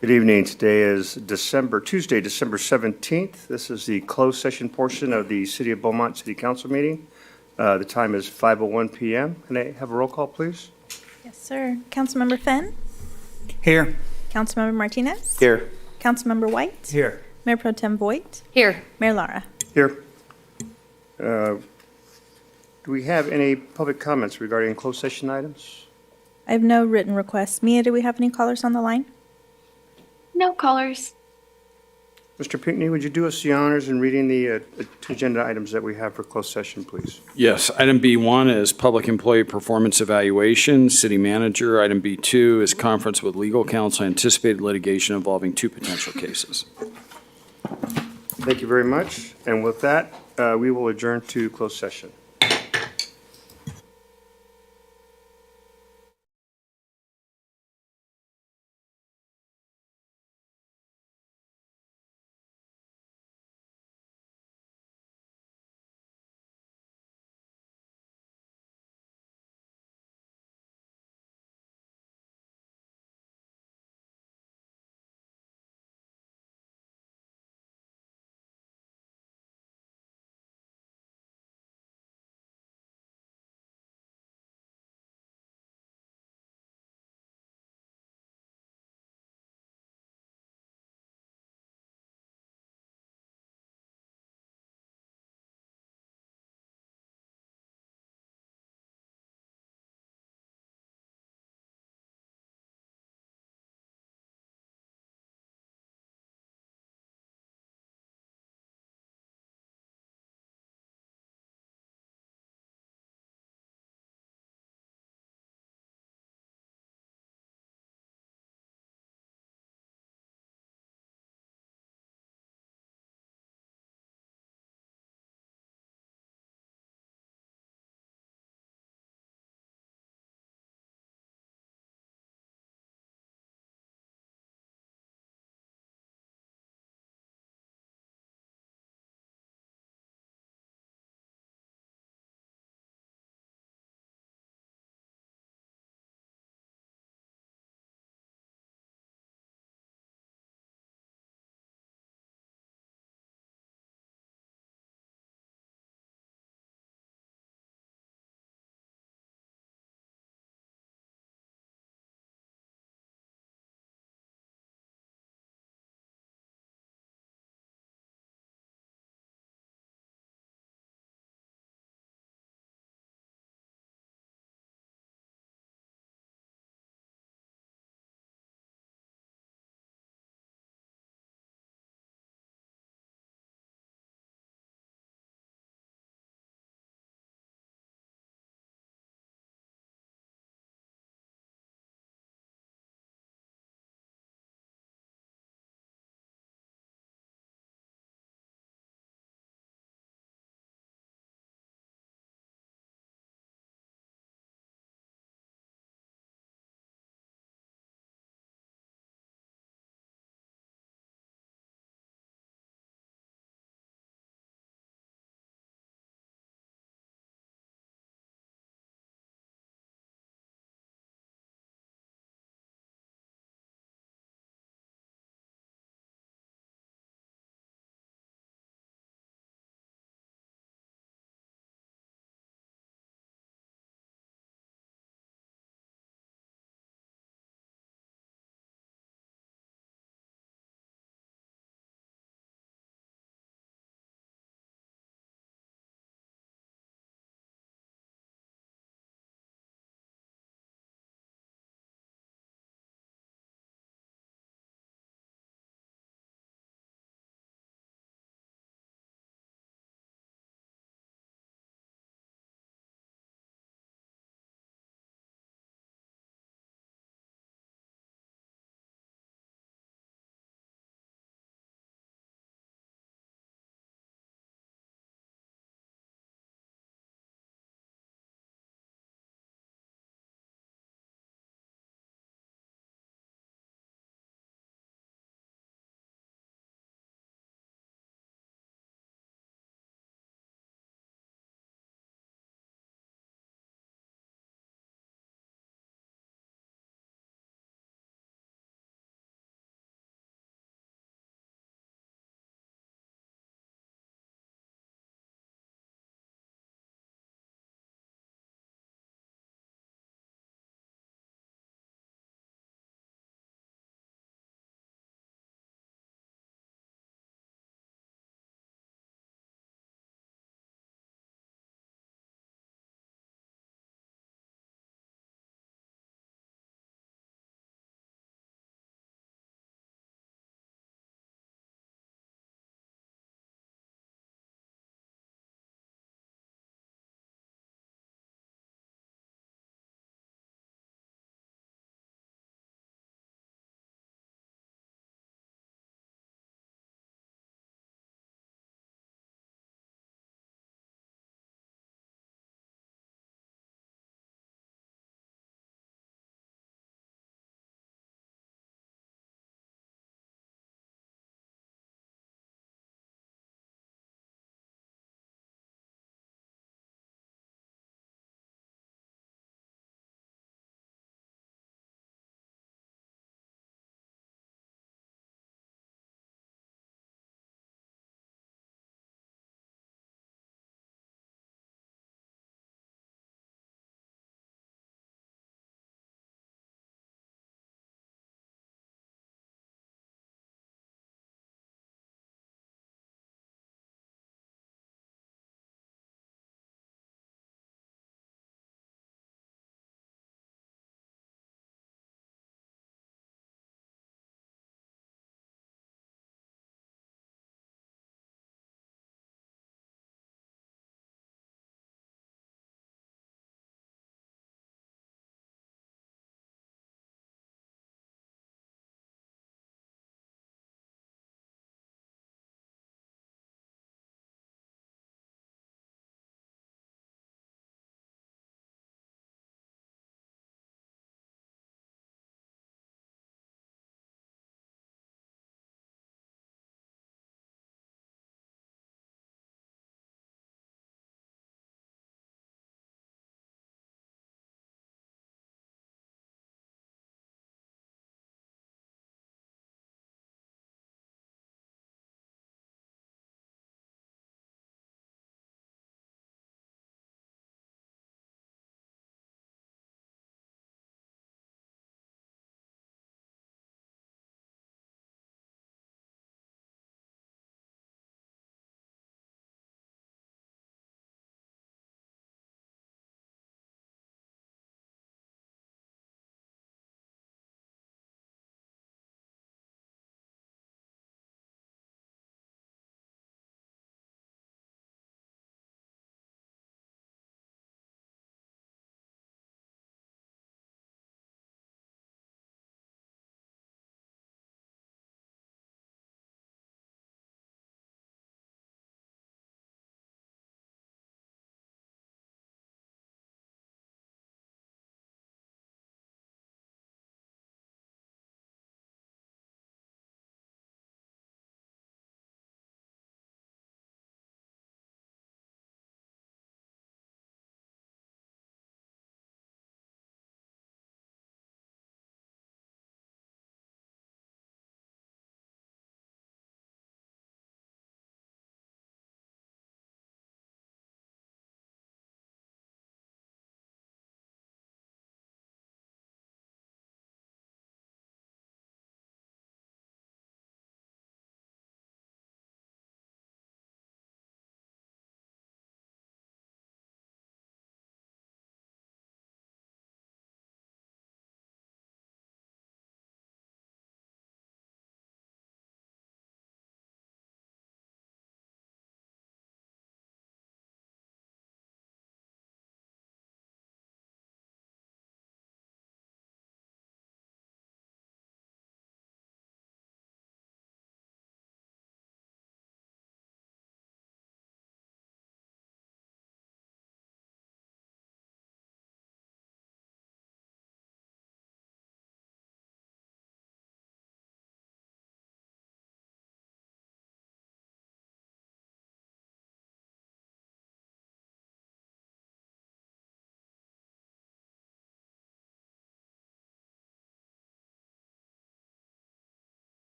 Good evening. Today is Tuesday, December 17th. This is the closed session portion of the City of Beaumont City Council meeting. The time is 5:01 p.m. Can I have a roll call, please? Yes, sir. Councilmember Fenn? Here. Councilmember Martinez? Here. Councilmember White? Here. Mayor Pro Tem Voigt? Here. Mayor Lara? Here. Do we have any public comments regarding closed session items? I have no written requests. Mia, do we have any callers on the line? No callers. Mr. Pinckney, would you do us the honors in reading the two agenda items that we have for closed session, please? Yes, item B1 is public employee performance evaluation, city manager. Item B2 is conference with legal counsel, anticipated litigation involving two potential cases. Thank you very much. And with that, we will adjourn to closed session.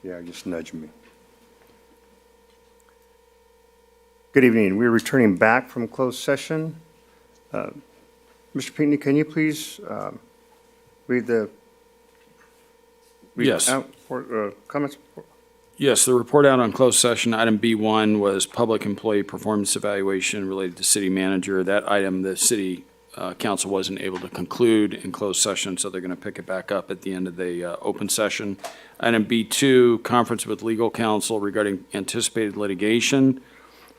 Yeah, just nudge me. Good evening. We're returning back from closed session. Mr. Pinckney, can you please read the Yes. comments? Yes, the report out on closed session, item B1 was public employee performance evaluation related to city manager. That item, the city council wasn't able to conclude in closed session, so they're going to pick it back up at the end of the open session. Item B2, conference with legal counsel regarding anticipated litigation.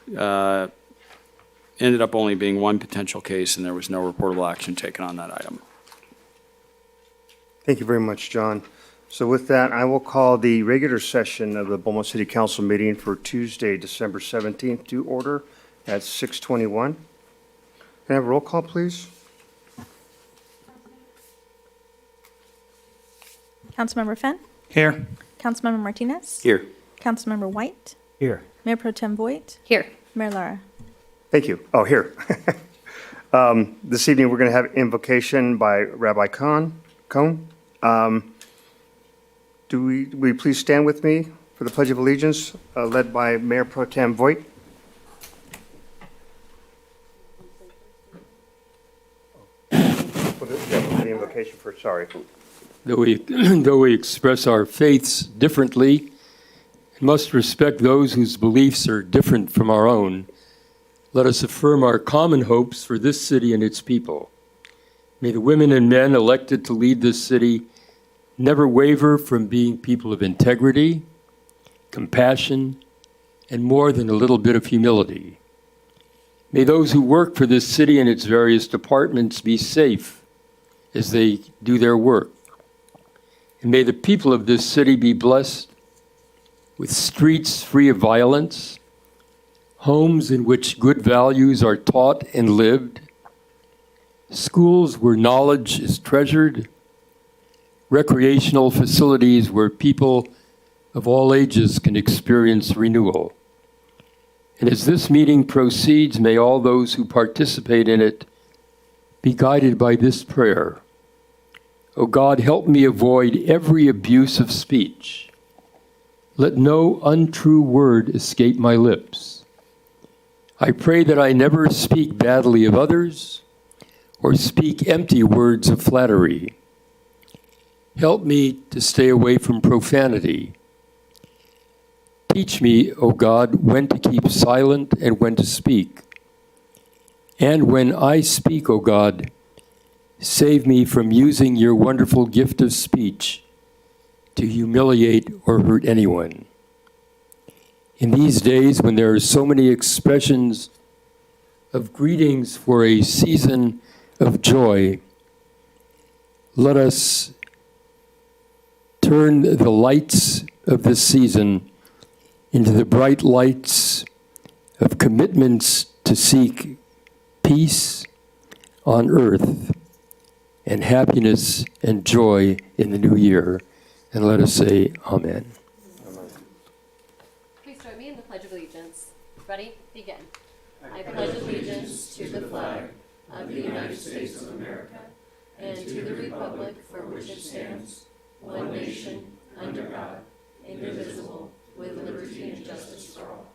Ended up only being one potential case, and there was no reportable action taken on that item. Thank you very much, John. So with that, I will call the regular session of the Beaumont City Council meeting for Tuesday, December 17th to order at 6:21. Can I have a roll call, please? Councilmember Fenn? Here. Councilmember Martinez? Here. Councilmember White? Here. Mayor Pro Tem Voigt? Here. Mayor Lara? Thank you. Oh, here. This evening, we're going to have invocation by Rabbi Cohn. Will you please stand with me for the Pledge of Allegiance, led by Mayor Pro Tem Voigt? The invocation first, sorry. Though we express our faiths differently, and must respect those whose beliefs are different from our own, let us affirm our common hopes for this city and its people. May the women and men elected to lead this city never waver from being people of integrity, compassion, and more than a little bit of humility. May those who work for this city and its various departments be safe as they do their work. And may the people of this city be blessed with streets free of violence, homes in which good values are taught and lived, schools where knowledge is treasured, recreational facilities where people of all ages can experience renewal. And as this meeting proceeds, may all those who participate in it be guided by this prayer. O God, help me avoid every abuse of speech. Let no untrue word escape my lips. I pray that I never speak badly of others or speak empty words of flattery. Help me to stay away from profanity. Teach me, O God, when to keep silent and when to speak. And when I speak, O God, save me from using your wonderful gift of speech to humiliate or hurt anyone. In these days when there are so many expressions of greetings for a season of joy, let us turn the lights of this season into the bright lights of commitments to seek peace on earth and happiness and joy in the new year. And let us say amen. Please join me in the Pledge of Allegiance. Ready? Begin. I pledge allegiance to the flag of the United States of America and to the republic for which it stands, one nation, under God, indivisible, with liberty and justice for all.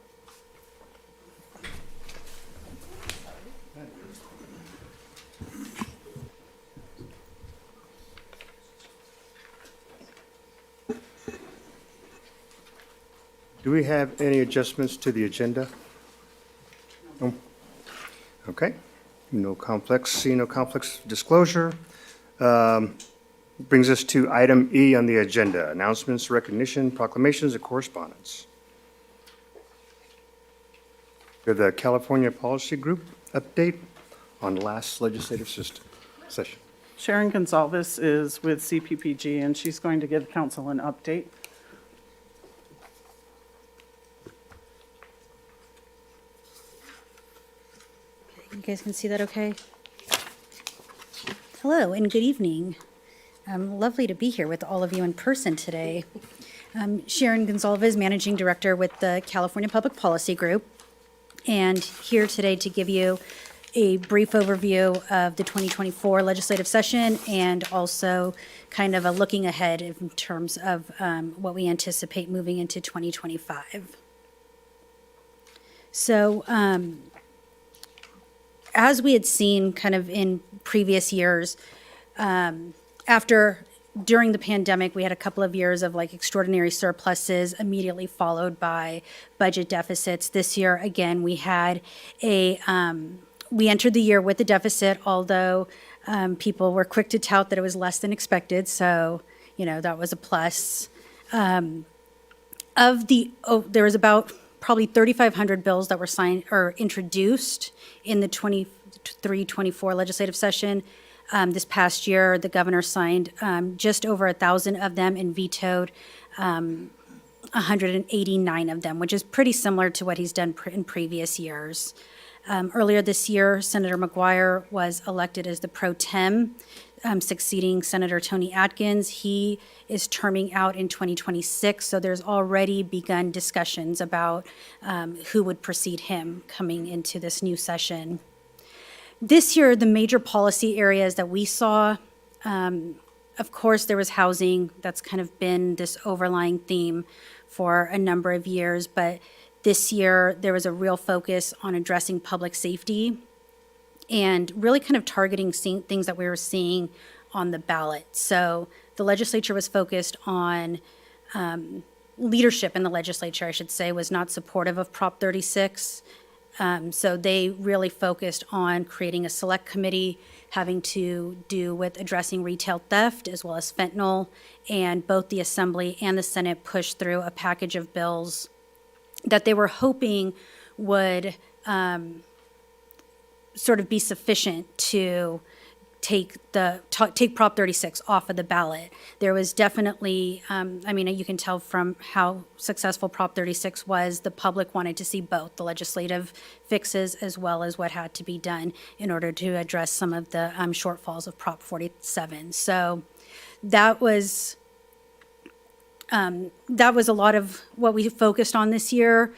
Do we have any adjustments to the agenda? No? Okay. No conflicts, see no conflicts of disclosure. Brings us to item E on the agenda, announcements, recognition, proclamations, and correspondence. For the California Policy Group update on last legislative session. Sharon Gonzalez is with CPPG, and she's going to give council an update. You guys can see that okay? Hello and good evening. Lovely to be here with all of you in person today. Sharon Gonzalez, Managing Director with the California Public Policy Group, and here today to give you a brief overview of the 2024 legislative session and also kind of a looking ahead in terms of what we anticipate moving into 2025. So as we had seen kind of in previous years, during the pandemic, we had a couple of years of like extraordinary surpluses, immediately followed by budget deficits. This year, again, we had we entered the year with a deficit, although people were quick to tout that it was less than expected. So, that was a plus. There was about probably 3,500 bills that were signed or introduced in the 23-24 legislative session. This past year, the governor signed just over 1,000 of them and vetoed 189 of them, which is pretty similar to what he's done in previous years. Earlier this year, Senator McGuire was elected as the pro tem, succeeding Senator Tony Atkins. He is terming out in 2026, so there's already begun discussions about who would precede him coming into this new session. This year, the major policy areas that we saw, of course, there was housing. That's kind of been this overlying theme for a number of years, but this year, there was a real focus on addressing public safety and really kind of targeting things that we were seeing on the ballot. So the legislature was focused on leadership in the legislature, I should say, was not supportive of Prop 36. So they really focused on creating a select committee having to do with addressing retail theft as well as fentanyl. And both the Assembly and the Senate pushed through a package of bills that they were hoping would sort of be sufficient to take Prop 36 off of the ballot. There was definitely, you can tell from how successful Prop 36 was, the public wanted to see both the legislative fixes as well as what had to be done in order to address some of the shortfalls of Prop 47. So that was a lot of what we focused on this year,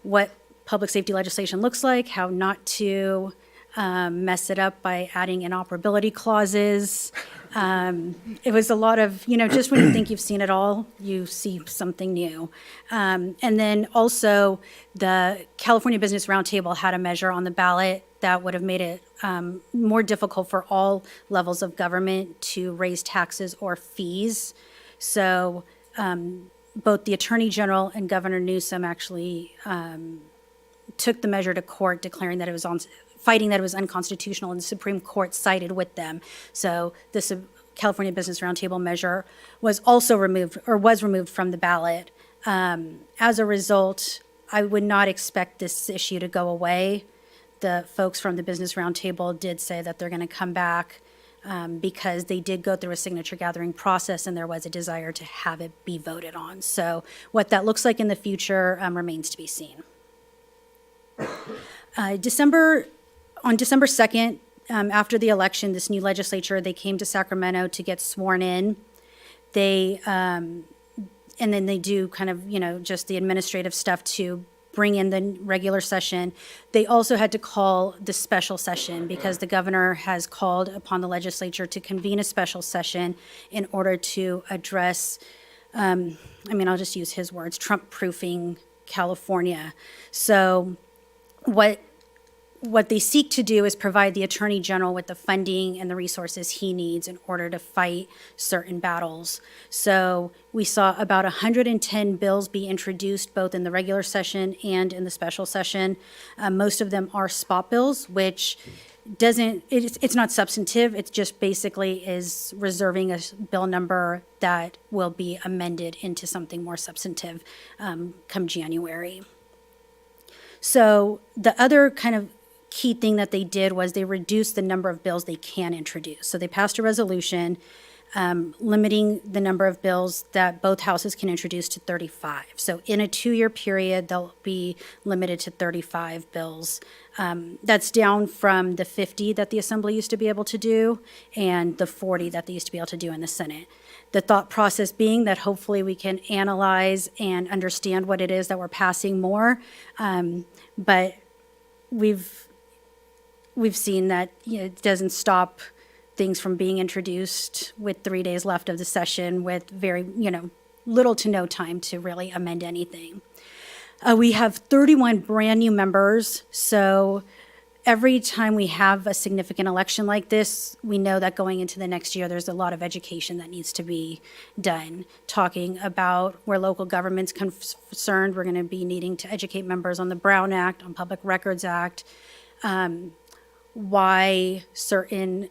what public safety legislation looks like, how not to mess it up by adding inoperability clauses. It was a lot of, just when you think you've seen it all, you see something new. And then also the California Business Roundtable had a measure on the ballot that would have made it more difficult for all levels of government to raise taxes or fees. So both the Attorney General and Governor Newsom actually took the measure to court, declaring that it was fighting that it was unconstitutional, and the Supreme Court sided with them. So this California Business Roundtable measure was also removed from the ballot. As a result, I would not expect this issue to go away. The folks from the Business Roundtable did say that they're going to come back because they did go through a signature gathering process and there was a desire to have it be voted on. So what that looks like in the future remains to be seen. On December 2nd, after the election, this new legislature, they came to Sacramento to get sworn in. And then they do kind of, just the administrative stuff to bring in the regular session. They also had to call the special session because the governor has called upon the legislature to convene a special session in order to address, I'll just use his words, Trump-proofing California. So what they seek to do is provide the Attorney General with the funding and the resources he needs in order to fight certain battles. So we saw about 110 bills be introduced both in the regular session and in the special session. Most of them are spot bills, which it's not substantive. It just basically is reserving a bill number that will be amended into something more substantive come January. So the other kind of key thing that they did was they reduced the number of bills they can introduce. So they passed a resolution limiting the number of bills that both houses can introduce to 35. So in a 2-year period, they'll be limited to 35 bills. That's down from the 50 that the Assembly used to be able to do and the 40 that they used to be able to do in the Senate. The thought process being that hopefully we can analyze and understand what it is that we're passing more. But we've seen that, it doesn't stop things from being introduced with 3 days left of the session with very, little to no time to really amend anything. We have 31 brand-new members, so every time we have a significant election like this, we know that going into the next year, there's a lot of education that needs to be done. Talking about where local government's concerned, we're going to be needing to educate members on the Brown Act, on Public Records Act, why certain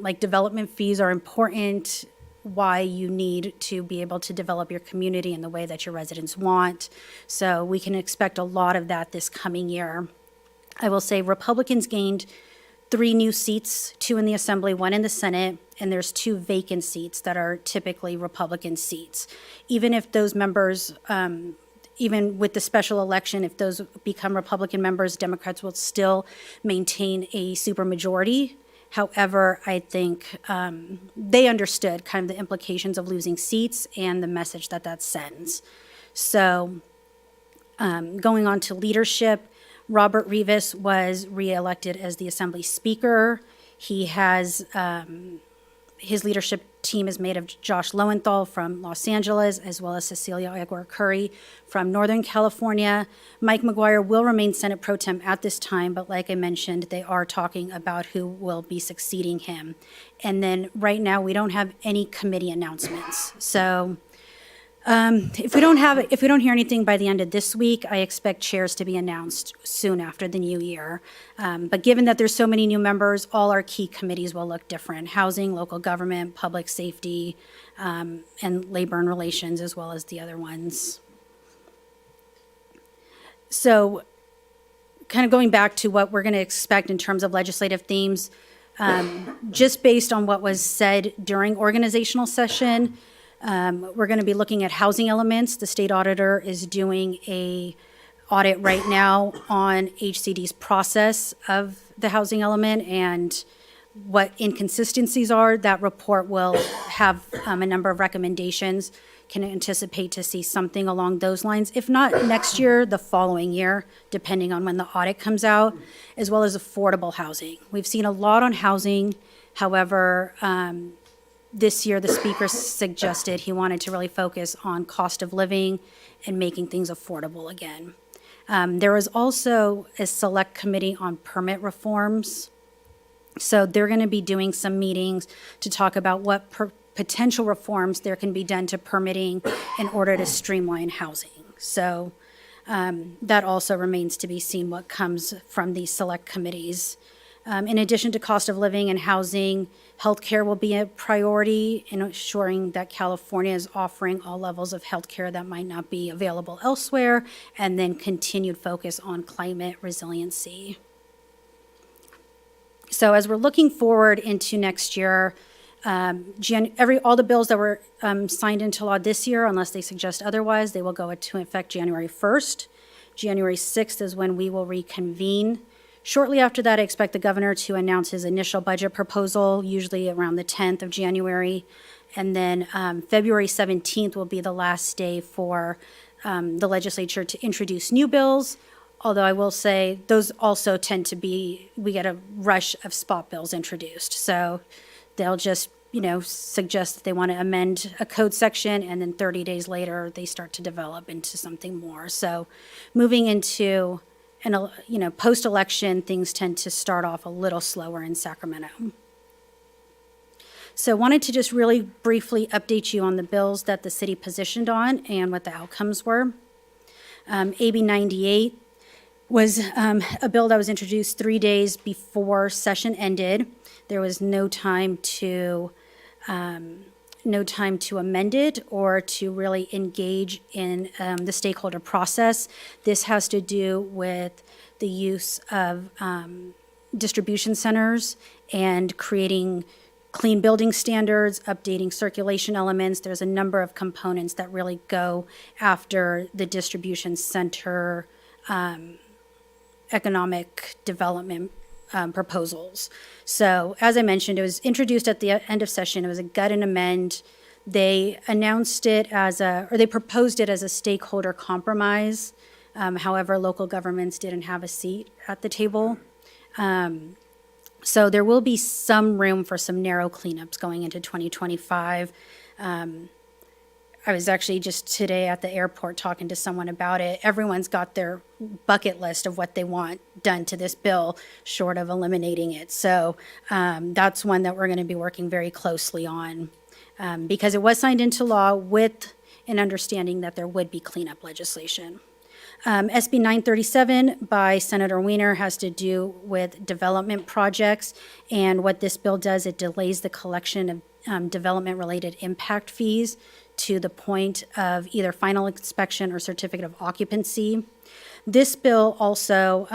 like development fees are important, why you need to be able to develop your community in the way that your residents want. So we can expect a lot of that this coming year. I will say Republicans gained 3 new seats, 2 in the Assembly, 1 in the Senate, and there's 2 vacant seats that are typically Republican seats. Even if those members, even with the special election, if those become Republican members, Democrats will still maintain a supermajority. However, I think they understood kind of the implications of losing seats and the message that that sends. So going on to leadership, Robert Rivas was reelected as the Assembly Speaker. He has, his leadership team is made of Josh Lowenthal from Los Angeles, as well as Cecilia Aguirre Curry from Northern California. Mike McGuire will remain Senate Pro Tem at this time, but like I mentioned, they are talking about who will be succeeding him. And then right now, we don't have any committee announcements. So if we don't hear anything by the end of this week, I expect chairs to be announced soon after the new year. But given that there's so many new members, all our key committees will look different: housing, local government, public safety, and labor and relations, as well as the other ones. So kind of going back to what we're going to expect in terms of legislative themes, just based on what was said during organizational session, we're going to be looking at housing elements. The state auditor is doing a audit right now on HCD's process of the housing element and what inconsistencies are. That report will have a number of recommendations. Can anticipate to see something along those lines, if not next year, the following year, depending on when the audit comes out, as well as affordable housing. We've seen a lot on housing. However, this year, the speaker suggested he wanted to really focus on cost of living and making things affordable again. There is also a select committee on permit reforms. So they're going to be doing some meetings to talk about what potential reforms there can be done to permitting in order to streamline housing. So that also remains to be seen what comes from these select committees. In addition to cost of living and housing, healthcare will be a priority in ensuring that California is offering all levels of healthcare that might not be available elsewhere, and then continued focus on climate resiliency. So as we're looking forward into next year, all the bills that were signed into law this year, unless they suggest otherwise, they will go into effect January 1st. January 6th is when we will reconvene. Shortly after that, I expect the governor to announce his initial budget proposal, usually around the 10th of January. And then February 17th will be the last day for the legislature to introduce new bills. Although I will say those also tend to be, we get a rush of spot bills introduced. So they'll just, suggest that they want to amend a code section, and then 30 days later, they start to develop into something more. So moving into post-election, things tend to start off a little slower in Sacramento. So wanted to just really briefly update you on the bills that the city positioned on and what the outcomes were. AB 98 was a bill that was introduced 3 days before session ended. There was no time to amend it or to really engage in the stakeholder process. This has to do with the use of distribution centers and creating clean building standards, updating circulation elements. There's a number of components that really go after the distribution center economic development proposals. So as I mentioned, it was introduced at the end of session. It was a gut and amend. They announced it they proposed it as a stakeholder compromise. However, local governments didn't have a seat at the table. So there will be some room for some narrow cleanups going into 2025. I was actually just today at the airport talking to someone about it. Everyone's got their bucket list of what they want done to this bill, short of eliminating it. So that's one that we're going to be working very closely on because it was signed into law with an understanding that there would be cleanup legislation. SB 937 by Senator Wiener has to do with development projects. And what this bill does, it delays the collection of development-related impact fees to the point of either final inspection or certificate of occupancy. This bill also,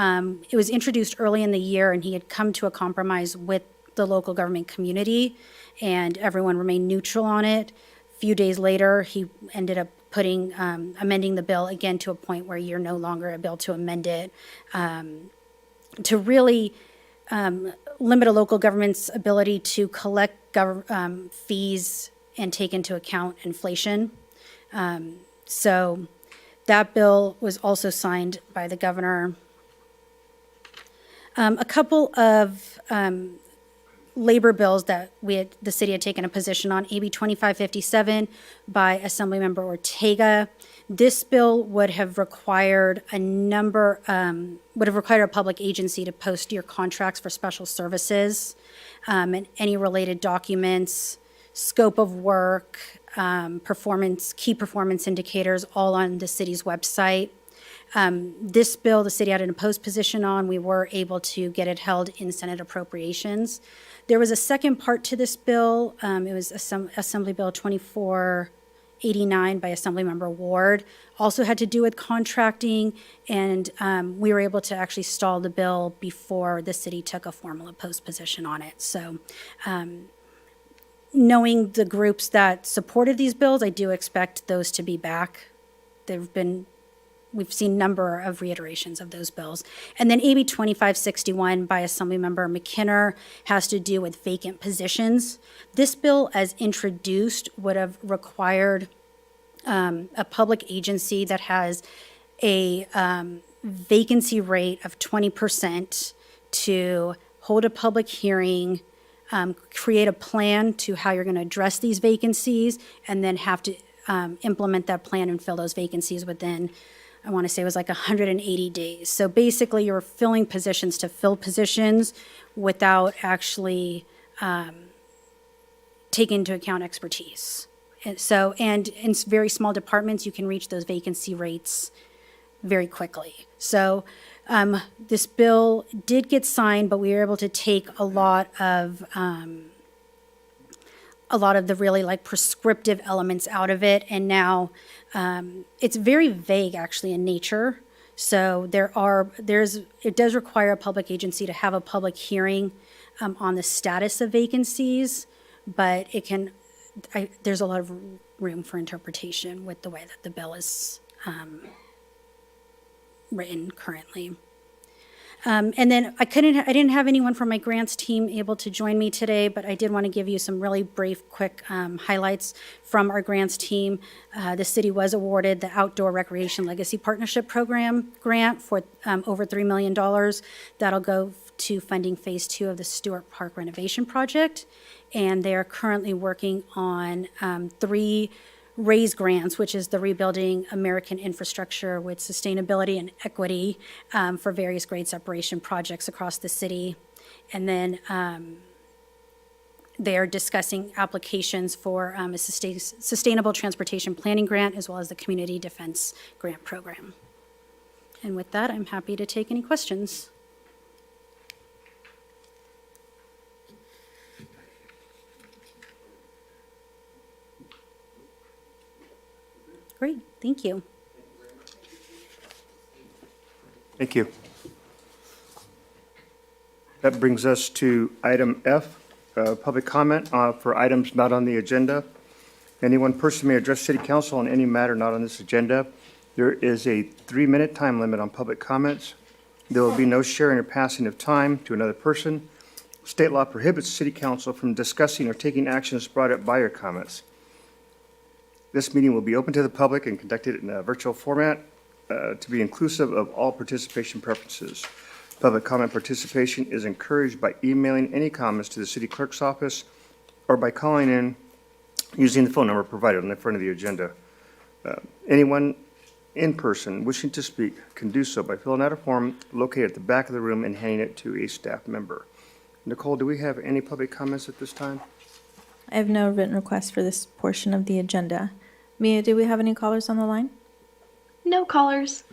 it was introduced early in the year, and he had come to a compromise with the local government community, and everyone remained neutral on it. A few days later, he ended up amending the bill again to a point where you're no longer able to amend it, to really limit a local government's ability to collect fees and take into account inflation. So that bill was also signed by the governor. A couple of labor bills that the city had taken a position on, AB 2557 by Assemblymember Ortega. This bill would have required a public agency to post your contracts for special services and any related documents, scope of work, key performance indicators, all on the city's website. This bill, the city had an opposed position on. We were able to get it held in Senate Appropriations. There was a second part to this bill. It was Assembly Bill 2489 by Assemblymember Ward. Also had to do with contracting, and we were able to actually stall the bill before the city took a formal opposed position on it. So knowing the groups that supported these bills, I do expect those to be back. We've seen a number of reiterations of those bills. And then AB 2561 by Assemblymember McKinner has to do with vacant positions. This bill, as introduced, would have required a public agency that has a vacancy rate of 20% to hold a public hearing, create a plan to how you're going to address these vacancies, and then have to implement that plan and fill those vacancies within, I want to say it was like 180 days. So basically you're filling positions to fill positions without actually taking into account expertise. And in very small departments, you can reach those vacancy rates very quickly. So this bill did get signed, but we were able to take a lot of the really like prescriptive elements out of it. And now it's very vague actually in nature. So it does require a public agency to have a public hearing on the status of vacancies, but there's a lot of room for interpretation with the way that the bill is written currently. And then I didn't have anyone from my grants team able to join me today, but I did want to give you some really brief, quick highlights from our grants team. The city was awarded the Outdoor Recreation Legacy Partnership Program grant for over $3 million. That'll go to funding Phase 2 of the Stewart Park renovation project. And they are currently working on 3 RAISE grants, which is the Rebuilding American Infrastructure with Sustainability and Equity for various grade separation projects across the city. And then they are discussing applications for a Sustainable Transportation Planning Grant as well as the Community Defense Grant Program. And with that, I'm happy to take any questions. Great, thank you. Thank you. That brings us to item F, public comment for items not on the agenda. Any one person may address City Council on any matter not on this agenda. There is a 3-minute time limit on public comments. There will be no sharing or passing of time to another person. State law prohibits City Council from discussing or taking actions brought up by your comments. This meeting will be open to the public and conducted in a virtual format to be inclusive of all participation preferences. Public comment participation is encouraged by emailing any comments to the city clerk's office or by calling in using the phone number provided on the front of the agenda. Anyone in person wishing to speak can do so by filling out a form located at the back of the room and handing it to a staff member. Nicole, do we have any public comments at this time? I have no written requests for this portion of the agenda. Mia, do we have any callers on the line? No callers.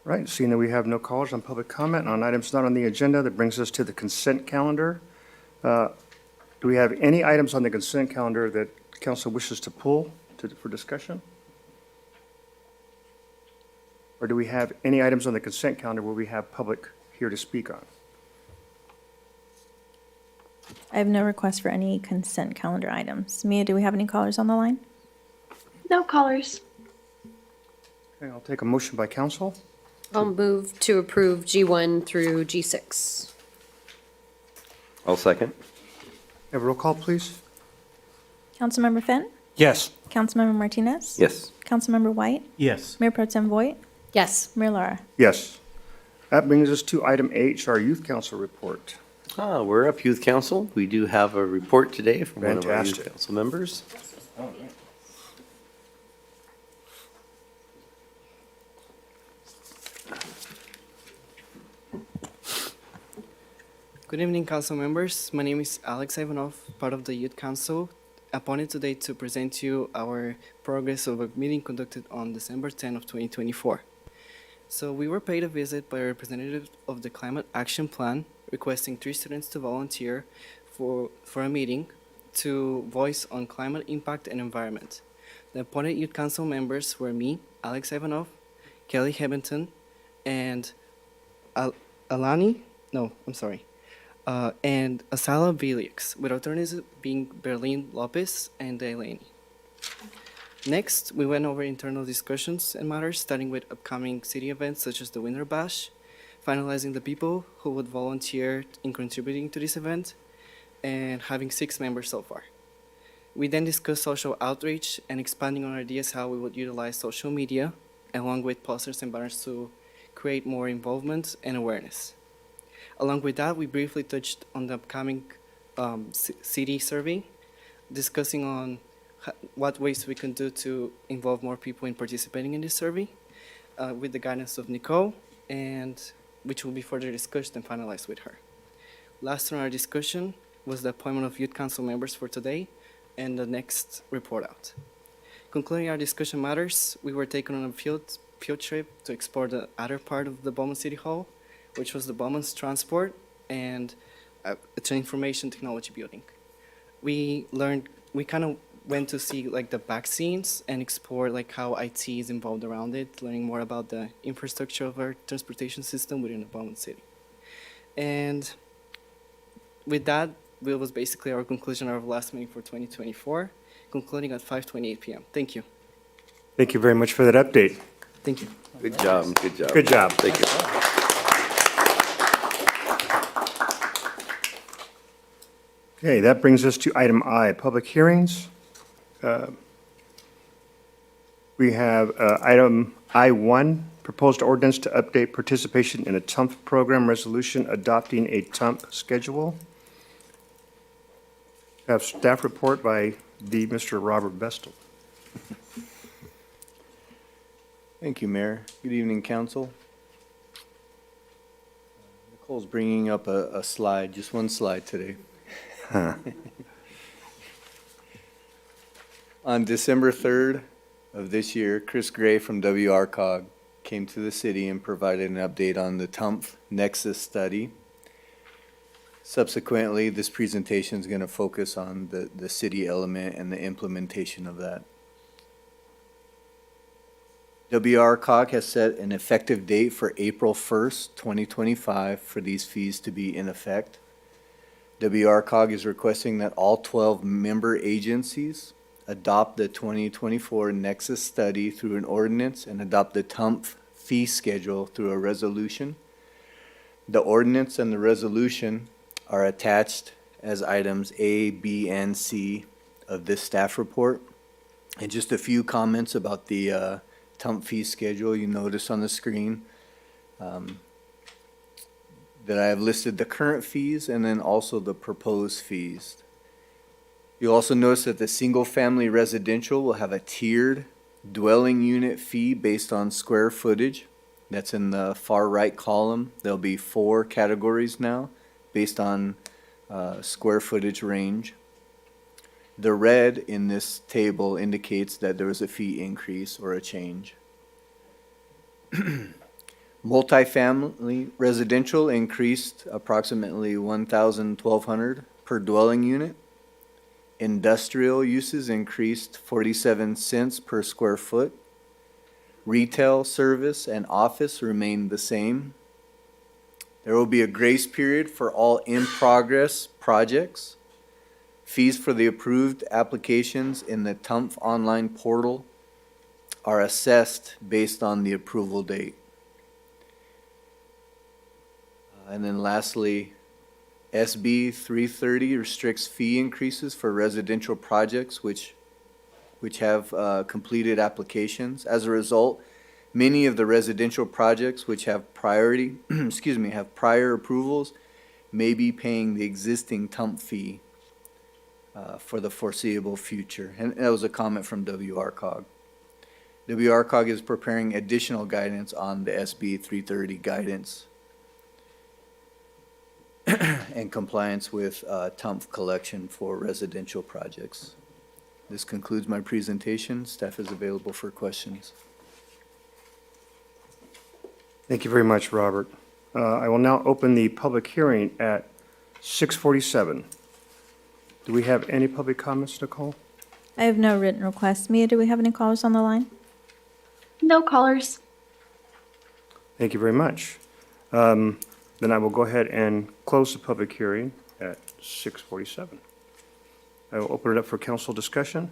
Right, seeing that we have no callers on public comment on items not on the agenda, that brings us to the consent calendar. Do we have any items on the consent calendar that council wishes to pull for discussion? Or do we have any items on the consent calendar where we have public here to speak on? I have no requests for any consent calendar items. Mia, do we have any callers on the line? No callers. Okay, I'll take a motion by council. I'll move to approve G1 through G6. I'll second. Have a roll call, please. Councilmember Finn? Yes. Councilmember Martinez? Yes. Councilmember White? Yes. Mayor Pro Tem Voigt? Yes. Mayor Lara? Yes. That brings us to item H, our youth council report. We're up, Youth Council. We do have a report today from one of our Fantastic. Youth Council members. Good evening, council members. My name is Alex Ivanov, part of the Youth Council, appointed today to present you our progress of a meeting conducted on December 10 of 2024. So we were paid a visit by a representative of the Climate Action Plan, requesting 3 students to volunteer for a meeting to voice on climate impact and environment. The appointed Youth Council members were me, Alex Ivanov, Kelly Hebenton, and and Asala Vilix, with alternates being Berlin Lopez and Delaney. Next, we went over internal discussions and matters, starting with upcoming city events such as the Winter Bash, finalizing the people who would volunteer in contributing to this event, and having 6 members so far. We then discussed social outreach and expanding on ideas how we would utilize social media, along with posters and banners to create more involvement and awareness. Along with that, we briefly touched on the upcoming city survey, discussing on what ways we can do to involve more people in participating in this survey, with the guidance of Nicole, and which will be further discussed and finalized with her. Last on our discussion was the appointment of Youth Council members for today and the next report out. Concluding our discussion matters, we were taken on a field trip to explore the other part of the Beaumont City Hall, which was the Beaumont's transport and it's an information technology building. We kind of went to see like the back scenes and explore like how IT is involved around it, learning more about the infrastructure of our transportation system within the Beaumont City. And with that, it was basically our conclusion of our last meeting for 2024, concluding at 5:28 p.m. Thank you. Thank you very much for that update. Thank you. Good job. Good job. Good job. Thank you. Okay, that brings us to item I, public hearings. We have item I1, proposed ordinance to update participation in a TUMP program resolution adopting a TUMP schedule. Have staff report by the Mr. Robert Bestel. Thank you, Mayor. Good evening, council. Nicole's bringing up a slide, just one slide today. On December 3rd of this year, Chris Gray from WRCOG came to the city and provided an update on the TUMP Nexus study. Subsequently, this presentation is going to focus on the city element and the implementation of that. WRCOG has set an effective date for April 1st, 2025 for these fees to be in effect. WRCOG is requesting that all 12 member agencies adopt the 2024 Nexus study through an ordinance and adopt the TUMP fee schedule through a resolution. The ordinance and the resolution are attached as items A, B, and C of this staff report. And just a few comments about the TUMP fee schedule you notice on the screen. that I have listed the current fees and then also the proposed fees. You'll also notice that the single-family residential will have a tiered dwelling unit fee based on square footage. That's in the far right column. There'll be 4 categories now based on square footage range. The red in this table indicates that there was a fee increase or a change. Multifamily residential increased approximately $1,1200 per dwelling unit. Industrial uses increased 47 cents per square foot. Retail, service, and office remained the same. There will be a grace period for all in-progress projects. Fees for the approved applications in the TUMF online portal are assessed based on the approval date. And then lastly, SB 330 restricts fee increases for residential projects which have completed applications. As a result, many of the residential projects which have priority, have prior approvals may be paying the existing TUMP fee for the foreseeable future. And that was a comment from WRCOG. WRCOG is preparing additional guidance on the SB 330 guidance and compliance with TUMF collection for residential projects. This concludes my presentation. Staff is available for questions. Thank you very much, Robert. I will now open the public hearing at 6:47. Do we have any public comments, Nicole? I have no written requests. Mia, do we have any callers on the line? No callers. Thank you very much. Then I will go ahead and close the public hearing at 6:47. I will open it up for council discussion.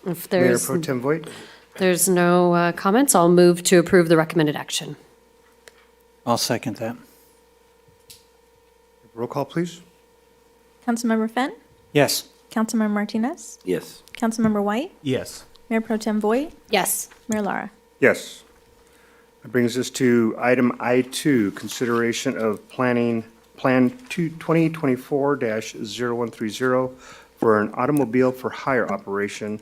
If Mayor there's, Pro Tem Voigt? there's no comments, I'll move to approve the recommended action. I'll second that. Roll call, please. Councilmember Fenn? Yes. Councilmember Martinez? Yes. Councilmember White? Yes. Mayor Pro Tem Voigt? Yes. Mayor Lara? Yes. That brings us to item I2, consideration of Plan 2024-0130 for an automobile for hire operation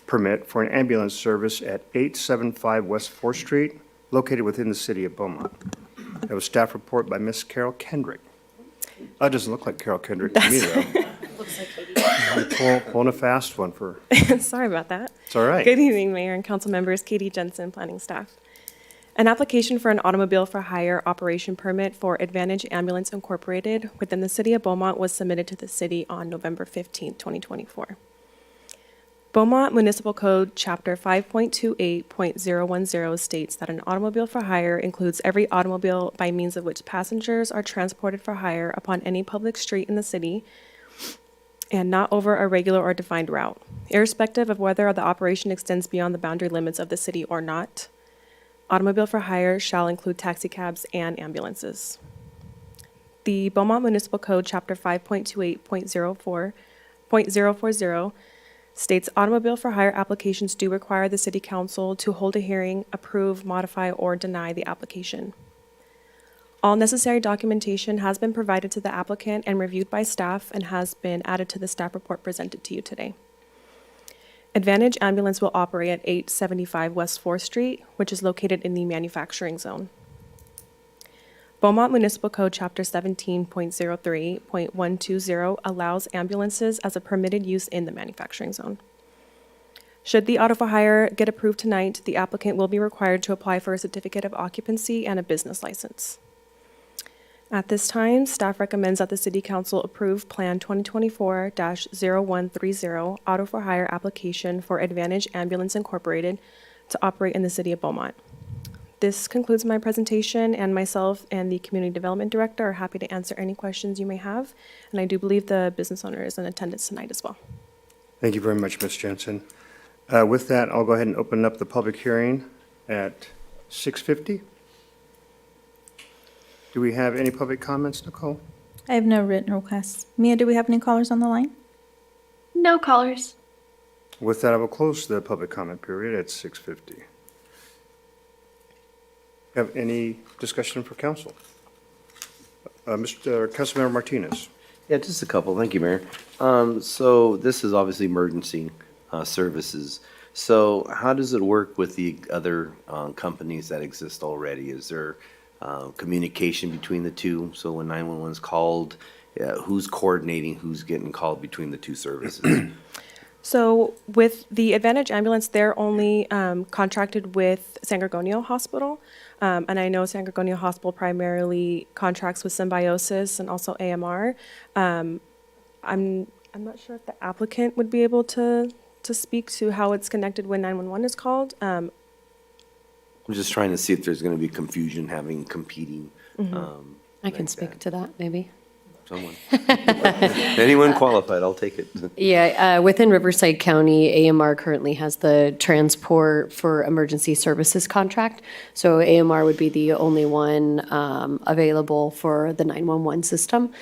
permit for an ambulance service at 875 West 4th Street, located within the city of Beaumont. That was staff report by Ms. Carol Kendrick. That doesn't look like Carol Kendrick to me, though. Looks like Katie. Pulling a fast one for, Sorry about that. it's all right. Good evening, Mayor and council members. Katie Jensen, planning staff. An application for an automobile for hire operation permit for Advantage Ambulance Incorporated within the city of Beaumont was submitted to the city on November 15, 2024. Beaumont Municipal Code Chapter 5.28.010 states that an automobile for hire includes every automobile by means of which passengers are transported for hire upon any public street in the city and not over a regular or defined route, irrespective of whether the operation extends beyond the boundary limits of the city or not. Automobile for hire shall include taxicabs and ambulances. The Beaumont Municipal Code Chapter 5.28.040 states automobile for hire applications do require the city council to hold a hearing, approve, modify, or deny the application. All necessary documentation has been provided to the applicant and reviewed by staff and has been added to the staff report presented to you today. Advantage Ambulance will operate at 875 West 4th Street, which is located in the manufacturing zone. Beaumont Municipal Code Chapter 17.03.120 allows ambulances as a permitted use in the manufacturing zone. Should the auto for hire get approved tonight, the applicant will be required to apply for a certificate of occupancy and a business license. At this time, staff recommends that the City Council approve Plan 2024-0130 Auto for Hire application for Advantage Ambulance Incorporated to operate in the City of Beaumont. This concludes my presentation, and myself and the Community Development Director are happy to answer any questions you may have, and I do believe the business owner is in attendance tonight as well. Thank you very much, Ms. Jensen. With that, I'll go ahead and open up the public hearing at 6:50. Do we have any public comments, Nicole? I have no written requests. Mia, do we have any callers on the line? No callers. With that, I will close the public comment period at 6:50. Have any discussion for council? Councilmember Martinez. Yeah, just a couple. Thank you, Mayor. So this is obviously emergency services. So how does it work with the other companies that exist already? Is there communication between the two? So when 911 is called, who's coordinating, who's getting called between the two services? So with the Advantage Ambulance, they're only contracted with San Gorgonio Hospital. And I know San Gorgonio Hospital primarily contracts with Symbiosis and also AMR. I'm not sure if the applicant would be able to speak to how it's connected when 911 is called. I'm just trying to see if there's going to be confusion having competing. I can speak to that, maybe. Someone. Anyone qualified, I'll take it. Yeah, within Riverside County, AMR currently has the transport for emergency services contract. So AMR would be the only one available for the 911 system.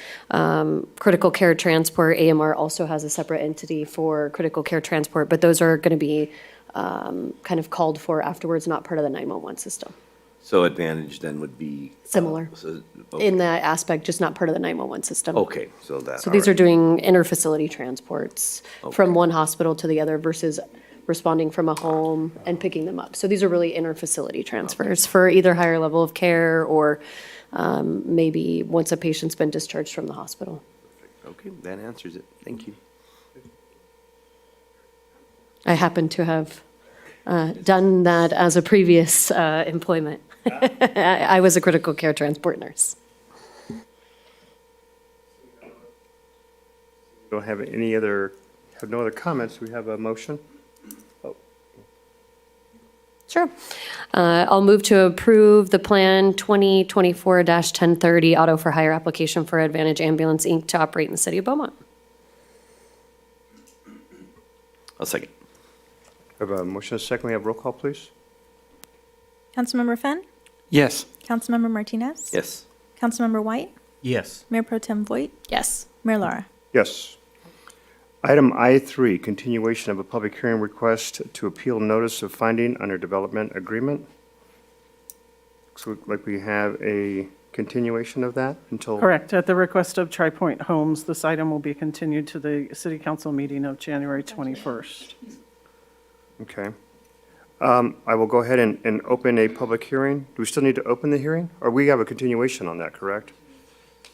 Critical care transport, AMR also has a separate entity for critical care transport, but those are going to be kind of called for afterwards, not part of the 911 system. So Advantage then would be? Similar in that aspect, just not part of the 911 system. Okay, so that. So these are doing inter-facility transports from one hospital to the other versus responding from a home and picking them up. So these are really inter-facility transfers for either higher level of care or maybe once a patient's been discharged from the hospital. Okay, that answers it. Thank you. I happen to have done that as a previous employment. I was a critical care transport nurse. Don't have no other comments. We have a motion. Sure. I'll move to approve the Plan 2024-1030 Auto for Hire application for Advantage Ambulance, Inc. to operate in the city of Beaumont. I'll second. We have a motion, a second. We have roll call, please. Councilmember Fenn? Yes. Councilmember Martinez? Yes. Councilmember White? Yes. Mayor Pro Tem Voigt? Yes. Mayor Lara? Yes. Item I3, continuation of a public hearing request to appeal notice of finding under development agreement. Looks like we have a continuation of that until. Correct. At the request of Tri Point Homes, this item will be continued to the city council meeting of January 21st. Okay. I will go ahead and open a public hearing. Do we still need to open the hearing? Or we have a continuation on that, correct?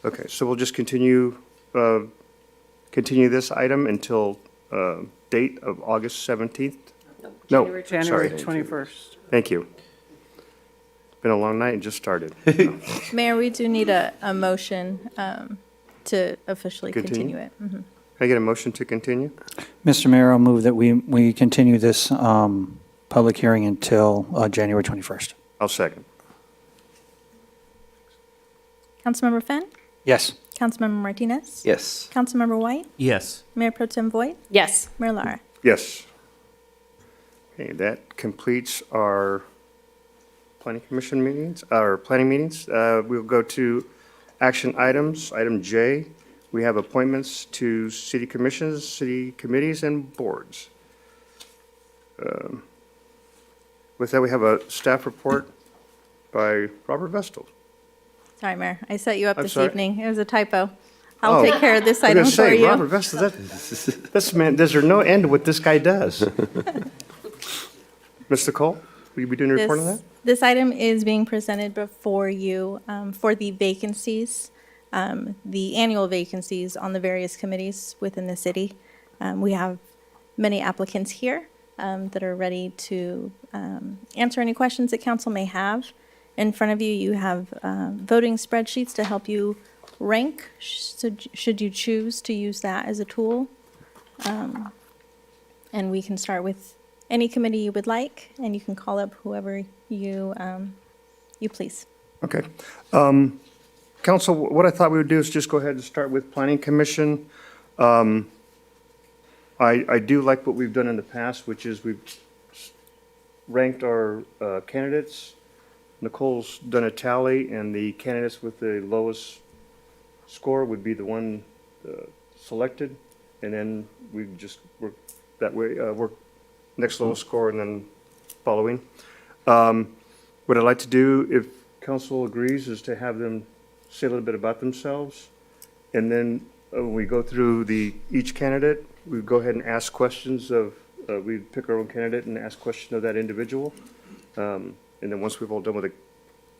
Okay, so we'll just continue this item until date of August 17th? No, January sorry. 21st. Thank you. Been a long night and just started. Mayor, we do need a motion to officially Continue? continue it. Mhm. Can I get a motion to continue? Mr. Mayor, I'll move that we continue this public hearing until January 21st. I'll second. Councilmember Fenn? Yes. Councilmember Martinez? Yes. Councilmember White? Yes. Mayor Pro Tem Voigt? Yes. Mayor Lara? Yes. Okay, that completes our planning commission meetings, our planning meetings. We'll go to action items. Item J, we have appointments to city commissions, city committees, and boards. With that, we have a staff report by Robert Vestal. Sorry, Mayor, I set you up I'm this sorry. evening. It was a typo. I'll Oh, take care of this I item was for gonna say, you. Robert Vestal, that's man, there's no end to what this guy does. Mr. Cole, will you be doing a report on that? This item is being presented before you for the vacancies, the annual vacancies on the various committees within the city. We have many applicants here that are ready to answer any questions that council may have. In front of you, you have voting spreadsheets to help you rank, should you choose to use that as a tool. And we can start with any committee you would like, and you can call up whoever you please. Okay. Council, what I thought we would do is just go ahead and start with Planning Commission. I do like what we've done in the past, which is we've ranked our candidates. Nicole's done a tally, and the candidates with the lowest score would be the one selected, and then we're that way, work next lowest score and then following. What I'd like to do, if council agrees, is to have them say a little bit about themselves. And then when we go through each candidate, we go ahead and ask questions of, we pick our own candidate and ask questions of that individual. And then once we've all done with the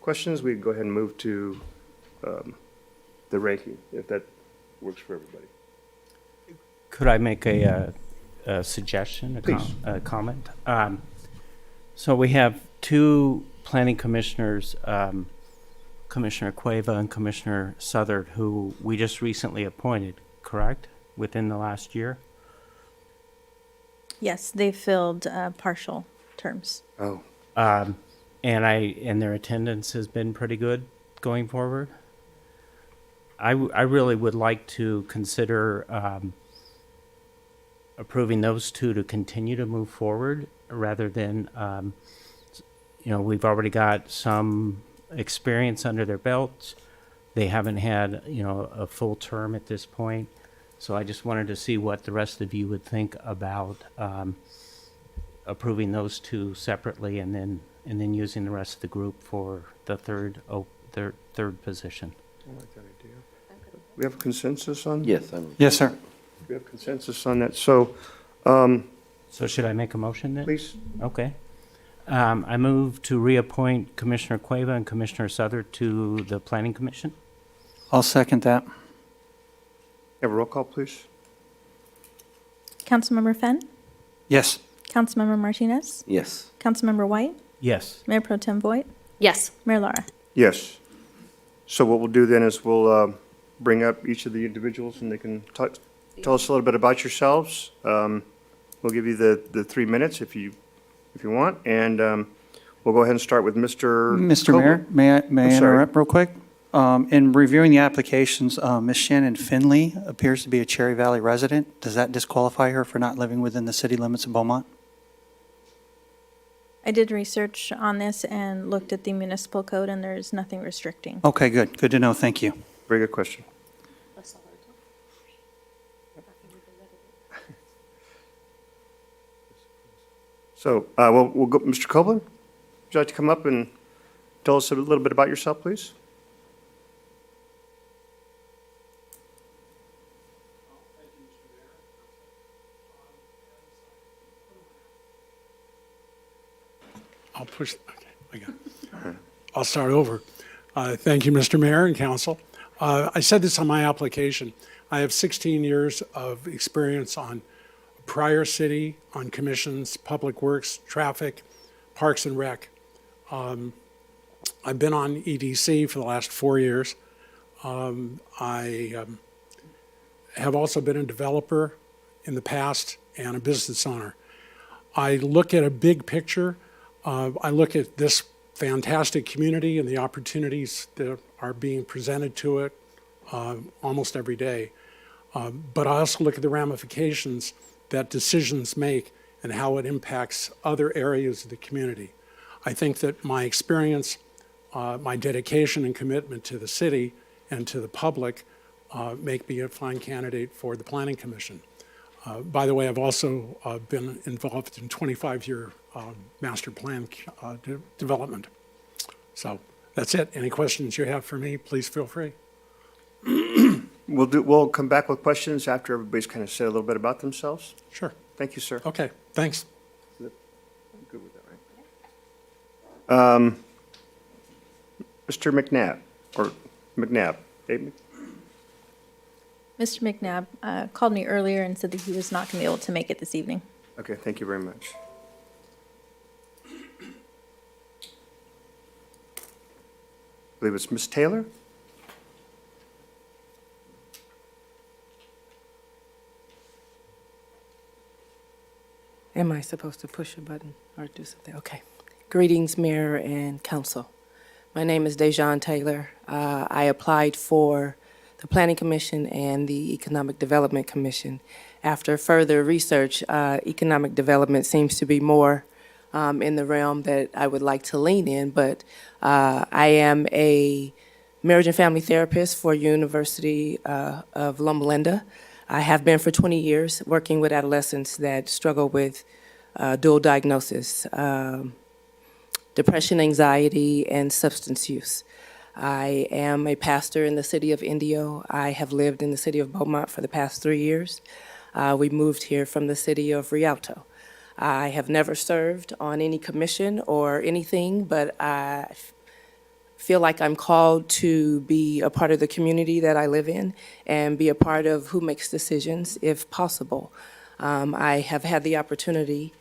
questions, we go ahead and move to the ranking, if that works for everybody. Could I make a suggestion, Please. a comment? So we have two planning commissioners, Commissioner Cueva and Commissioner Southard, who we just recently appointed, correct? Within the last year? Yes, they filled partial terms. Oh, And their attendance has been pretty good going forward. I really would like to consider approving those two to continue to move forward rather than, we've already got some experience under their belts. They haven't had, a full term at this point. So I just wanted to see what the rest of you would think about approving those two separately and then using the rest of the group for the third position. I like that idea. We have consensus on? Yes, Yes, sir. We have consensus on that. So, So should I make a motion then? please, Okay. I move to reappoint Commissioner Cueva and Commissioner Southard to the Planning Commission. I'll second that. have a roll call, please. Councilmember Fenn, Yes. Councilmember Martinez, yes. Councilmember White, Yes. Mayor Pro Tem Voigt, Yes. Mayor Lara. Yes. So what we'll do then is we'll bring up each of the individuals and they can tell us a little bit about yourselves. We'll give you the 3 minutes if you want, and we'll go ahead and start with Mr. Mr. Copeland. Mayor, may I I'm sorry. interrupt real quick? In reviewing the applications, Ms. Shannon Finley appears to be a Cherry Valley resident. Does that disqualify her for not living within the city limits of Beaumont? I did research on this and looked at the municipal code, and there's nothing restricting. Okay, good. Good to know. Thank you. Very good question. So, we'll go, Mr. Copeland, would you like to come up and tell us a little bit about yourself, please? I'll push, okay, I got it. I'll start over. Thank you, Mr. Mayor and Council. I said this on my application. I have 16 years of experience on prior city, on commissions, public works, traffic, parks and rec. I've been on EDC for the last 4 years. I have also been a developer in the past and a business owner. I look at a big picture. I look at this fantastic community and the opportunities that are being presented to it almost every day. But I also look at the ramifications that decisions make and how it impacts other areas of the community. I think that my experience, my dedication and commitment to the city and to the public make me a fine candidate for the Planning Commission. By the way, I've also been involved in 25-year master plan development. So that's it. Any questions you have for me, please feel free. We'll come back with questions after everybody's kind of said a little bit about themselves. Sure. Thank you, sir. Okay, thanks. I'm good with that, right? Mr. McNabb, or McNabb. David? Mr. McNabb called me earlier and said that he was not going to be able to make it this evening. Okay, thank you very much. I believe it's Ms. Taylor? Am I supposed to push a button or do something? Okay. Greetings, Mayor and Council. My name is Dejan Taylor. I applied for the Planning Commission and the Economic Development Commission. After further research, economic development seems to be more in the realm that I would like to lean in, but I am a marriage and family therapist for University of Loma Linda. I have been for 20 years working with adolescents that struggle with dual diagnosis, depression, anxiety, and substance use. I am a pastor in the city of Indio. I have lived in the city of Beaumont for the past 3 years. We moved here from the city of Rialto. I have never served on any commission or anything, but I feel like I'm called to be a part of the community that I live in and be a part of who makes decisions if possible. I have had the opportunity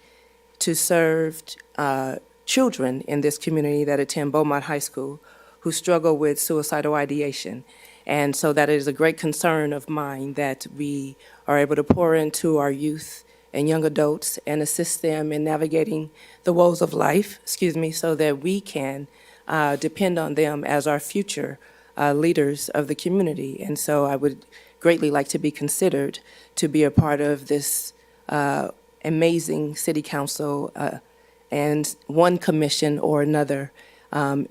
to serve children in this community that attend Beaumont High School who struggle with suicidal ideation. And so that is a great concern of mine that we are able to pour into our youth and young adults and assist them in navigating the woes of life, so that we can depend on them as our future leaders of the community. And so I would greatly like to be considered to be a part of this amazing city council and one commission or another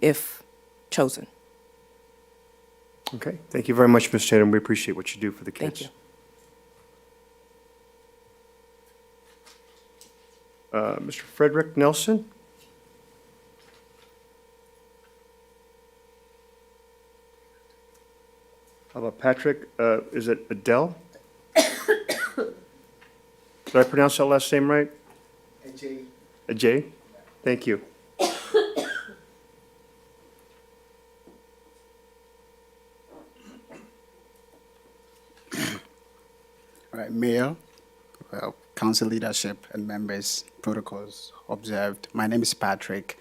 if chosen. Okay, thank you very much, Ms. Tatum. We appreciate what you do for the kids. Thank you. Mr. Frederick Nelson? How about Patrick, is it Adele? Did I pronounce that last name right? Ajay. Ajay? Thank you. All right, Mayor, council leadership and members, protocols observed. My name is Patrick,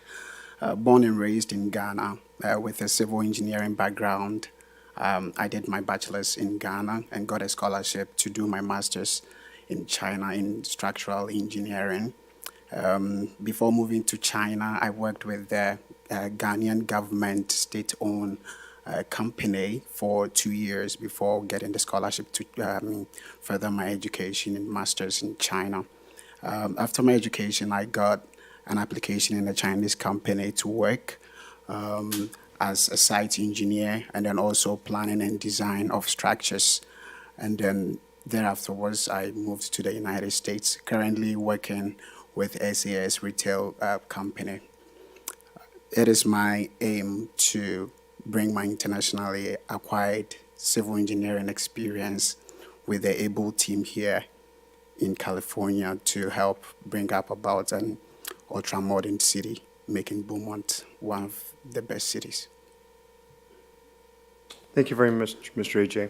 born and raised in Ghana with a civil engineering background. I did my bachelor's in Ghana and got a scholarship to do my master's in China in structural engineering. Before moving to China, I worked with the Ghanaian government state-owned company for 2 years before getting the scholarship to further my education in master's in China. After my education, I got an application in a Chinese company to work as a site engineer and then also planning and design of structures. And then thereafterwards, I moved to the United States, currently working with SAS Retail Company. It is my aim to bring my internationally acquired civil engineering experience with the able team here in California to help bring up about an ultra-modern city, making Beaumont one of the best cities. Thank you very much, Mr. Ajay.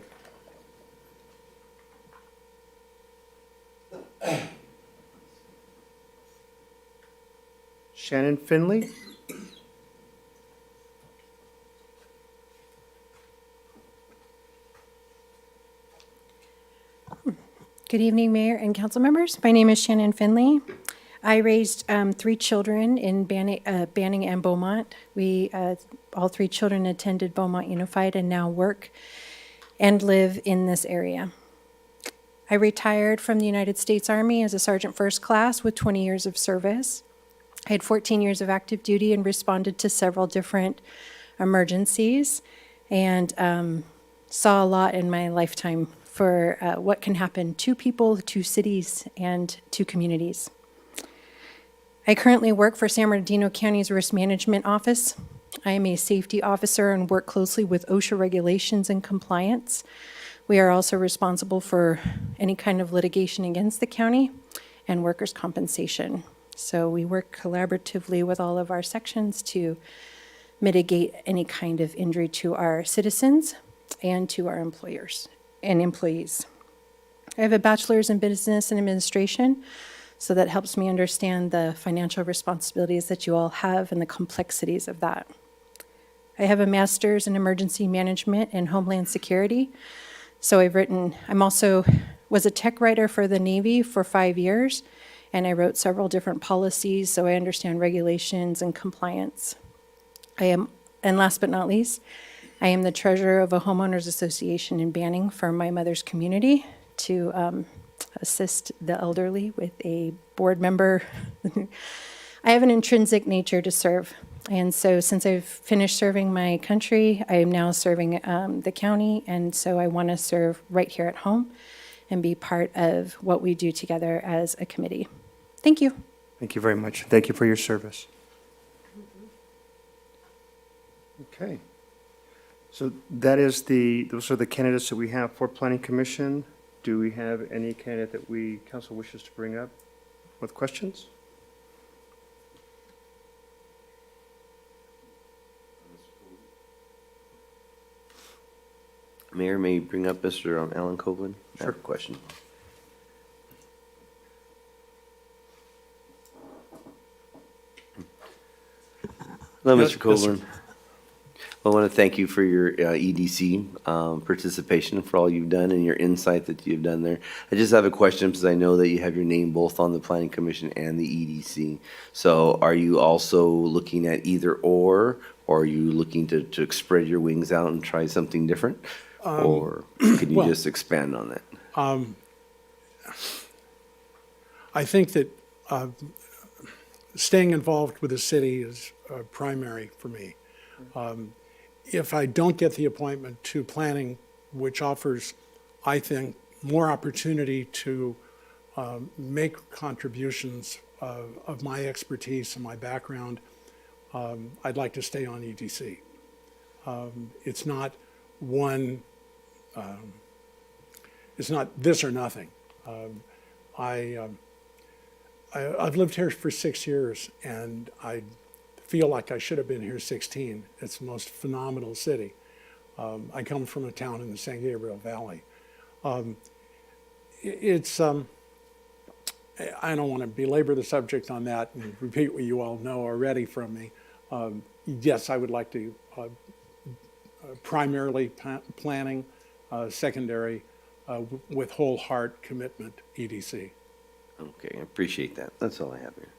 Shannon Finley? Good evening, Mayor and council members. My name is Shannon Finley. I raised 3 children in Banning and Beaumont. All 3 children attended Beaumont Unified and now work and live in this area. I retired from the United States Army as a Sergeant First Class with 20 years of service. I had 14 years of active duty and responded to several different emergencies and saw a lot in my lifetime for what can happen to people, to cities, and to communities. I currently work for San Bernardino County's Risk Management Office. I am a safety officer and work closely with OSHA regulations and compliance. We are also responsible for any kind of litigation against the county and workers' compensation. So we work collaboratively with all of our sections to mitigate any kind of injury to our citizens and to our employers and employees. I have a bachelor's in business and administration, so that helps me understand the financial responsibilities that you all have and the complexities of that. I have a master's in emergency management and homeland security. So I'm also was a tech writer for the Navy for 5 years, and I wrote several different policies, so I understand regulations and compliance. And last but not least, I am the treasurer of a homeowners association in Banning for my mother's community to assist the elderly with a board member. I have an intrinsic nature to serve. And so since I've finished serving my country, I am now serving the county. And so I want to serve right here at home and be part of what we do together as a committee. Thank you. Thank you very much. Thank you for your service. Okay. So those are the candidates that we have for Planning Commission. Do we have any candidate that council wishes to bring up with questions? Mayor, may you bring up Mr. Alan Copeland? I have Sure. a question. Hello, Yes, Mr. Copeland. I want to thank you for your EDC participation, for all you've done and your insight that you've done there. I just have a question because I know that you have your name both on the Planning Commission and the EDC. So are you also looking at either or are you looking to spread your wings out and try something different? Or can you well, just expand on that? I think that staying involved with the city is primary for me. If I don't get the appointment to planning, which offers, I think, more opportunity to make contributions of my expertise and my background, I'd like to stay on EDC. It's not it's not this or nothing. I've lived here for 6 years, and I feel like I should have been here 16. It's the most phenomenal city. I come from a town in the San Gabriel Valley. I don't want to belabor the subject on that and repeat what you all know already from me. Yes, I would like to primarily planning, secondary, with whole heart commitment, EDC. Okay, I appreciate that. That's all I have here.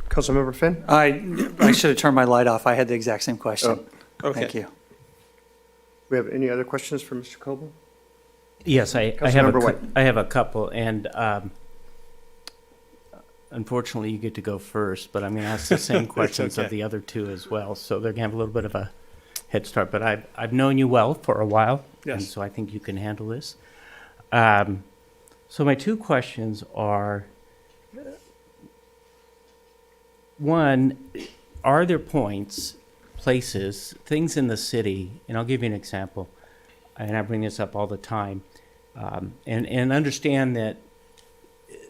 Councilmember Finn? I should have turned my light off. I had the exact same question. Okay. Thank you. We have any other questions for Mr. Coble? Yes, I Councilmember White. have a couple, and unfortunately, you get to go first, but I'm going to ask the same questions of okay. the other two as well, so they're going to have a little bit of a head start. But I've known you well for a while, and Yes. so I think you can handle this. So my two questions are, one, are there points, places, things in the city, and I'll give you an example, and I bring this up all the time, and understand that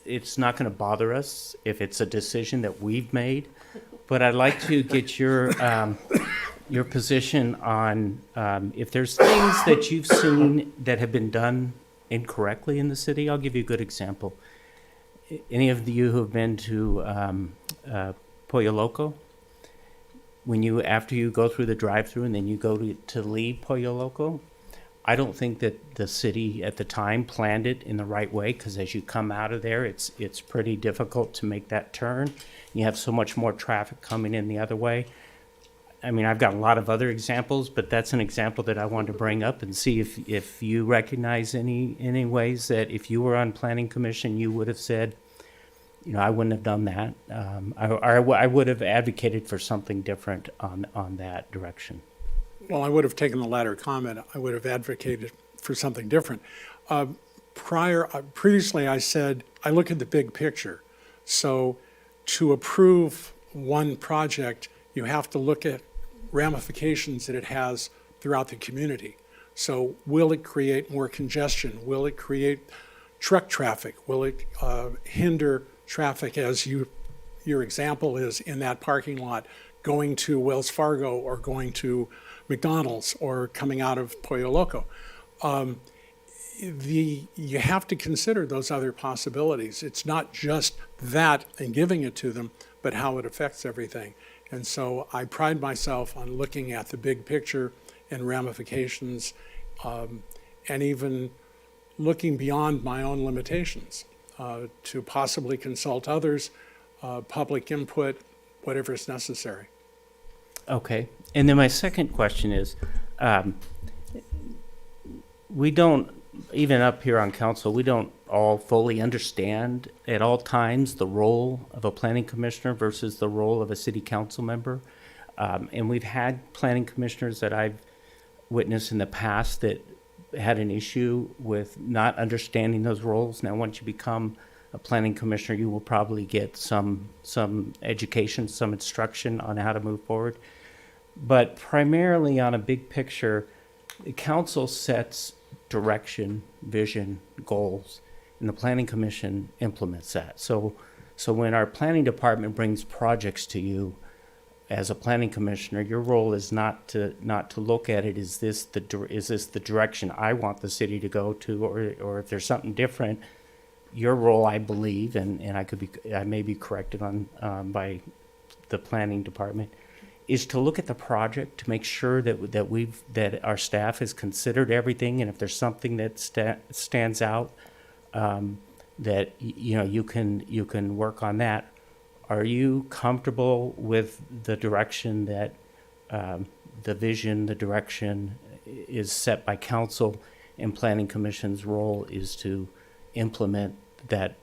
it's not going to bother us if it's a decision that we've made, but I'd like to get your position on if there's things that you've seen that have been done incorrectly in the city. I'll give you a good example. Any of you who have been to Pollo Loco, after you go through the drive-through and then you go to leave Pollo Loco, I don't think that the city at the time planned it in the right way, because as you come out of there, it's pretty difficult to make that turn. You have so much more traffic coming in the other way. I mean, I've got a lot of other examples, but that's an example that I wanted to bring up and see if you recognize any ways that if you were on Planning Commission, you would have said, I wouldn't have done that. I would have advocated for something different on that direction. Well, I would have taken the latter comment. I would have advocated for something different. Previously, I said, I look at the big picture. So to approve one project, you have to look at ramifications that it has throughout the community. So will it create more congestion? Will it create truck traffic? Will it hinder traffic, as your example is in that parking lot, going to Wells Fargo or going to McDonald's or coming out of Pollo Loco? You have to consider those other possibilities. It's not just that and giving it to them, but how it affects everything. And so I pride myself on looking at the big picture and ramifications, and even looking beyond my own limitations to possibly consult others, public input, whatever is necessary. Okay. And then my second question is, we don't, even up here on council, we don't all fully understand at all times the role of a planning commissioner versus the role of a city council member. And we've had planning commissioners that I've witnessed in the past that had an issue with not understanding those roles. Now, once you become a planning commissioner, you will probably get some education, some instruction on how to move forward. But primarily on a big picture, the council sets direction, vision, goals, and the planning commission implements that. So when our planning department brings projects to you, as a planning commissioner, your role is not to look at it, is this the direction I want the city to go to, or if there's something different. Your role, I believe, and I may be corrected on by the planning department, is to look at the project to make sure that our staff has considered everything, and if there's something that stands out, that you can work on that. Are you comfortable with the direction that the vision, the direction is set by council, and planning commission's role is to implement that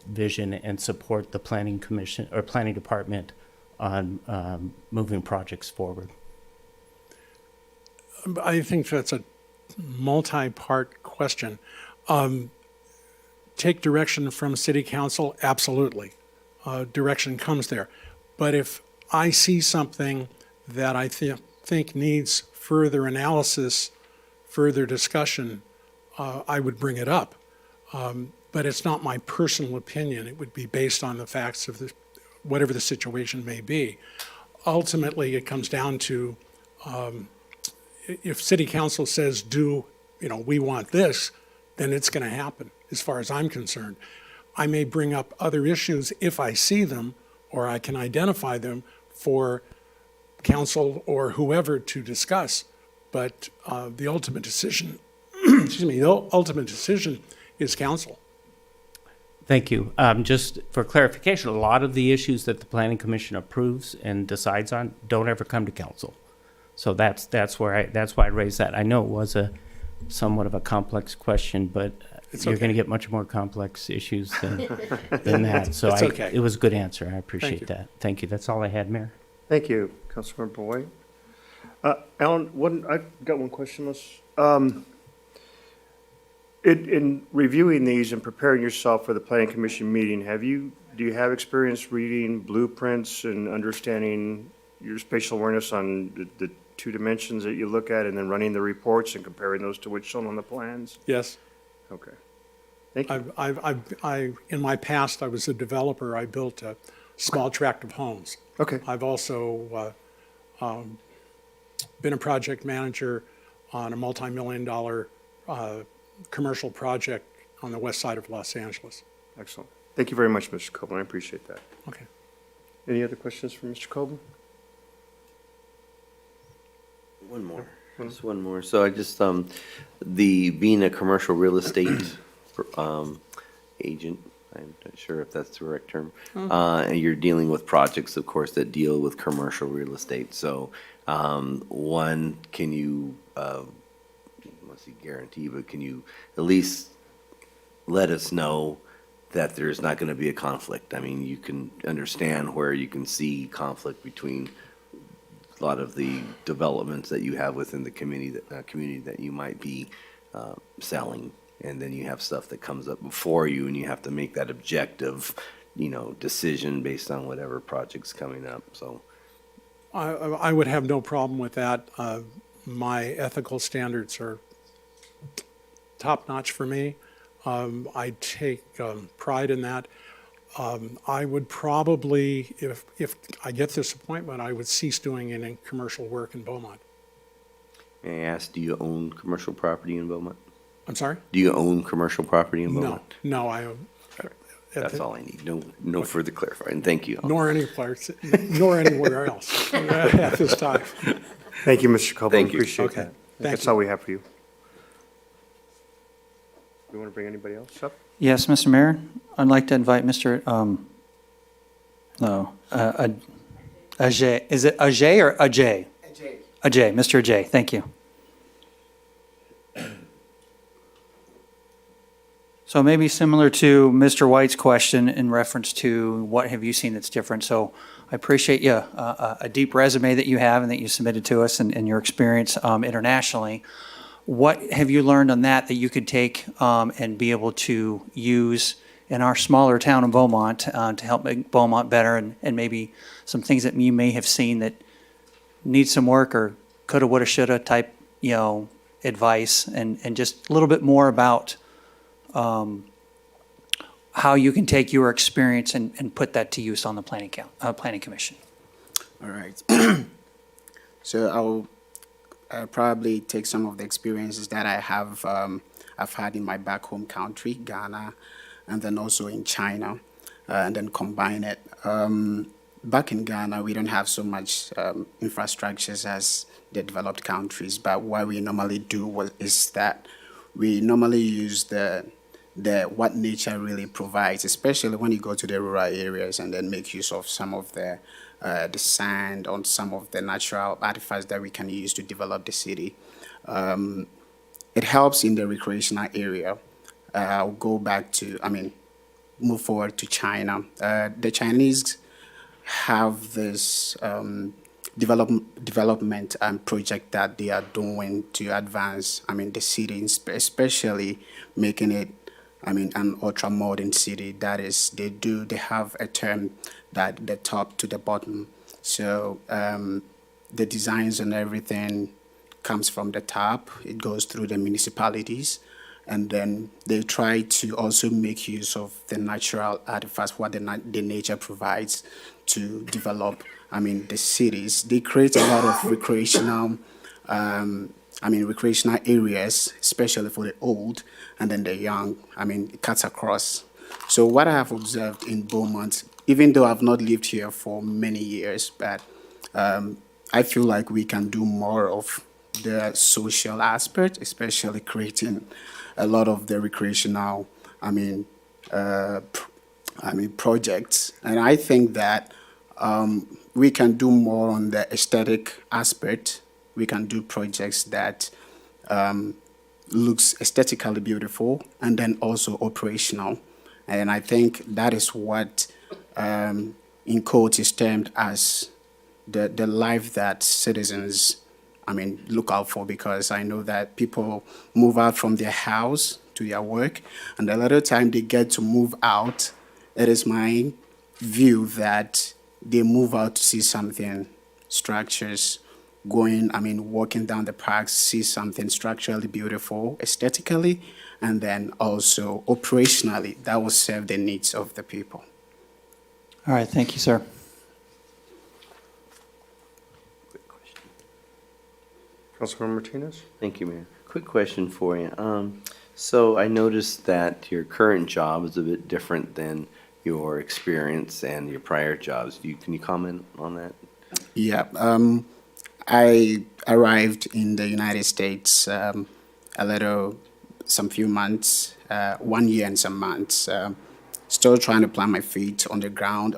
vision and support the planning commission or planning department on moving projects forward? I think that's a multi-part question. Take direction from city council, absolutely. Direction comes there. But if I see something that I think needs further analysis, further discussion, I would bring it up. But it's not my personal opinion. It would be based on the facts of whatever the situation may be. Ultimately, it comes down to if city council says we want this, then it's going to happen as far as I'm concerned. I may bring up other issues if I see them or I can identify them for council or whoever to discuss. But the ultimate decision, the ultimate decision is council. Thank you. Just for clarification, a lot of the issues that the planning commission approves and decides on don't ever come to council. So that's why I raised that. I know it was somewhat of a complex question, but you're going to get much more complex issues than that. So it was a good answer. I appreciate that. Thank you. That's all I had, Mayor. Thank you, Councilmember White. Alan, I've got one question. In reviewing these and preparing yourself for the planning commission meeting, do you have experience reading blueprints and understanding your spatial awareness on the two dimensions that you look at, and then running the reports and comparing those to what's shown on the plans? Yes. Okay. Thank you. In my past, I was a developer. I built a small tract of homes. Okay. I've also been a project manager on a multi-million-dollar commercial project on the west side of Los Angeles. Excellent. Thank you very much, Mr. Coburn. I appreciate that. Okay. Any other questions for Mr. Coburn? One more. Just one more. So I just, being a commercial real estate agent, I'm not sure if that's the correct term, and you're dealing with projects, of course, that deal with commercial real estate. So, one, can you, let's see, guarantee, but can you at least let us know that there's not going to be a conflict? I mean, you can understand where you can see conflict between a lot of the developments that you have within the community that you might be selling, and then you have stuff that comes up before you, and you have to make that objective, decision based on whatever project's coming up. So, I would have no problem with that. My ethical standards are top notch for me. I take pride in that. I would probably, if I get this appointment, I would cease doing any commercial work in Beaumont. may I ask, do you own commercial property in Beaumont? I'm sorry? Do you own commercial property in Beaumont? No, I own. That's all I need. No further clarifying. Thank you. Nor anywhere else at this time. Thank you, Mr. Coburn. Thank you. Appreciate that. That's all we have for you. You want to bring anybody else up? Yes, Mr. Mayor, I'd like to invite Mr. Ajay. Is it Ajay or Ajay? Ajay. Ajay, Mr. Ajay, thank you. So maybe similar to Mr. White's question in reference to what have you seen that's different. So I appreciate a deep resume that you have and that you submitted to us and your experience internationally. what have you learned on that you could take and be able to use in our smaller town of Beaumont to help make Beaumont better, and maybe some things that you may have seen that need some work, or coulda, woulda, shoulda type, advice, and just a little bit more about how you can take your experience and put that to use on the planning commission. All right. So I'll probably take some of the experiences that I have I've had in my back home country, Ghana, and then also in China, and then combine it. Back in Ghana, we don't have so much infrastructures as the developed countries, but what we normally do is that we normally use the what nature really provides, especially when you go to the rural areas, and then make use of some of the sand on some of the natural artifacts that we can use to develop the city. It helps in the recreational area. I'll go back to, move forward to China. The Chinese have this development project that they are doing to advance, the city, especially making it, an ultra modern city. That is, they have a term that the top to the bottom. So the designs and everything comes from the top. It goes through the municipalities, and then they try to also make use of the natural artifacts, what the nature provides to develop, the cities. They create a lot of recreational areas, especially for the old and then the young. It cuts across. So what I have observed in Beaumont, even though I've not lived here for many years, but I feel like we can do more of the social aspect, especially creating a lot of the recreational, projects. And I think that we can do more on the aesthetic aspect. We can do projects that looks aesthetically beautiful and then also operational. And I think that is what, in quotes, is termed as the life that citizens, look out for, because I know that people move out from their house to their work, and a lot of time they get to move out. It is my view that they move out to see something, structures, walking down the park, see something structurally beautiful, aesthetically, and then also operationally, that will serve the needs of the people. All right, thank you, sir. Quick question. Councilmember Martinez? Thank you, Mayor. Quick question for you. So I noticed that your current job is a bit different than your experience and your prior jobs. Can you comment on that? Yeah. I arrived in the United States some few months, 1 year and some months. Still trying to plant my feet on the ground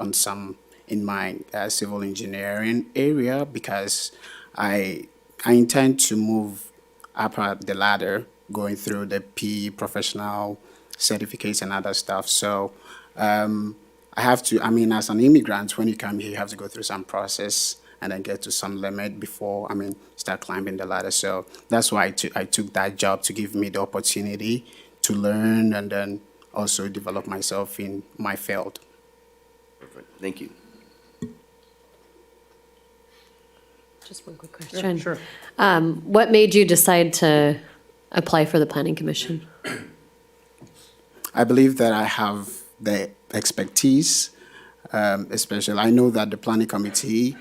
in my civil engineering area, because I intend to move up the ladder, going through the PE professional certificates and other stuff. So I have to, as an immigrant, when you come here, you have to go through some process and then get to some limit before, start climbing the ladder. So that's why I took that job, to give me the opportunity to learn and then also develop myself in my field. Perfect. Thank you. Just one quick question. Sure. What made you decide to apply for the Planning Commission? I believe that I have the expertise, especially I know that the planning committee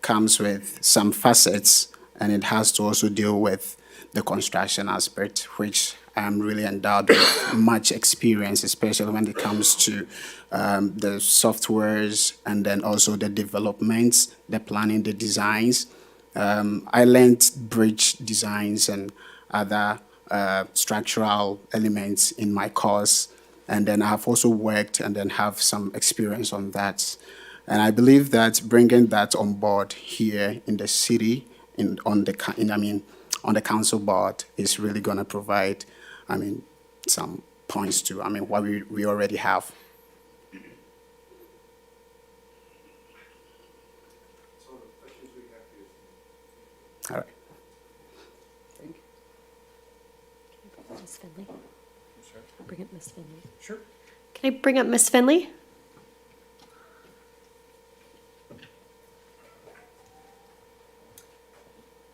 comes with some facets, and it has to also deal with the construction aspect, which I'm really endowed with much experience, especially when it comes to the softwares and then also the developments, the planning, the designs. I learned bridge designs and other structural elements in my course, and then I have also worked and then have some experience on that. And I believe that bringing that on board here in the city, on the council board, is really going to provide, some points to, what we already have. All right. Ms. Finley? I'll bring up Ms. Finley. Sure. Can I bring up Ms. Finley?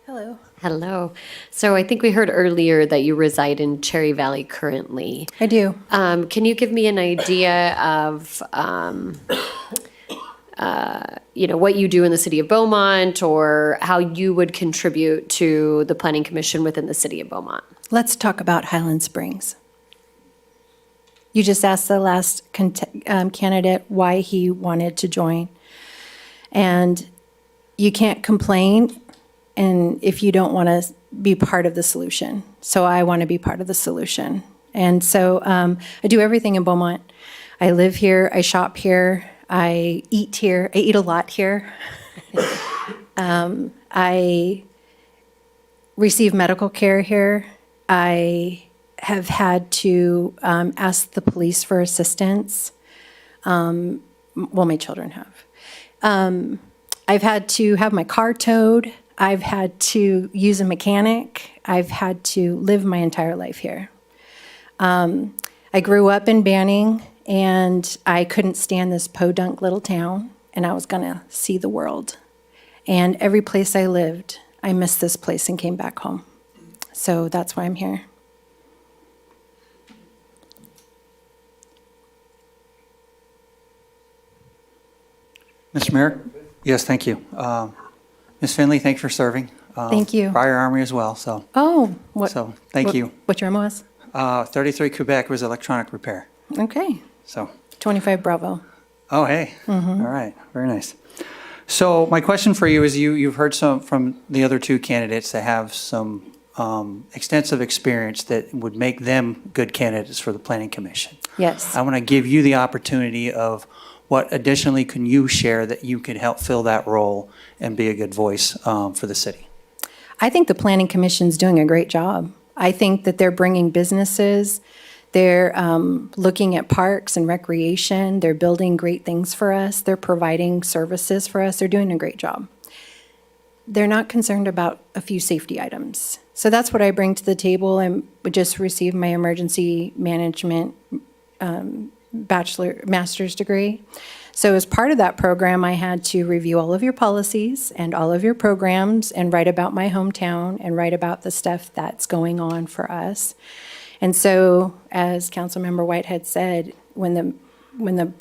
Hello. Hello. So I think we heard earlier that you reside in Cherry Valley currently. I do. Can you give me an idea of, what you do in the city of Beaumont or how you would contribute to the Planning Commission within the city of Beaumont? Let's talk about Highland Springs. You just asked the last candidate why he wanted to join. And you can't complain and if you don't want to be part of the solution. So I want to be part of the solution. And so I do everything in Beaumont. I live here, I shop here, I eat here, I eat a lot here. I receive medical care here. I have had to ask the police for assistance. Well, my children have. I've had to have my car towed. I've had to use a mechanic. I've had to live my entire life here. I grew up in Banning, and I couldn't stand this podunk little town, and I was going to see the world. And every place I lived, I missed this place and came back home. So that's why I'm here. Mr. Mayor? Yes, thank you. Ms. Finley, thanks for serving. Thank you. Prior Army as well, so. Oh, what? So, thank you. What your MOS? 33 Quebec was electronic repair, Okay. so. 25 Bravo. Oh, hey. All right, very nice. So my question for you is you've heard some from the other two candidates that have some extensive experience that would make them good candidates for the Planning Commission. Yes. I want to give you the opportunity of what additionally can you share that you could help fill that role and be a good voice for the city? I think the Planning Commission's doing a great job. I think that they're bringing businesses, they're looking at parks and recreation, they're building great things for us, they're providing services for us, they're doing a great job. They're not concerned about a few safety items. So that's what I bring to the table. I just received my emergency management master's degree. So as part of that program, I had to review all of your policies and all of your programs and write about my hometown and write about the stuff that's going on for us. And so, as Councilmember Whitehead said, when the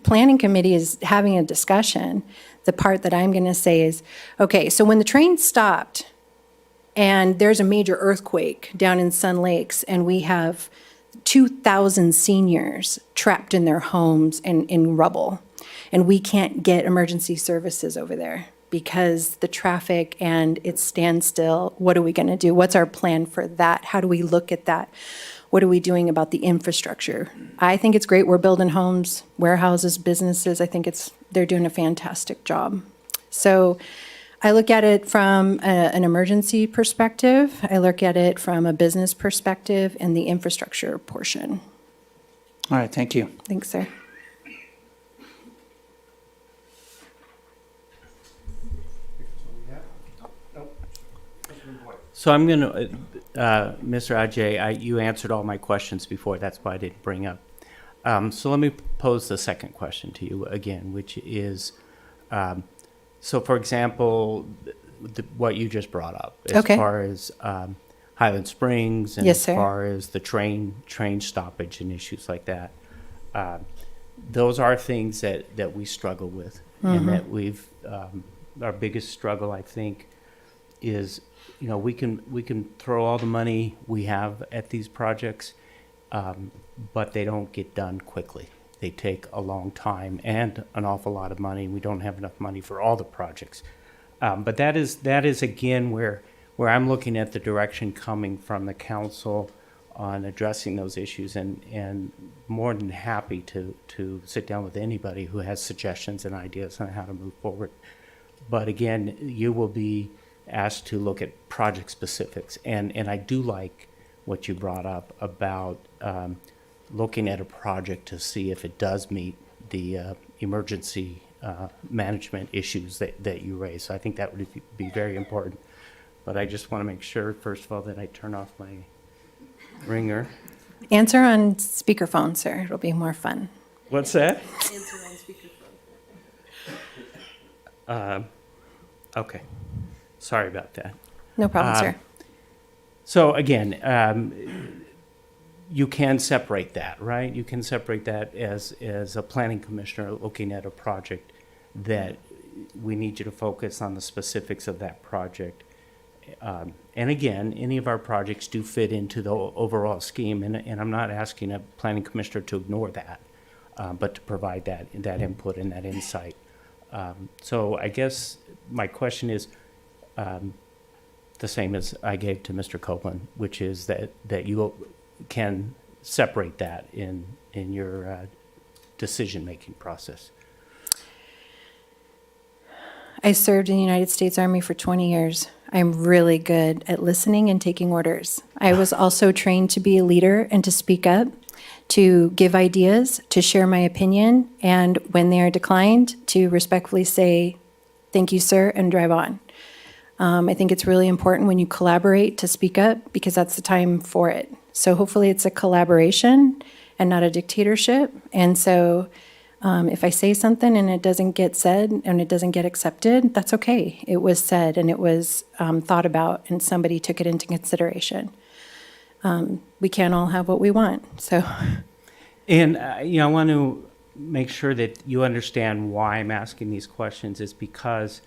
Planning Committee is having a discussion, the part that I'm going to say is, okay, so when the train stopped and there's a major earthquake down in Sun Lakes and we have 2,000 seniors trapped in their homes and in rubble, and we can't get emergency services over there because the traffic and it's standstill. What are we going to do? What's our plan for that? How do we look at that? What are we doing about the infrastructure? I think it's great. We're building homes, warehouses, businesses. I think they're doing a fantastic job. So I look at it from an emergency perspective. I look at it from a business perspective and the infrastructure portion. All right, thank you. Thanks, sir. So I'm going to, Mr. Ajay, you answered all my questions before. That's why I didn't bring up. So let me pose the second question to you again, which is, so for example, what you just brought up as far as Highland Springs and Yes, as sir. far as the train stoppage and issues like that. Those are things that we struggle with, and that we've our biggest struggle, I think, is we can throw all the money we have at these projects, but they don't get done quickly. They take a long time and an awful lot of money. We don't have enough money for all the projects. But that is again where I'm looking at the direction coming from the council on addressing those issues, and more than happy to sit down with anybody who has suggestions and ideas on how to move forward. But again, you will be asked to look at project specifics, and I do like what you brought up about looking at a project to see if it does meet the emergency management issues that you raise. So I think that would be very important. But I just want to make sure, first of all, that I turn off my Ringer. Answer on speakerphone, sir. It'll be more fun. What's that? Okay. Sorry about that. No problem, sir. So again, you can separate that, right? You can separate that as a planning commissioner looking at a project that we need you to focus on the specifics of that project. And again, any of our projects do fit into the overall scheme, and I'm not asking a planning commissioner to ignore that, but to provide that input and that insight. So I guess my question is the same as I gave to Mr. Copeland, which is that you can separate that in your decision-making process. I served in the United States Army for 20 years. I'm really good at listening and taking orders. I was also trained to be a leader and to speak up, to give ideas, to share my opinion, and when they are declined, to respectfully say, thank you, sir, and drive on. I think it's really important when you collaborate to speak up because that's the time for it. So hopefully it's a collaboration and not a dictatorship. And so if I say something and it doesn't get said and it doesn't get accepted, that's okay. It was said and it was thought about and somebody took it into consideration. We can't all have what we want, so. And, I want to make sure that you understand why I'm asking these questions is because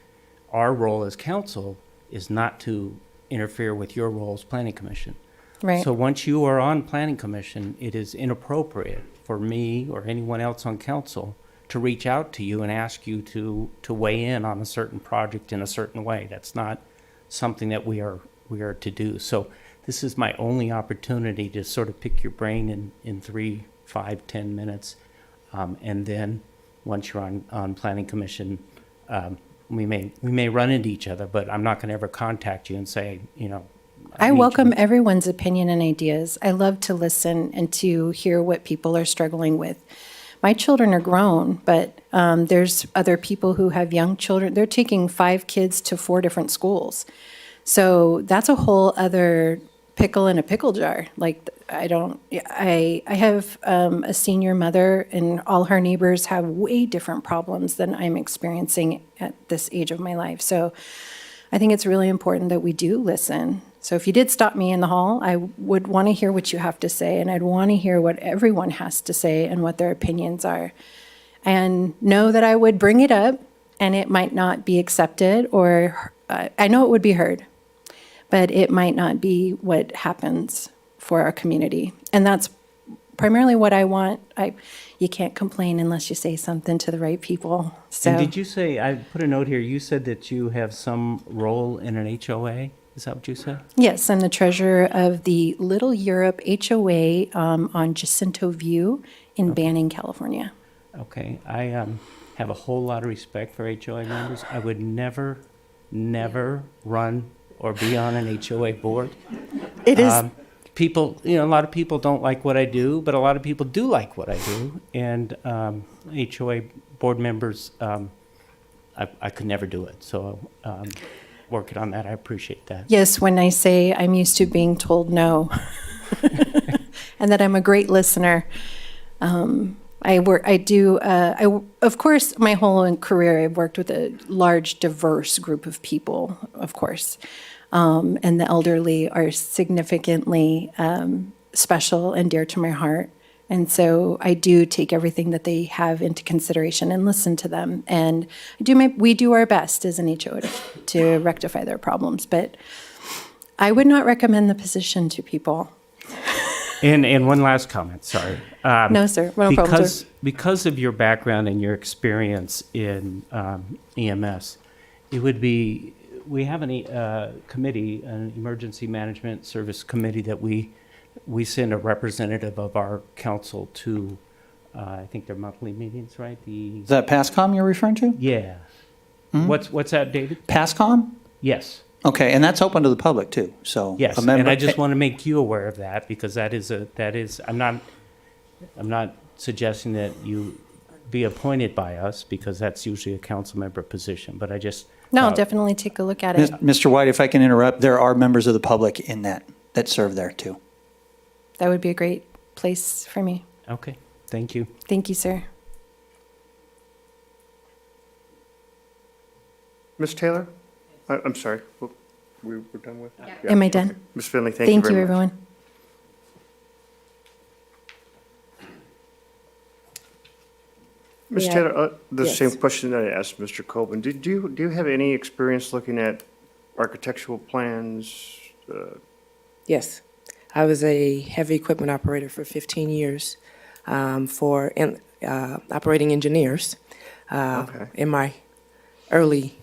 our role as council is not to interfere with your role as planning commission. Right. So once you are on planning commission, it is inappropriate for me or anyone else on council to reach out to you and ask you to weigh in on a certain project in a certain way. That's not something that we are to do. So this is my only opportunity to sort of pick your brain in 3, 5, 10 minutes. And then once you're on planning commission, we may run into each other, but I'm not going to ever contact you and say, I welcome everyone's opinion and ideas. I love to listen and to hear what people are struggling with. My children are grown, but there's other people who have young children. They're taking 5 kids to 4 different schools. So that's a whole other pickle in a pickle jar. Like, I have a senior mother, and all her neighbors have way different problems than I'm experiencing at this age of my life. So I think it's really important that we do listen. So if you did stop me in the hall, I would want to hear what you have to say, and I'd want to hear what everyone has to say and what their opinions are. And know that I would bring it up, and it might not be accepted, or I know it would be heard, but it might not be what happens for our community. And that's primarily what I want. You can't complain unless you say something to the right people. So. And did you say, I put a note here, you said that you have some role in an HOA? Is that what you said? Yes, I'm the treasurer of the Little Europe HOA on Jacinto View in Banning, California. Okay, I have a whole lot of respect for HOA members. I would never run or be on an HOA board. It is. People, a lot of people don't like what I do, but a lot of people do like what I do. And HOA board members, I could never do it. So working on that, I appreciate that. Yes, when I say I'm used to being told no, and that I'm a great listener. Of course, my whole career, I've worked with a large, diverse group of people, of course. And the elderly are significantly special and dear to my heart. And so I do take everything that they have into consideration and listen to them. And we do our best as an HOA to rectify their problems. But I would not recommend the position to people. And one last comment, sorry. No, sir. No problem, sir. Because of your background and your experience in EMS, it would be, we have a committee, an emergency management service committee that we send a representative of our council to, I think they're monthly meetings, right? Is that PASCOM you're referring to? Yeah. Mm-hmm. What's that, David? PASCOM? Yes. Okay, and that's open to the public too, so. Yes, and I just want to make you aware of that because that is, I'm not suggesting that you be appointed by us because that's usually a council member position, but I just. No, I'll definitely take a look at it. Mr. White, if I can interrupt, there are members of the public in that serve there too. that would be a great place for me. Okay, thank you. Thank you, sir. Ms. Taylor? I'm sorry, we're done with? Yeah. Am I done? Okay. Ms. Finley, thank you very much. everyone. Ms. Yeah. Taylor, the Yes. same question that I asked Mr. Colvin. Do you have any experience looking at architectural plans? Yes. I was a heavy equipment operator for 15 years for operating engineers Okay. in my early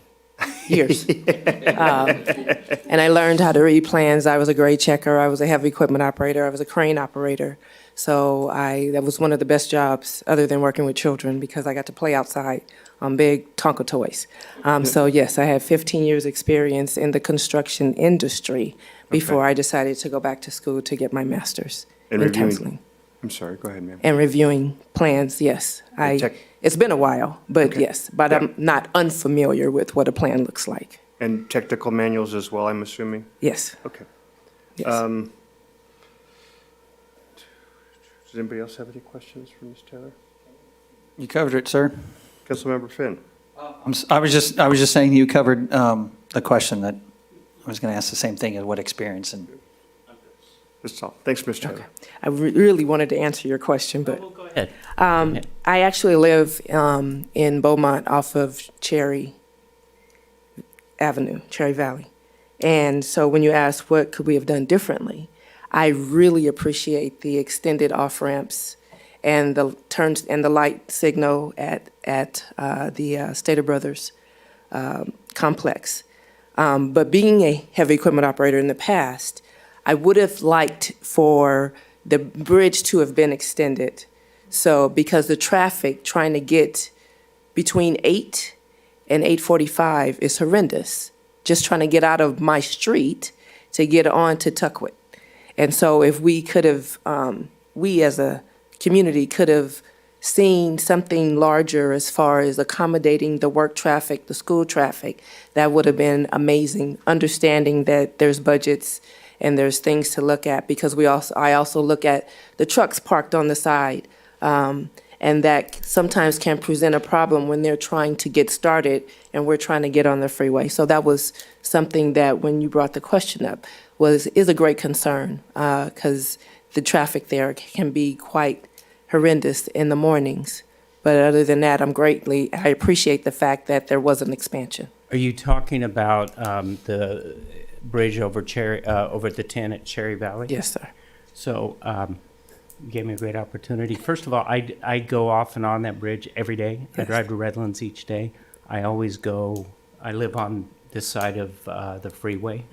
years. And I learned how to read plans. I was a grade checker. I was a heavy equipment operator. I was a crane operator. So that was one of the best jobs other than working with children because I got to play outside on big Tonka toys. So yes, I had 15 years experience in the construction industry before I decided to go back to school to get my master's And in reviewing- counseling. I'm sorry, go ahead, ma'am. And reviewing plans, yes. It's been a while, but Okay. yes, but I'm not unfamiliar with what a plan looks like. And technical manuals as well, I'm assuming? Yes. Okay. Yes. Does anybody else have any questions for Ms. Taylor? You covered it, sir. Councilmember Finn? I was just saying you covered the question that I was going to ask the same thing, what experience and. That's all. Thanks, Ms. Taylor. I really wanted to answer your question, but Go ahead. I actually live in Beaumont off of Cherry Avenue, Cherry Valley. And so when you ask what could we have done differently, I really appreciate the extended off-ramps and the turns and the light signal at the Stater Brothers complex. But being a heavy equipment operator in the past, I would have liked for the bridge to have been extended. So because the traffic trying to get between 8 and 8:45 is horrendous, just trying to get out of my street to get on to Tuckwit. And so if we could have, we as a community could have seen something larger as far as accommodating the work traffic, the school traffic, that would have been amazing, understanding that there's budgets and there's things to look at, because I also look at the trucks parked on the side, and that sometimes can present a problem when they're trying to get started and we're trying to get on the freeway. So that was something that, when you brought the question up, is a great concern, because the traffic there can be quite horrendous in the mornings. But other than that, I appreciate the fact that there was an expansion. Are you talking about the bridge over the 10 at Cherry Valley? Yes, sir. So you gave me a great opportunity. First of all, I go off and on that bridge every day. I drive to Redlands each day. I live on this side of the freeway.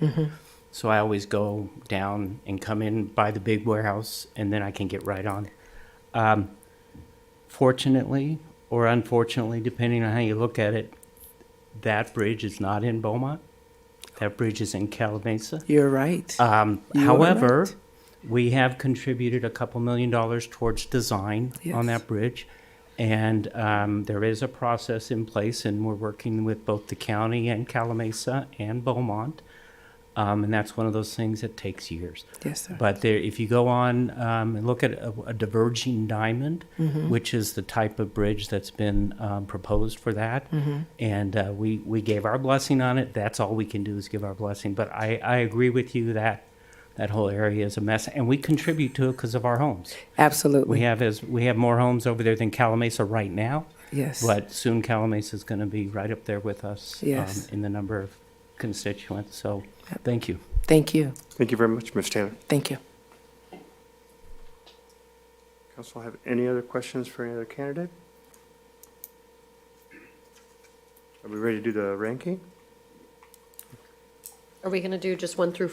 So I always go down and come in by the big warehouse, and then I can get right on. Fortunately or unfortunately, depending on how you look at it, that bridge is not in Beaumont. That bridge is in Calamasa. You're right. However, right. we have contributed a couple $1 million towards design on that bridge. And there is a process in place, and we're working with both the county and Calamasa and Beaumont. And that's one of those things that takes years. Yes, sir. But if you go on and look at a diverging diamond, which is the type of bridge that's been proposed for that, and we gave our blessing on it. That's all we can do is give our blessing. But I agree with you that that whole area is a mess, and we contribute to it because of our homes. Absolutely. We have more homes over there than Calamasa right now. Yes. But soon Calamasa is going to be right up there with us Yes. in the number of constituents. So thank you. Thank you. Thank you very much, Ms. Taylor. Thank you. Council have any other questions for any other candidate? Are we ready to do the ranking? Are we going to do just 1 through,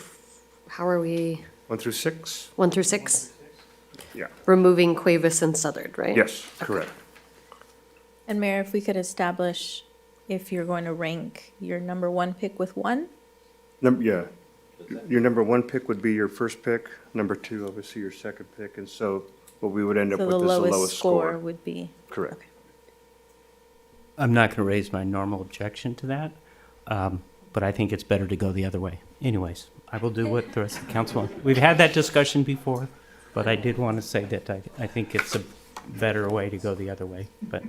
how are we? 1 through 6? 1 through 6? Yeah. Removing Cuevas and Southard, right? Yes, correct. And Mayor, if we could establish if you're going to rank your number 1 pick with 1? Yeah. Your number 1 pick would be your first pick, number 2, obviously, your second pick, and so what we would end up So with the is the lowest score would be? Correct. I'm not going to raise my normal objection to that, but I think it's better to go the other way. Anyways, I will do what the rest of the council wants. We've had that discussion before. But I did want to say that I think it's a better way to go the other way, but.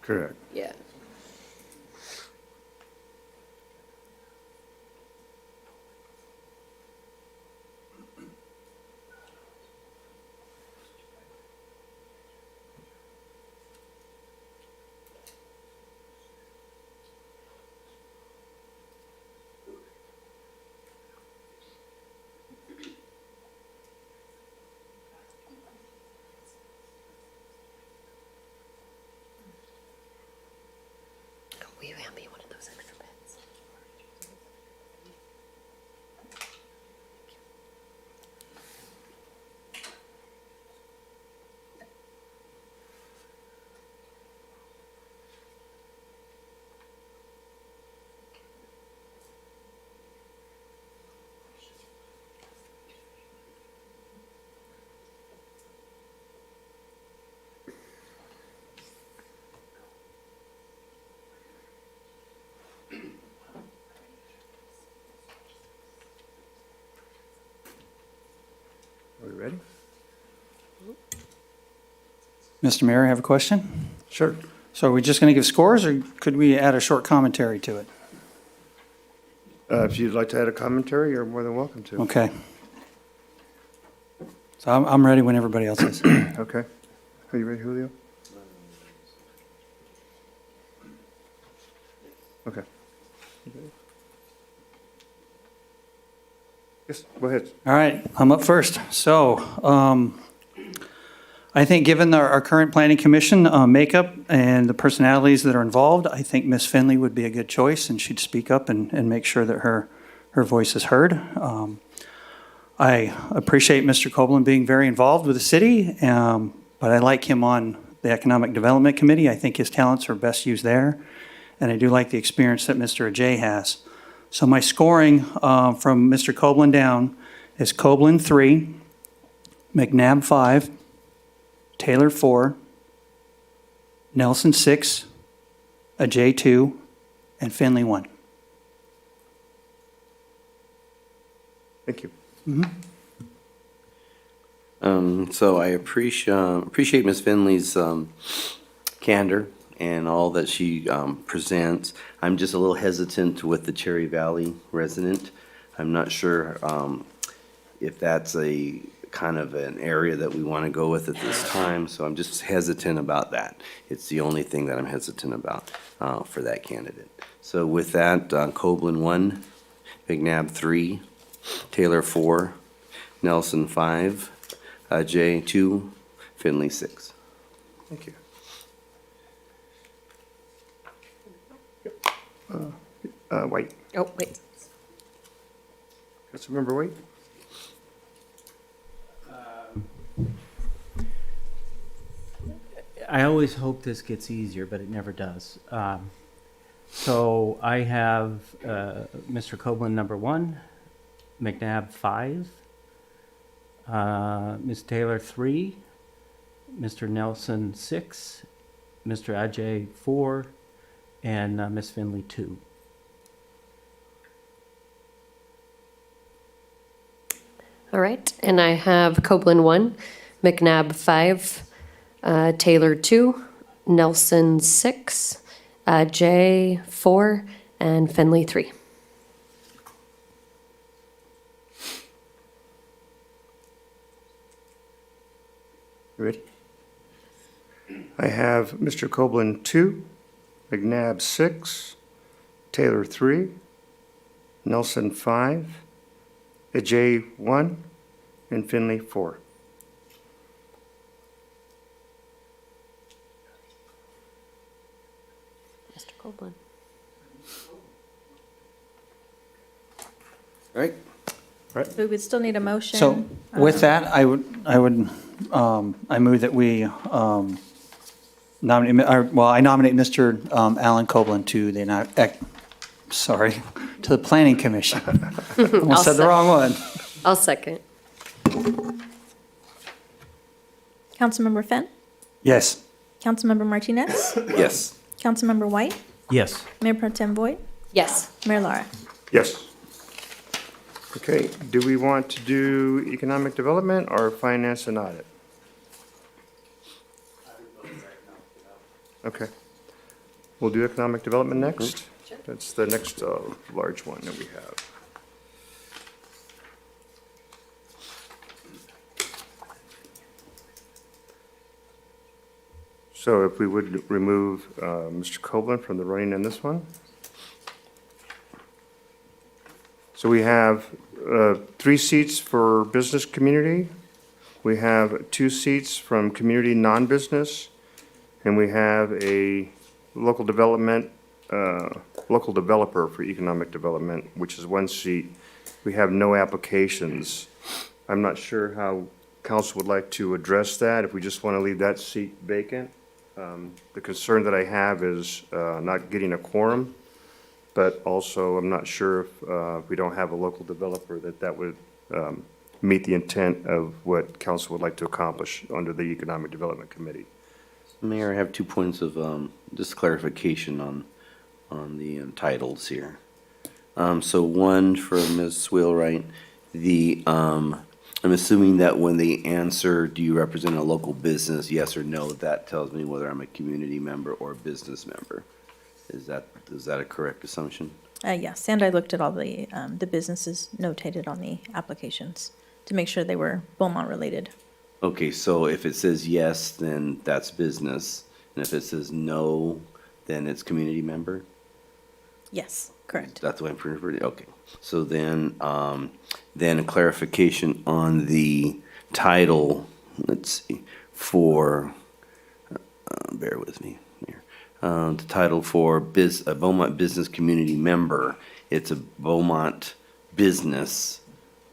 Correct. Yeah. Will you hand me one of those extra pens? Are we ready? Mr. Mayor, I have a question. Sure. So are we just going to give scores, or could we add a short commentary to it? If you'd like to add a commentary, you're more than welcome to. Okay. So I'm ready when everybody else is. Okay. Are you ready, Julio? Okay. Yes, go ahead. All right, I'm up first. So, I think given our current planning commission makeup and the personalities that are involved, I think Ms. Finley would be a good choice, and she'd speak up and make sure that her voice is heard. I appreciate Mr. Copeland being very involved with the city, but I like him on the Economic Development Committee. I think his talents are best used there, and I do like the experience that Mr. Ajay has. So my scoring from Mr. Copeland down is Copeland 3, McNabb 5, Taylor 4, Nelson 6, Ajay 2, and Finley 1. Thank you. So I appreciate Ms. Finley's candor and all that she presents. I'm just a little hesitant with the Cherry Valley resident. I'm not sure if that's a kind of an area that we want to go with at this time, so I'm just hesitant about that. It's the only thing that I'm hesitant about for that candidate. So with that, Copeland 1, McNabb 3, Taylor 4, Nelson 5, Ajay 2, Finley 6. Thank you. White. Oh, wait. Councilmember White? I always hope this gets easier, but it never does. So I have Mr. Copeland number 1, McNabb 5, Ms. Taylor 3, Mr. Nelson 6, Mr. Ajay 4, and Ms. Finley 2. All right, and I have Copeland 1, McNabb 5, Taylor 2, Nelson 6, Ajay 4, and Finley 3. You ready? I have Mr. Copeland 2, McNabb 6, Taylor 3, Nelson 5, Ajay 1, and Finley 4. Mr. Copeland. All right. We would still need a motion. So with that, I move that we nominate, I nominate Mr. Alan Copeland to the, to the Planning Commission. Almost said the wrong one. I'll second. Councilmember Fenn, Yes. Councilmember Martinez, Yes. Councilmember White, Yes. Mayor Pro Tem Voigt, Yes. Mayor Lara. Yes. Okay, do we want to do economic development or finance and audit? Okay. We'll do economic development next. That's the next large one that we have. So if we would remove Mr. Copeland from the running in this one. So we have 3 seats for business community. We have 2 seats from community non-business. And we have a local development, local developer for economic development, which is 1 seat. We have no applications. I'm not sure how council would like to address that, if we just want to leave that seat vacant. The concern that I have is not getting a quorum, but also I'm not sure if we don't have a local developer that would meet the intent of what council would like to accomplish under the Economic Development Committee. Mayor, I have 2 points of just clarification on the titles here. So one for Ms. Wheelwright, I'm assuming that when they answer, do you represent a local business, yes or no, that tells me whether I'm a community member or a business member. Is that a correct assumption? Yes, and I looked at all the businesses notated on the applications to make sure they were Beaumont related. Okay, so if it says yes, then that's business, and if it says no, then it's community member? Yes, correct. That's what I'm pretty, okay. So then a clarification on the title, let's see, for, bear with me here. The title for a Beaumont Business Community Member, it's a Beaumont business.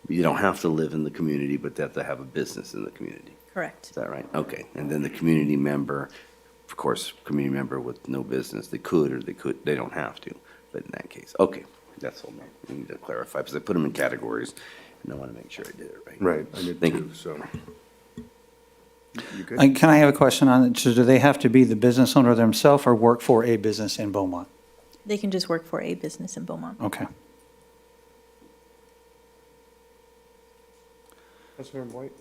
You don't have to live in the community, but they have to have a business in the community. Correct. Is that right? Okay. And then the community member, of course, community member with no business, they could or they don't have to, but in that case, okay. That's all I need to clarify, because I put them in categories, and I want to make sure I did it right. Right, I did Thank too, you. so. You good? Can I have a question on it? So do they have to be the business owner themselves or work for a business in Beaumont? They can just work for a business in Beaumont. Okay. Councilmember White?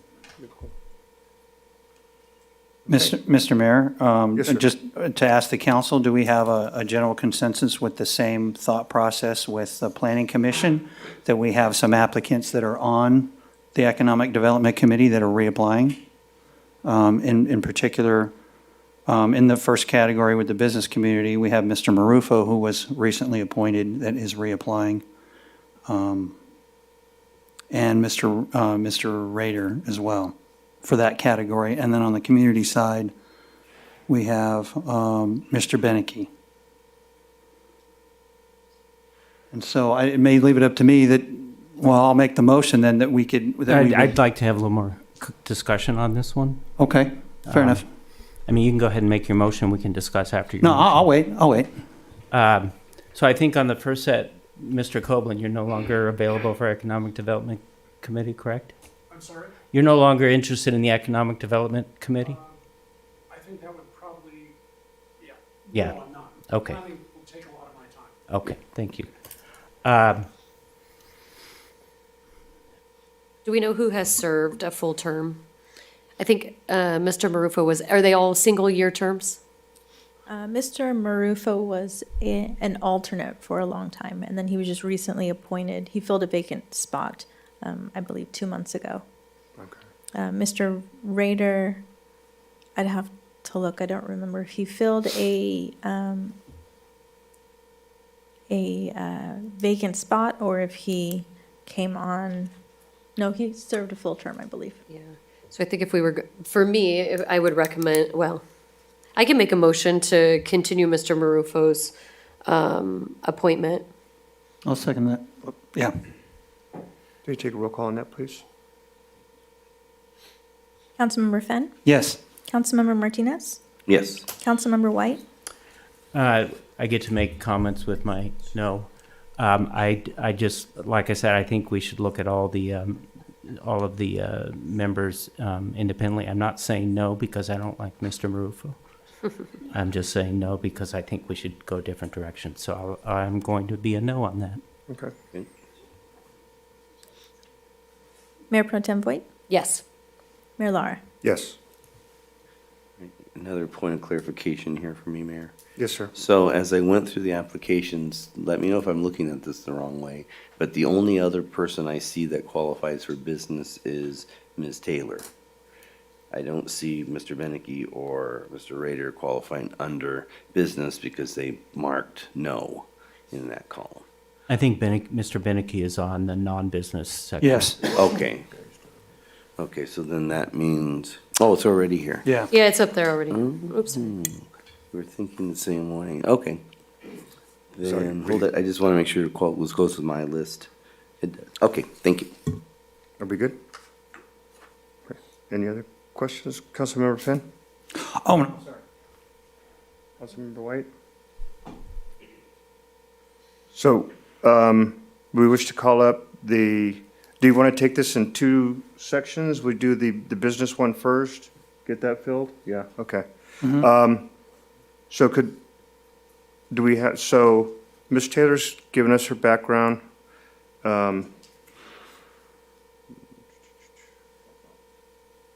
Mr. Mayor, Yes, sir. just to ask the council, do we have a general consensus with the same thought process with the Planning Commission? That we have some applicants that are on the Economic Development Committee that are reapplying? In particular, in the first category with the business community, we have Mr. Marufo, who was recently appointed, that is reapplying. And Mr. Rader as well for that category. And then on the community side, we have Mr. Beneke. And so it may leave it up to me that, well, I'll make the motion then that we could. I'd like to have a little more discussion on this one. Okay, fair enough. I mean, you can go ahead and make your motion. We can discuss after your No, motion. I'll wait. So I think on the first set, Mr. Copeland, you're no longer available for Economic Development Committee, correct? I'm sorry? You're no longer interested in the Economic Development Committee? I think that would probably, yeah. Yeah. No, I'm not. Okay. Planning will take a lot of my time. Okay, thank you. Do we know who has served a full term? I think Mr. Marufo are they all single-year terms? Mr. Marufo was an alternate for a long time, and then he was just recently appointed. He filled a vacant spot, I believe, 2 months ago. Okay. Mr. Rader, I'd have to look. I don't remember if he filled a vacant spot or if he came on. No, he served a full term, I believe. Yeah. So I think if we were, for me, I would recommend, well, I can make a motion to continue Mr. Marufo's appointment. I'll second that. Yeah. Can you take a roll call on that, please? Councilmember Fenn? Yes. Councilmember Martinez? Yes. Councilmember White? I get to make comments with my no. I just, like I said, I think we should look at all the all of the members independently. I'm not saying no because I don't like Mr. Marufo. I'm just saying no because I think we should go different directions. So I'm going to be a no on that. Okay. Mayor Pro Tem Voigt, Yes. Mayor Lara. Yes. Another point of clarification here for me, Mayor. Yes, sir. So as I went through the applications, let me know if I'm looking at this the wrong way, but the only other person I see that qualifies for business is Ms. Taylor. I don't see Mr. Beneke or Mr. Rader qualifying under business because they marked no in that column. I think Mr. Beneke is on the non-business section. Yes. Okay. Okay, so then that means, oh, it's already here. Yeah. Yeah, it's up there already. Oops. We're thinking the same way. Okay. Sorry. Then, hold it, I just want to make sure it was close with my list. Okay, thank you. Are we good? Okay. Any other questions? Councilmember Finn? Oh, no. Councilmember White? So, we wish to call up do you want to take this in two sections? We do the business one first, get that filled? Yeah, okay. So so Ms. Taylor's given us her background. We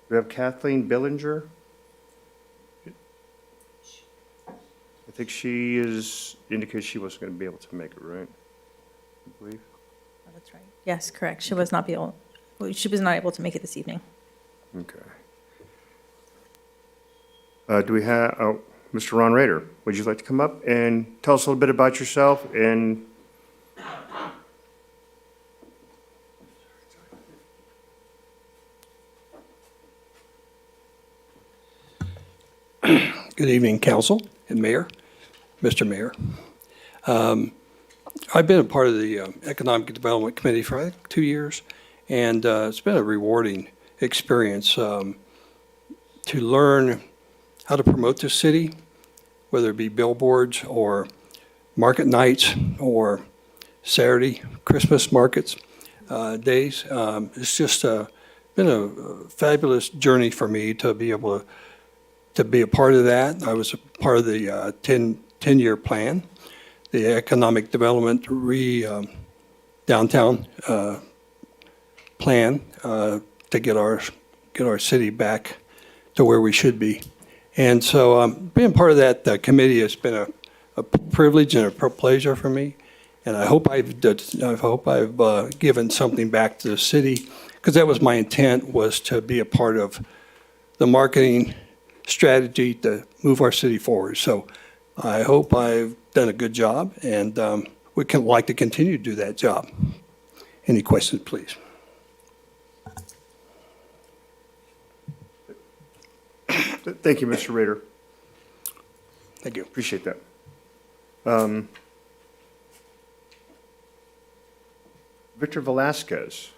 have Kathleen Billinger. I think she indicated she wasn't going to be able to make it, right? I believe. That's right. Yes, correct. She was not able to make it this evening. Okay. Do we have, Mr. Ron Rader, would you like to come up and tell us a little bit about yourself and Good evening, Council and Mayor, Mr. Mayor. I've been a part of the Economic Development Committee for, I think, 2 years, and it's been a rewarding experience to learn how to promote the city, whether it be billboards or market nights or Saturday, Christmas markets, days. It's just been a fabulous journey for me to be able to be a part of that. I was a part of the 10-year plan, the economic development downtown plan to get our city back to where we should be. And so being part of that committee has been a privilege and a pleasure for me. And I hope I've given something back to the city, because that was my intent, was to be a part of the marketing strategy to move our city forward. So I hope I've done a good job, and we can like to continue to do that job. Any questions, please? Thank you, Mr. Rader. Thank you. Appreciate that. Victor Velasquez.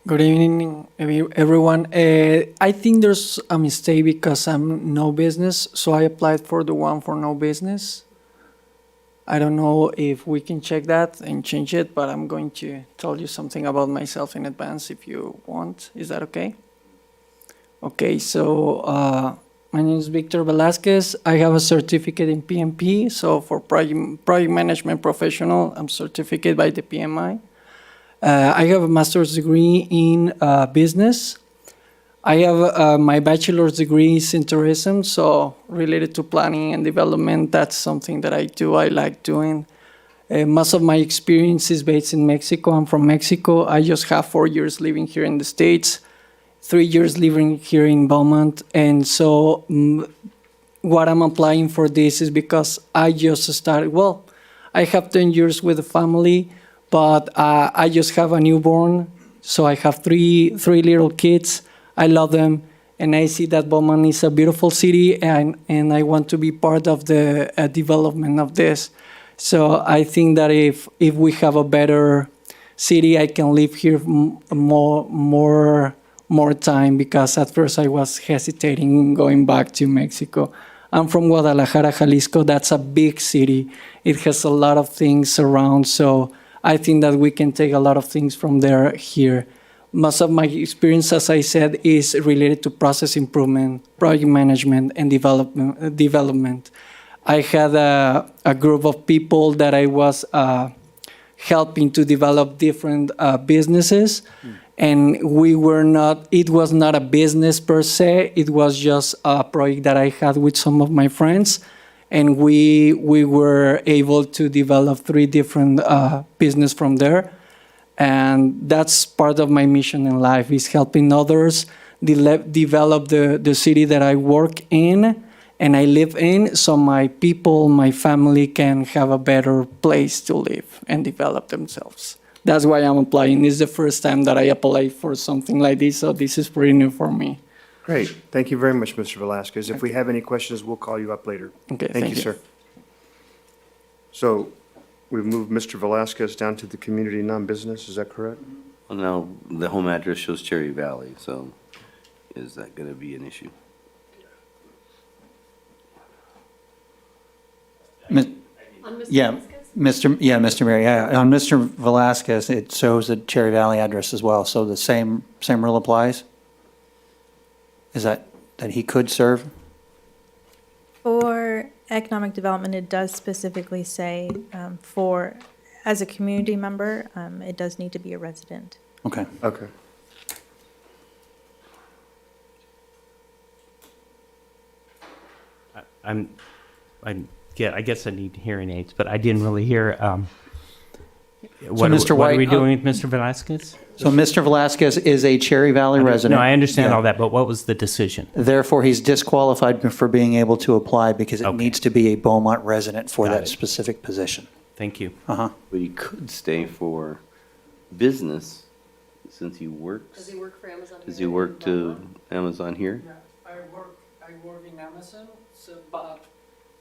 Good evening, everyone. I think there's a mistake because I'm no business, so I applied for the one for no business. I don't know if we can check that and change it, but I'm going to tell you something about myself in advance if you want. Is that okay? Okay, so my name is Victor Velasquez. I have a certificate in PMP, so for project management professional, I'm certificated by the PMI. I have a master's degree in business. I have my bachelor's degree in tourism, so related to planning and development, that's something that I do, I like doing. Most of my experience is based in Mexico. I'm from Mexico. I just have 4 years living here in the States, 3 years living here in Beaumont. And so what I'm applying for this is because I just started, well, I have 10 years with a family, but I just have a newborn. So I have three little kids. I love them, and I see that Beaumont is a beautiful city, and I want to be part of the development of this. So I think that if we have a better city, I can live here more time, because at first I was hesitating going back to Mexico. I'm from Guadalajara, Jalisco. That's a big city. It has a lot of things around, so I think that we can take a lot of things from there here. Most of my experience, as I said, is related to process improvement, project management, and development. I had a group of people that I was helping to develop different businesses. And it was not a business per se, it was just a project that I had with some of my friends. And we were able to develop 3 different business from there. And that's part of my mission in life, is helping others develop the city that I work in and I live in, so my people, my family can have a better place to live and develop themselves. That's why I'm applying. This is the first time that I apply for something like this, so this is pretty new for me. Great. Thank you very much, Mr. Velasquez. If we have any questions, we'll call you up later. Okay, Thank you, sir. So we've moved Mr. Velasquez down to the community non-business, is that correct? Well, now, the home address shows Cherry Valley, so is that going to be an issue? Yeah, Mr. Mayor, yeah. On Mr. Velasquez, it shows the Cherry Valley address as well, so the same rule applies? Is that he could serve? For economic development, it does specifically say as a community member, it does need to be a resident. Okay. Okay. I guess I need hearing aids, but I didn't really hear. Mr. What White, are we doing with Mr. Velasquez? So Mr. Velasquez is a Cherry Valley resident. No, I understand Yeah. all that, but what was the decision? Therefore, he's disqualified for being able to apply because it needs to be a Beaumont resident for that specific position. Thank you. Uh-huh. But he could stay for business since he works. Does he work for Amazon? Does he work to Amazon here? I work in Amazon, but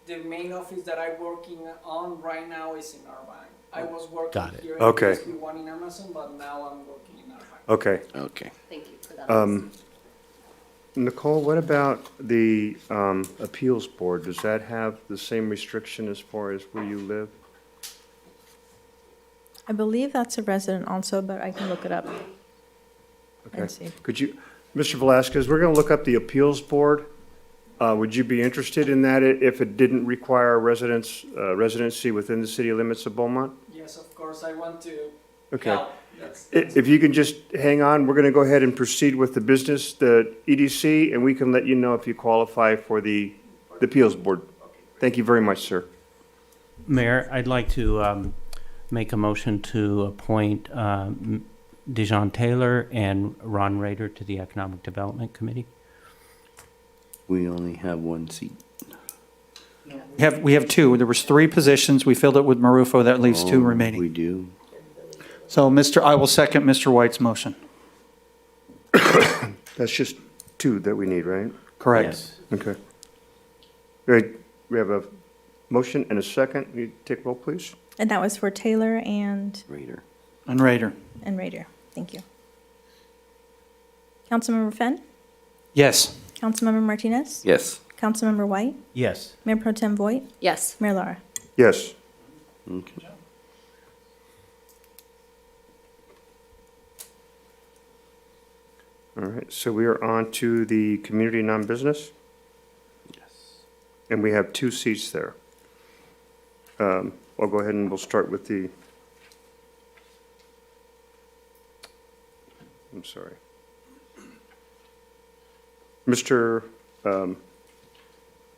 the main office that I'm working on right now is in Irvine. I was working Got it. here Okay. in one in Amazon, but now I'm working in Irvine. Okay. Okay. Thank you for that. Nicole, what about the appeals board? Does that have the same restriction as far as where you live? I believe that's a resident also, but I can look it up Okay. and see. Could you, Mr. Velasquez, we're going to look up the appeals board. Would you be interested in that if it didn't require residency within the city limits of Beaumont? Yes, of course, I want to Okay. help. If you can just hang on, we're going to go ahead and proceed with the business, the EDC, and we can let you know if you qualify for the appeals board. Thank you very much, sir. Mayor, I'd like to make a motion to appoint Dejan Taylor and Ron Rader to the Economic Development Committee. We only have one seat. We have 2. There was 3 positions. We filled it with Marufo. That leaves 2 remaining. We do. So I will second Mr. White's motion. That's just 2 that we need, right? Correct. Yes. Okay. Great. We have a motion and a second. You take roll, please. And that was for Taylor and Raider. And Rader. Rader. Thank you. Councilmember Fenn? Yes. Councilmember Martinez? Yes. Councilmember White? Yes. Mayor Pro Tem Voigt? Yes. Mayor Lara? Yes. Okay. All right, so we are on to the community non-business, Yes. and we have 2 seats there. I'll go ahead and we'll start with I'm sorry. Mr.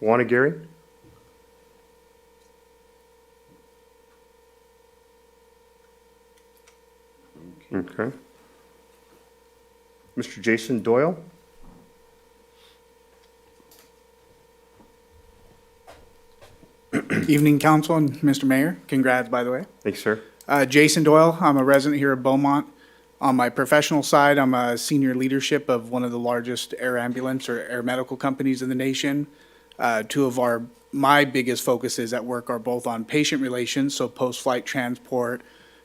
Wanagary? Okay. Mr. Jason Doyle? Evening, Council and Mr. Mayor. Congrats, by the way. Thanks, sir. Jason Doyle, I'm a resident here at Beaumont. On my professional side, I'm a senior leadership of one of the largest air ambulance or air medical companies in the nation. 2 of my biggest focuses at work are both on patient relations, so post-flight transport,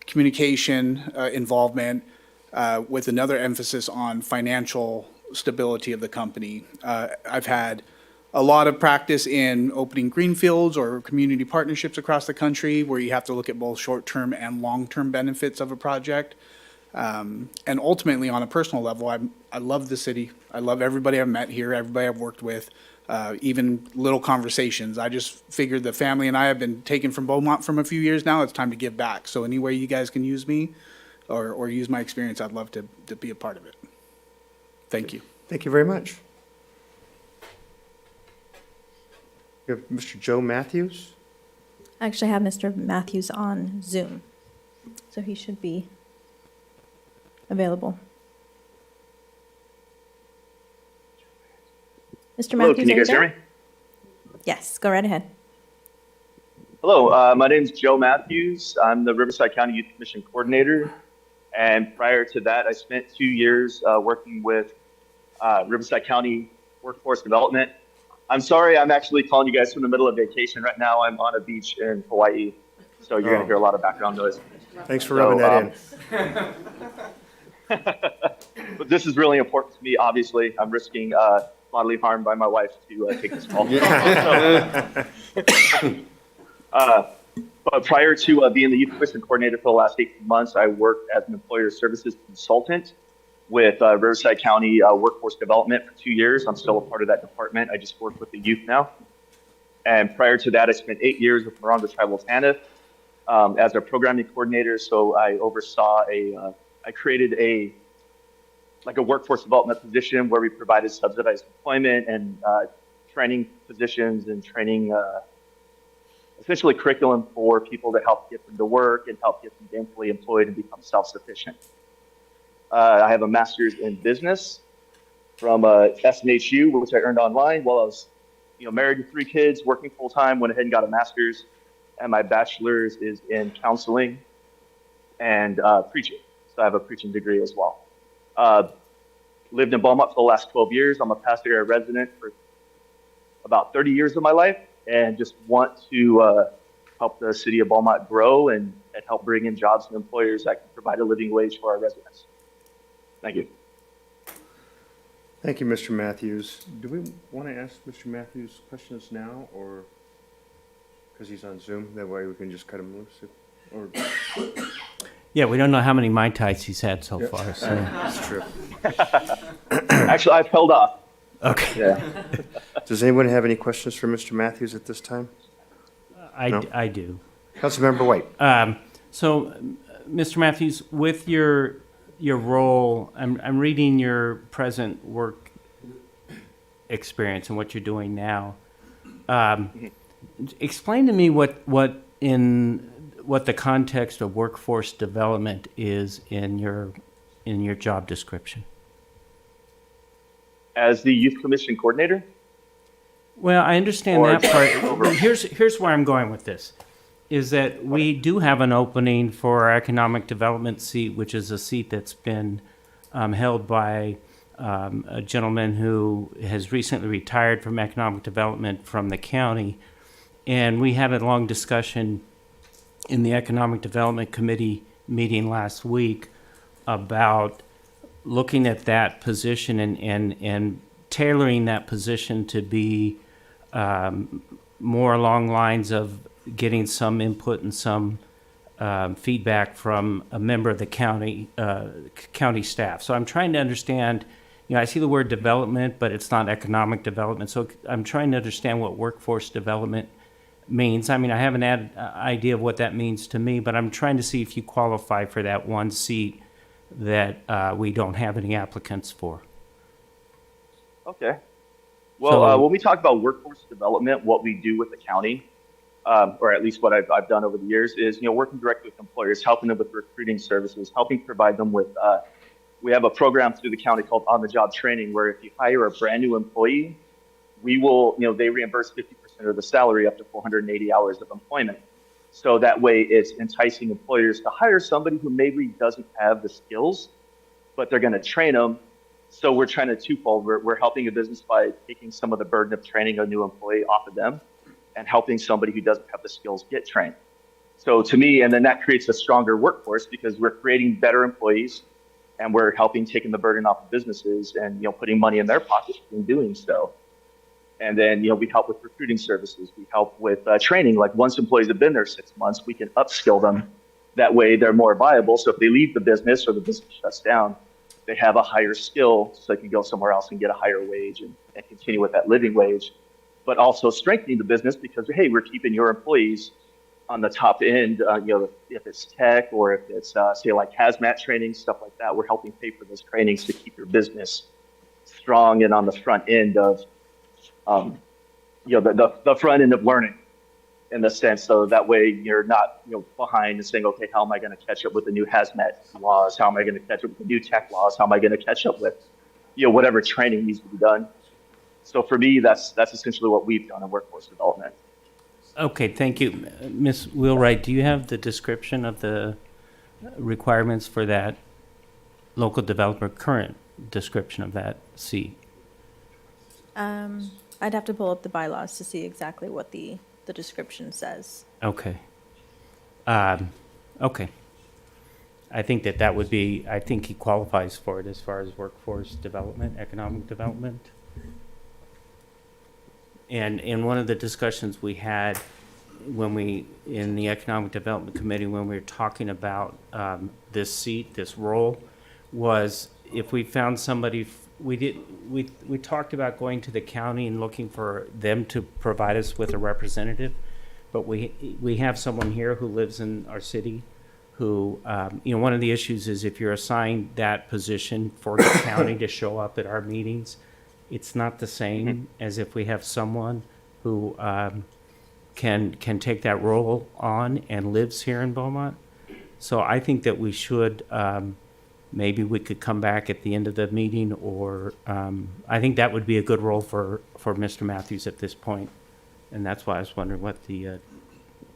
communication involvement, with another emphasis on financial stability of the company. I've had a lot of practice in opening greenfields or community partnerships across the country where you have to look at both short-term and long-term benefits of a project. And ultimately, on a personal level, I love the city. I love everybody I've met here, everybody I've worked with, even little conversations. I just figured the family and I have been taken from Beaumont from a few years now. It's time to give back. So any way you guys can use me or use my experience, I'd love to be a part of it. Thank you. Thank you very much. We have Mr. Joe Matthews. I actually have Mr. Matthews on Zoom, so he should be available. Mr. Hello, Matthews, can you are guys there? hear me? Yes, go right ahead. Hello, my name is Joe Matthews. I'm the Riverside County Youth Commission Coordinator. And prior to that, I spent 2 years working with Riverside County Workforce Development. I'm sorry, I'm actually calling you guys from the middle of vacation right now. I'm on a beach in Hawaii, so you're going to hear a lot of background noise. Thanks for rubbing that in. But this is really important to me, obviously. I'm risking bodily harm by my wife to take this call. But prior to being the Youth Commission Coordinator for the last 18 months, I worked as an employer services consultant with Riverside County Workforce Development for 2 years. I'm still a part of that department. I just work with the youth now. And prior to that, I spent 8 years with Morongo Tribal TANF as a programming coordinator. So I oversaw I created a workforce development position where we provided subsidized employment and training positions and training, essentially curriculum for people to help get them to work and help get them gainfully employed and become self-sufficient. I have a master's in business from SNHU, which I earned online while I was married with 3 kids, working full-time, went ahead and got a master's. And my bachelor's is in counseling and preaching. So I have a preaching degree as well. Lived in Beaumont for the last 12 years. I'm a pastor area resident for about 30 years of my life and just want to help the city of Beaumont grow and help bring in jobs and employers that can provide a living wage for our residents. Thank you. Thank you, Mr. Matthews. Do we want to ask Mr. Matthews questions now, or because he's on Zoom? That way we can just cut him loose? Or Yeah, we don't know how many Mai Tais he's had so far. So. That's true. Actually, I've held off. Okay. Yeah. Does anyone have any questions for Mr. Matthews at this time? No? I do. Councilmember White. So, Mr. Matthews, with your role, I'm reading your present work experience and what you're doing now. Explain to me what the context of workforce development is in your job description. As the Youth Commission Coordinator? Well, I understand that part. But here's where I'm going with this, is that we do have an opening for our economic development seat, which is a seat that's been held by a gentleman who has recently retired from economic development from the county. And we had a long discussion in the Economic Development Committee meeting last week about looking at that position and tailoring that position to be more along lines of getting some input and some feedback from a member of the county staff. So I'm trying to understand, I see the word development, but it's not economic development. So I'm trying to understand what workforce development means. I mean, I have an idea of what that means to me, but I'm trying to see if you qualify for that one seat that we don't have any applicants for. Okay. Well, when we talk about workforce development, what we do with the county, or at least what I've done over the years, is working directly with employers, helping them with recruiting services, helping provide them with. We have a program through the county called on-the-job training, where if you hire a brand new employee, we will, they reimburse 50% of the salary up to 480 hours of employment. So that way it's enticing employers to hire somebody who maybe doesn't have the skills, but they're going to train them. So we're trying to twofold. We're helping a business by taking some of the burden of training a new employee off of them and helping somebody who doesn't have the skills get trained. So to me, and then that creates a stronger workforce because we're creating better employees and we're helping taking the burden off of businesses and, putting money in their pockets in doing so. And then, we help with recruiting services. We help with training. Like once employees have been there 6 months, we can upskill them. That way they're more viable. So if they leave the business or the business shuts down, they have a higher skill so they can go somewhere else and get a higher wage and continue with that living wage. But also strengthening the business because, hey, we're keeping your employees on the top end, if it's tech or if it's, say, like hazmat training, stuff like that, we're helping pay for those trainings to keep your business strong and on the front end of, the front end of learning in the sense, so that way you're not, behind and saying, okay, how am I going to catch up with the new hazmat laws? How am I going to catch up with the new tech laws? How am I going to catch up with, whatever training needs to be done? So for me, that's essentially what we've done in workforce development. Okay, thank you. Ms. Wheelwright, do you have the description of the requirements for that local developer, current description of that seat? I'd have to pull up the bylaws to see exactly what the description says. Okay. Okay. I think that would be, I think he qualifies for it as far as workforce development, economic development. And in one of the discussions we had in the Economic Development Committee, when we were talking about this seat, this role, was if we found somebody, we talked about going to the county and looking for them to provide us with a representative, but we have someone here who lives in our city who, one of the issues is if you're assigned that position for the county to show up at our meetings, it's not the same as if we have someone who can take that role on and lives here in Beaumont. So I think that we should, maybe we could come back at the end of the meeting, or I think that would be a good role for Mr. Matthews at this point. And that's why I was wondering what the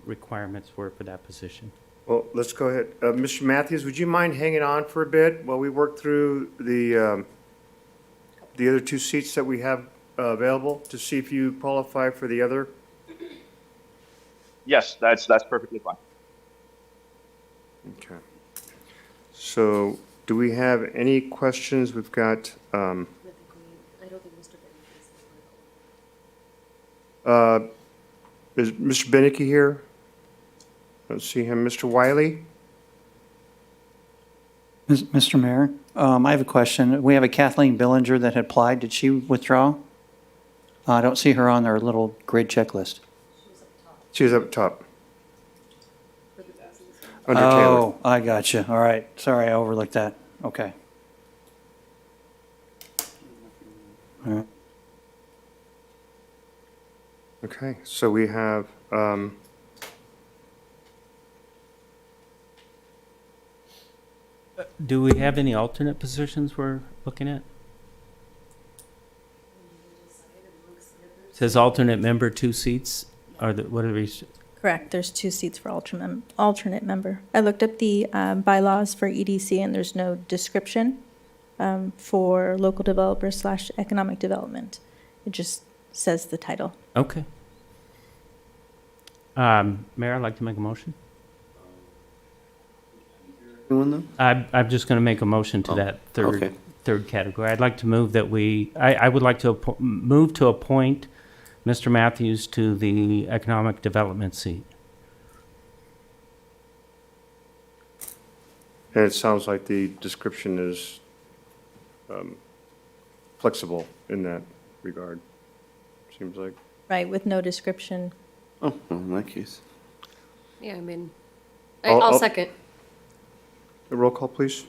requirements were for that position. Well, let's go ahead. Mr. Matthews, would you mind hanging on for a bit while we work through the other two seats that we have available to see if you qualify for the other? Yes, that's perfectly fine. Okay. So do we have any questions? We've got, I don't think Mr. Bennett is. is Mr. Beneke here? I don't see him. Mr. Wiley? Mr. Mayor, I have a question. We have a Kathleen Billinger that had applied. Did she withdraw? I don't see her on our little grid checklist. She's up top. Under Taylor. Oh, I got you. All right. Sorry, I overlooked that. Okay. All right. Okay, so we have, Do we have any alternate positions we're looking at? It says alternate member, 2 seats. What are we? Correct, there's 2 seats for alternate member. I looked up the bylaws for EDC and there's no description for local developer / economic development. It just says the title. Okay. Mayor, I'd like to make a motion. I'm just going to make a motion to that third category. I'd like to move that I would like to move to appoint Mr. Matthews to the economic development seat. and it sounds like the description is flexible in that regard, seems like. Right, with no description. Oh, well, in that case. Yeah, I mean, I'll- I'll second. A roll call, please.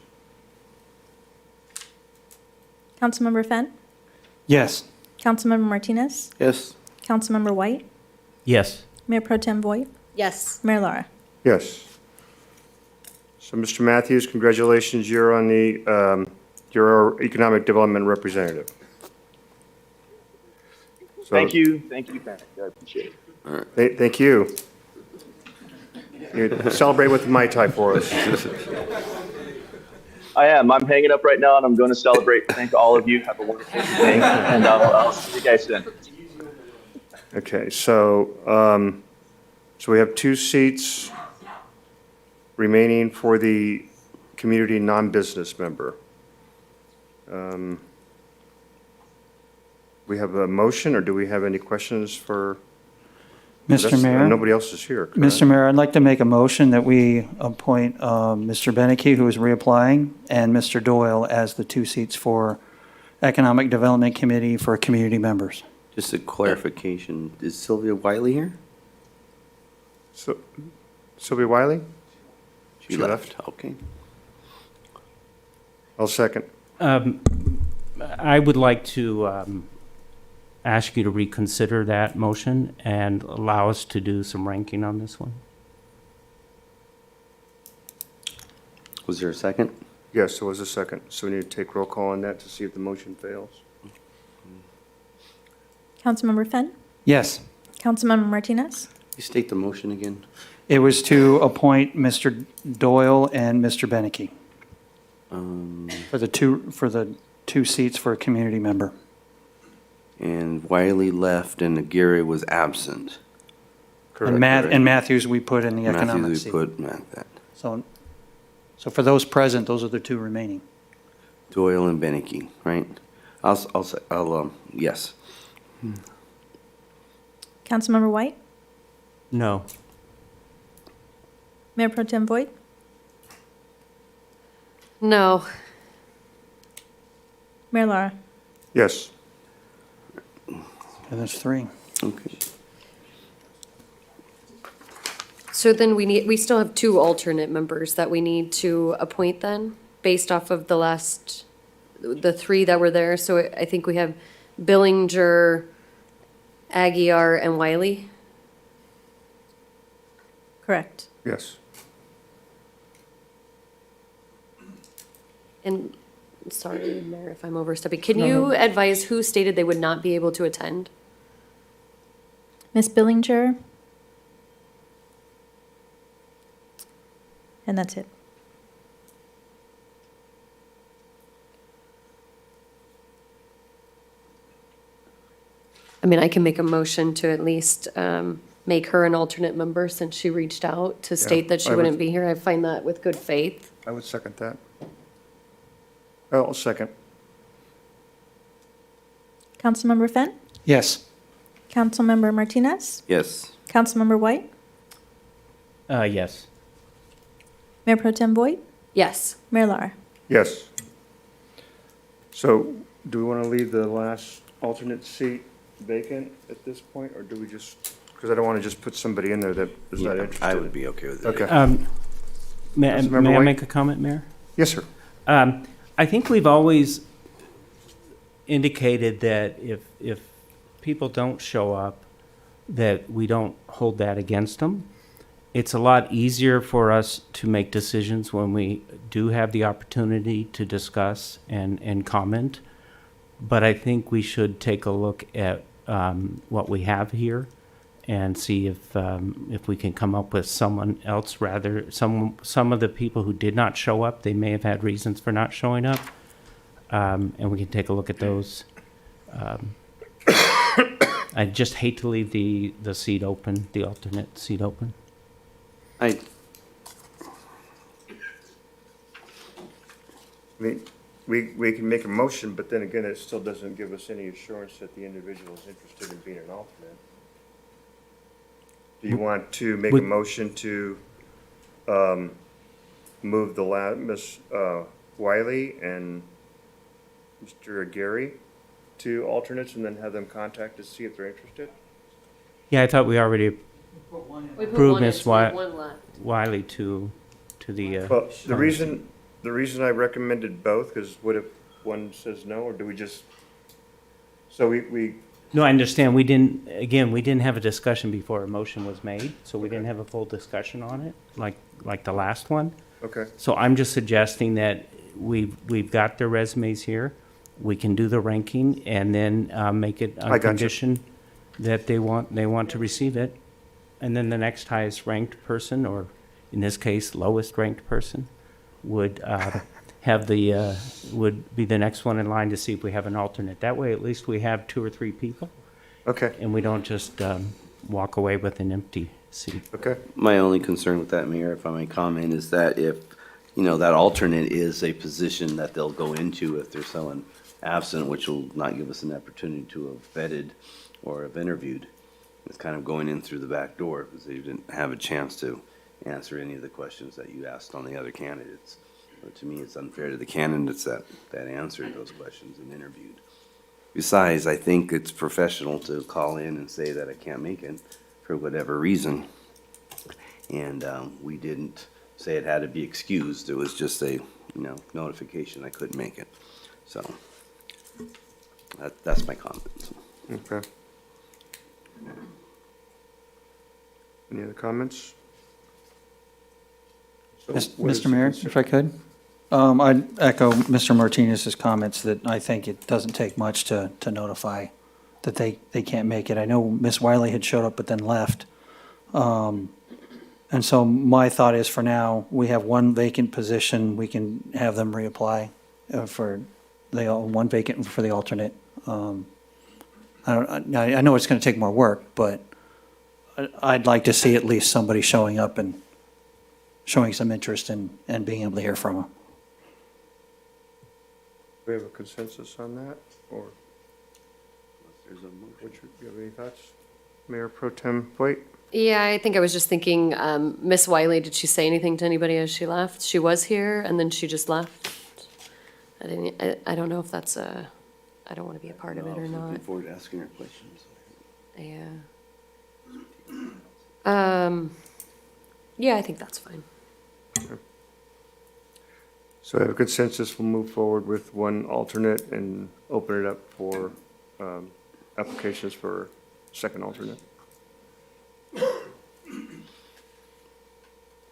Councilmember Fenn? Yes. Councilmember Martinez? Yes. Councilmember White? Yes. Mayor Pro Tem Voigt? Yes. Mayor Lara? Yes. So, Mr. Matthews, congratulations, you're on the, you're our economic development representative. So- Thank you, Pat. I appreciate it. Thank you. You celebrate with the Mai Tai for us. I am. I'm hanging up right now, and I'm going to celebrate. Thank all of you. Have a wonderful evening, and I'll see you guys soon. Okay, so, so we have 2 seats remaining for the community non-business member. We have a motion, or do we have any questions for? Mr. That's- Mayor? Nobody else is here, correct? Mr. Mayor, I'd like to make a motion that we appoint Mr. Beneke, who is reapplying, and Mr. Doyle as the 2 seats for Economic Development Committee for community members. Just a clarification, is Sylvia Wiley here? So, Sylvia Wiley? She left, okay. I'll second. I would like to ask you to reconsider that motion and allow us to do some ranking on this one. Was there a second? Yes, there was a second. So we need to take roll call on that to see if the motion fails. Councilmember Fenn? Yes. Councilmember Martinez? You state the motion again? It was to appoint Mr. Doyle and Mr. Beneke for the two seats for a community member. And Wiley left and Aguirre was absent. And Matthews, we put in the economic Matthews, seat. we put that. So for those present, those are the 2 remaining. Doyle and Beneke, right? I'll say, yes. Councilmember White? No. Mayor Pro Tem Voigt? No. Mayor Lara? Yes. And that's 3. Okay. So then we still have 2 alternate members that we need to appoint then, based off of the 3 that were there. So I think we have Billinger, Aguirre, and Wiley. Correct. Yes. And, sorry, Mayor, if I'm overstepping, can you advise who stated they would not be able to attend? Ms. Billinger? And that's it. I mean, I can make a motion to at least make her an alternate member since she reached out to state that she I would- wouldn't be here. I find that with good faith. I would second that. I'll second. Councilmember Fenn? Yes. Councilmember Martinez? Yes. Councilmember White? Yes. Mayor Pro Tem Voigt? Yes. Mayor Lara? Yes. So do we want to leave the last alternate seat vacant at this point, or do we just, because I don't want to just put somebody in there that is not interested. I would be okay with it. Okay. May Councilmember I White? make a comment, Mayor? Yes, sir. I think we've always indicated that if people don't show up, that we don't hold that against them. It's a lot easier for us to make decisions when we do have the opportunity to discuss and comment. But I think we should take a look at what we have here and see if we can come up with someone else rather, some of the people who did not show up, they may have had reasons for not showing up. And we can take a look at those. I just hate to leave the seat open, the alternate seat open. I mean, we can make a motion, but then again, it still doesn't give us any assurance that the individual is interested in being an alternate. Do you want to make a motion to move Ms. Wiley and Mr. Aguirre to alternates and then have them contact to see if they're interested? Yeah, I thought we already We put approved one in, Ms. so we have one left. Wiley to the. Well, the reason I recommended both, because what if one says no, or do we just, so we No, I understand. We didn't have a discussion before a motion was made, so we didn't have a full discussion on it, like the last one. Okay. So I'm just suggesting that we've got their resumes here. We can do the ranking and then make it I a gotcha. condition that they want to receive it. And then the next highest ranked person, or in this case, lowest ranked person, would would be the next one in line to see if we have an alternate. That way, at least we have 2 or 3 people. Okay. And we don't just walk away with an empty seat. Okay. My only concern with that, Mayor, if I may comment, is that if, that alternate is a position that they'll go into if they're someone absent, which will not give us an opportunity to have vetted or have interviewed. It's kind of going in through the back door because they didn't have a chance to answer any of the questions that you asked on the other candidates. So to me, it's unfair to the candidates that answered those questions and interviewed. Besides, I think it's professional to call in and say that I can't make it for whatever reason. And we didn't say it had to be excused. It was just a, notification I couldn't make it. So that's my comment. Okay. Any other comments? So what is Mr. the Mayor, consent- if I could, I'd echo Mr. Martinez's comments that I think it doesn't take much to notify that they can't make it. I know Ms. Wiley had showed up but then left. And so my thought is for now, we have one vacant position, we can have them reapply for one vacant for the alternate. I know it's going to take more work, but I'd like to see at least somebody showing up and showing some interest and being able to hear from them. Do we have a consensus on that, or There's a motion. do you have any thoughts? Mayor Pro Tem White? Yeah, I think I was just thinking, Miss Wiley, did she say anything to anybody as she left? She was here and then she just left? I don't know if that's I don't want to be a part of it or I was not. looking forward to asking her questions. Yeah. Yeah, I think that's fine. So I have a consensus, we'll move forward with one alternate and open it up for applications for second alternate.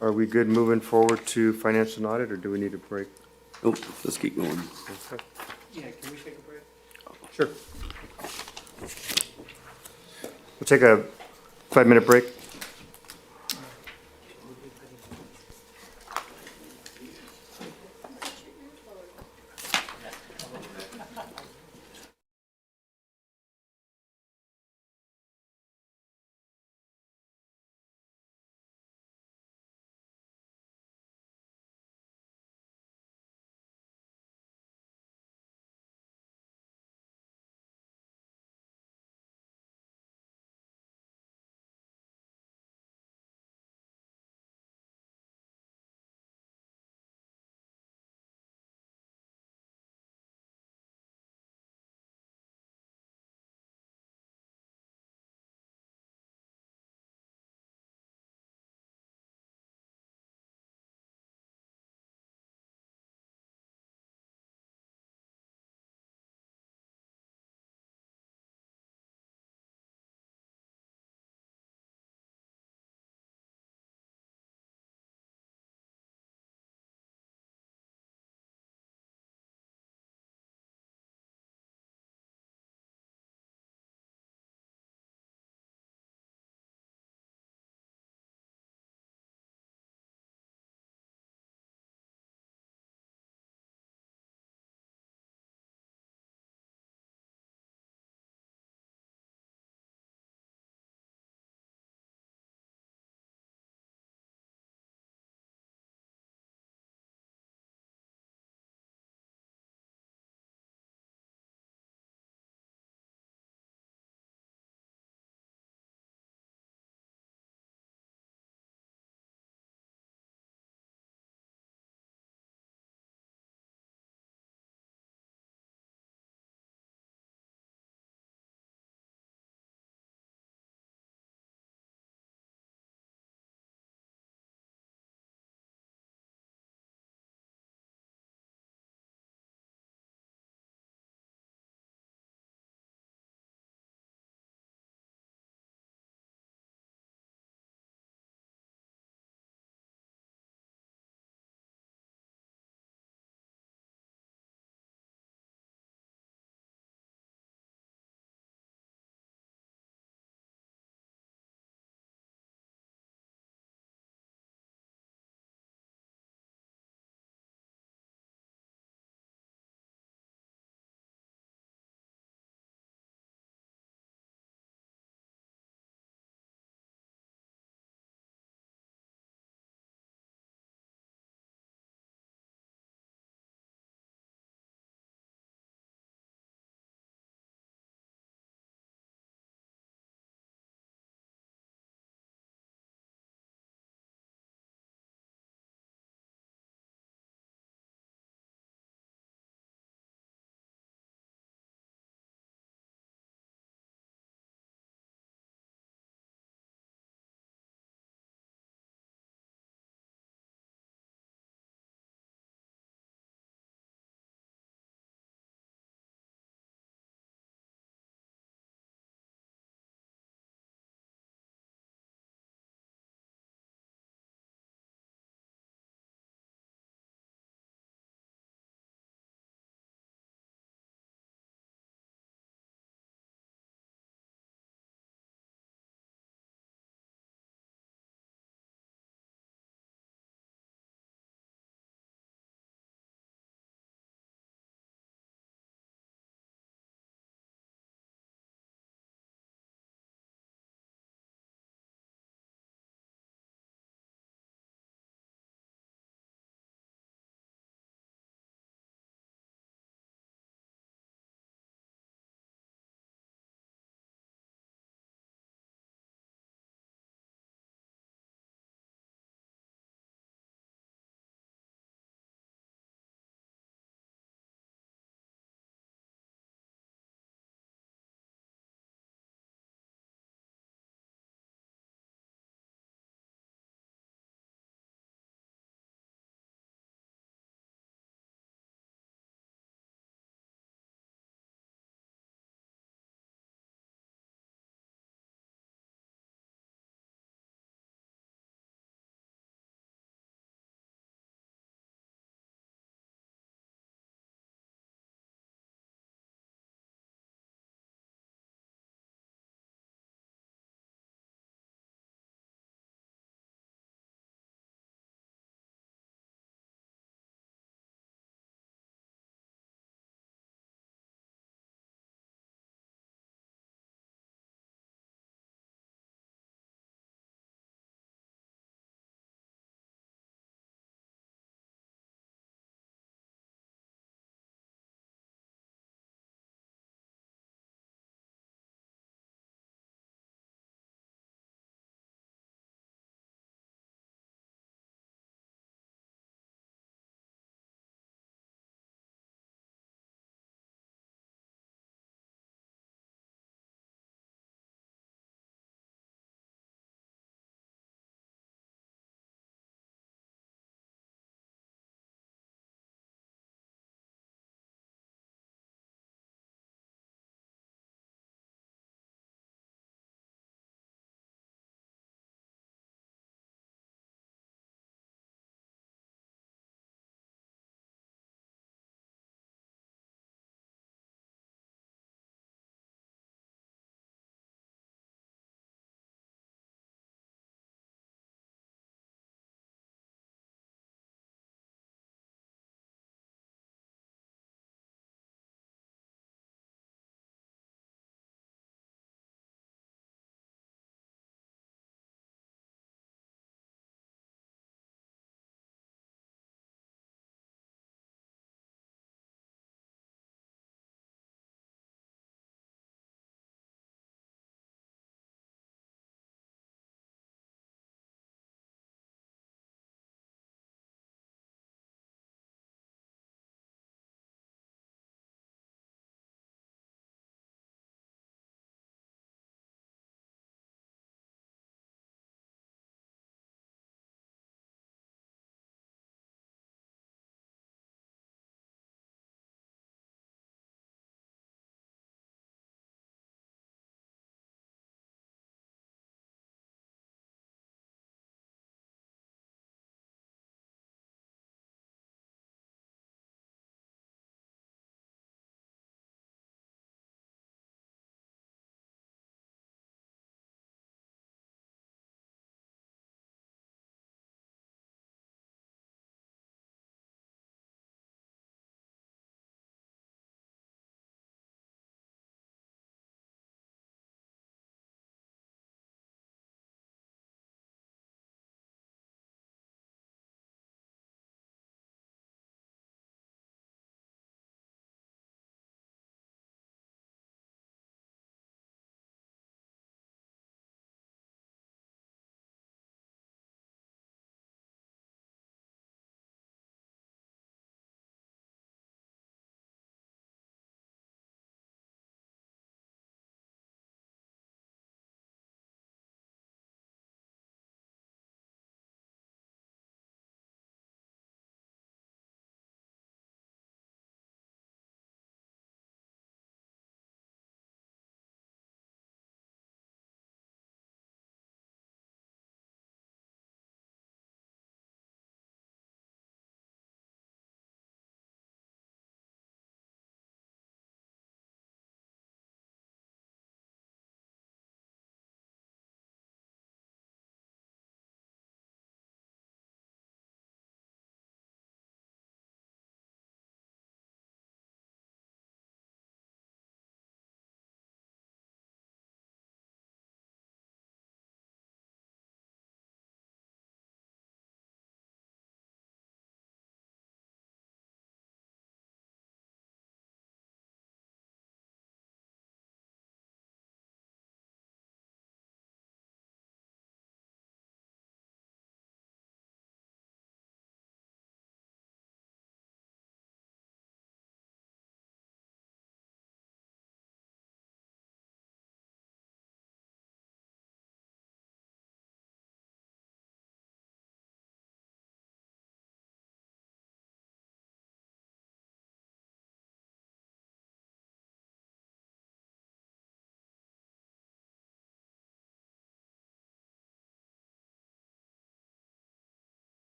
Are we good moving forward to finance and audit, or do we need a break? Oh, let's keep going. Okay. Yeah, can we take a break? Sure. We'll take a 5-minute break.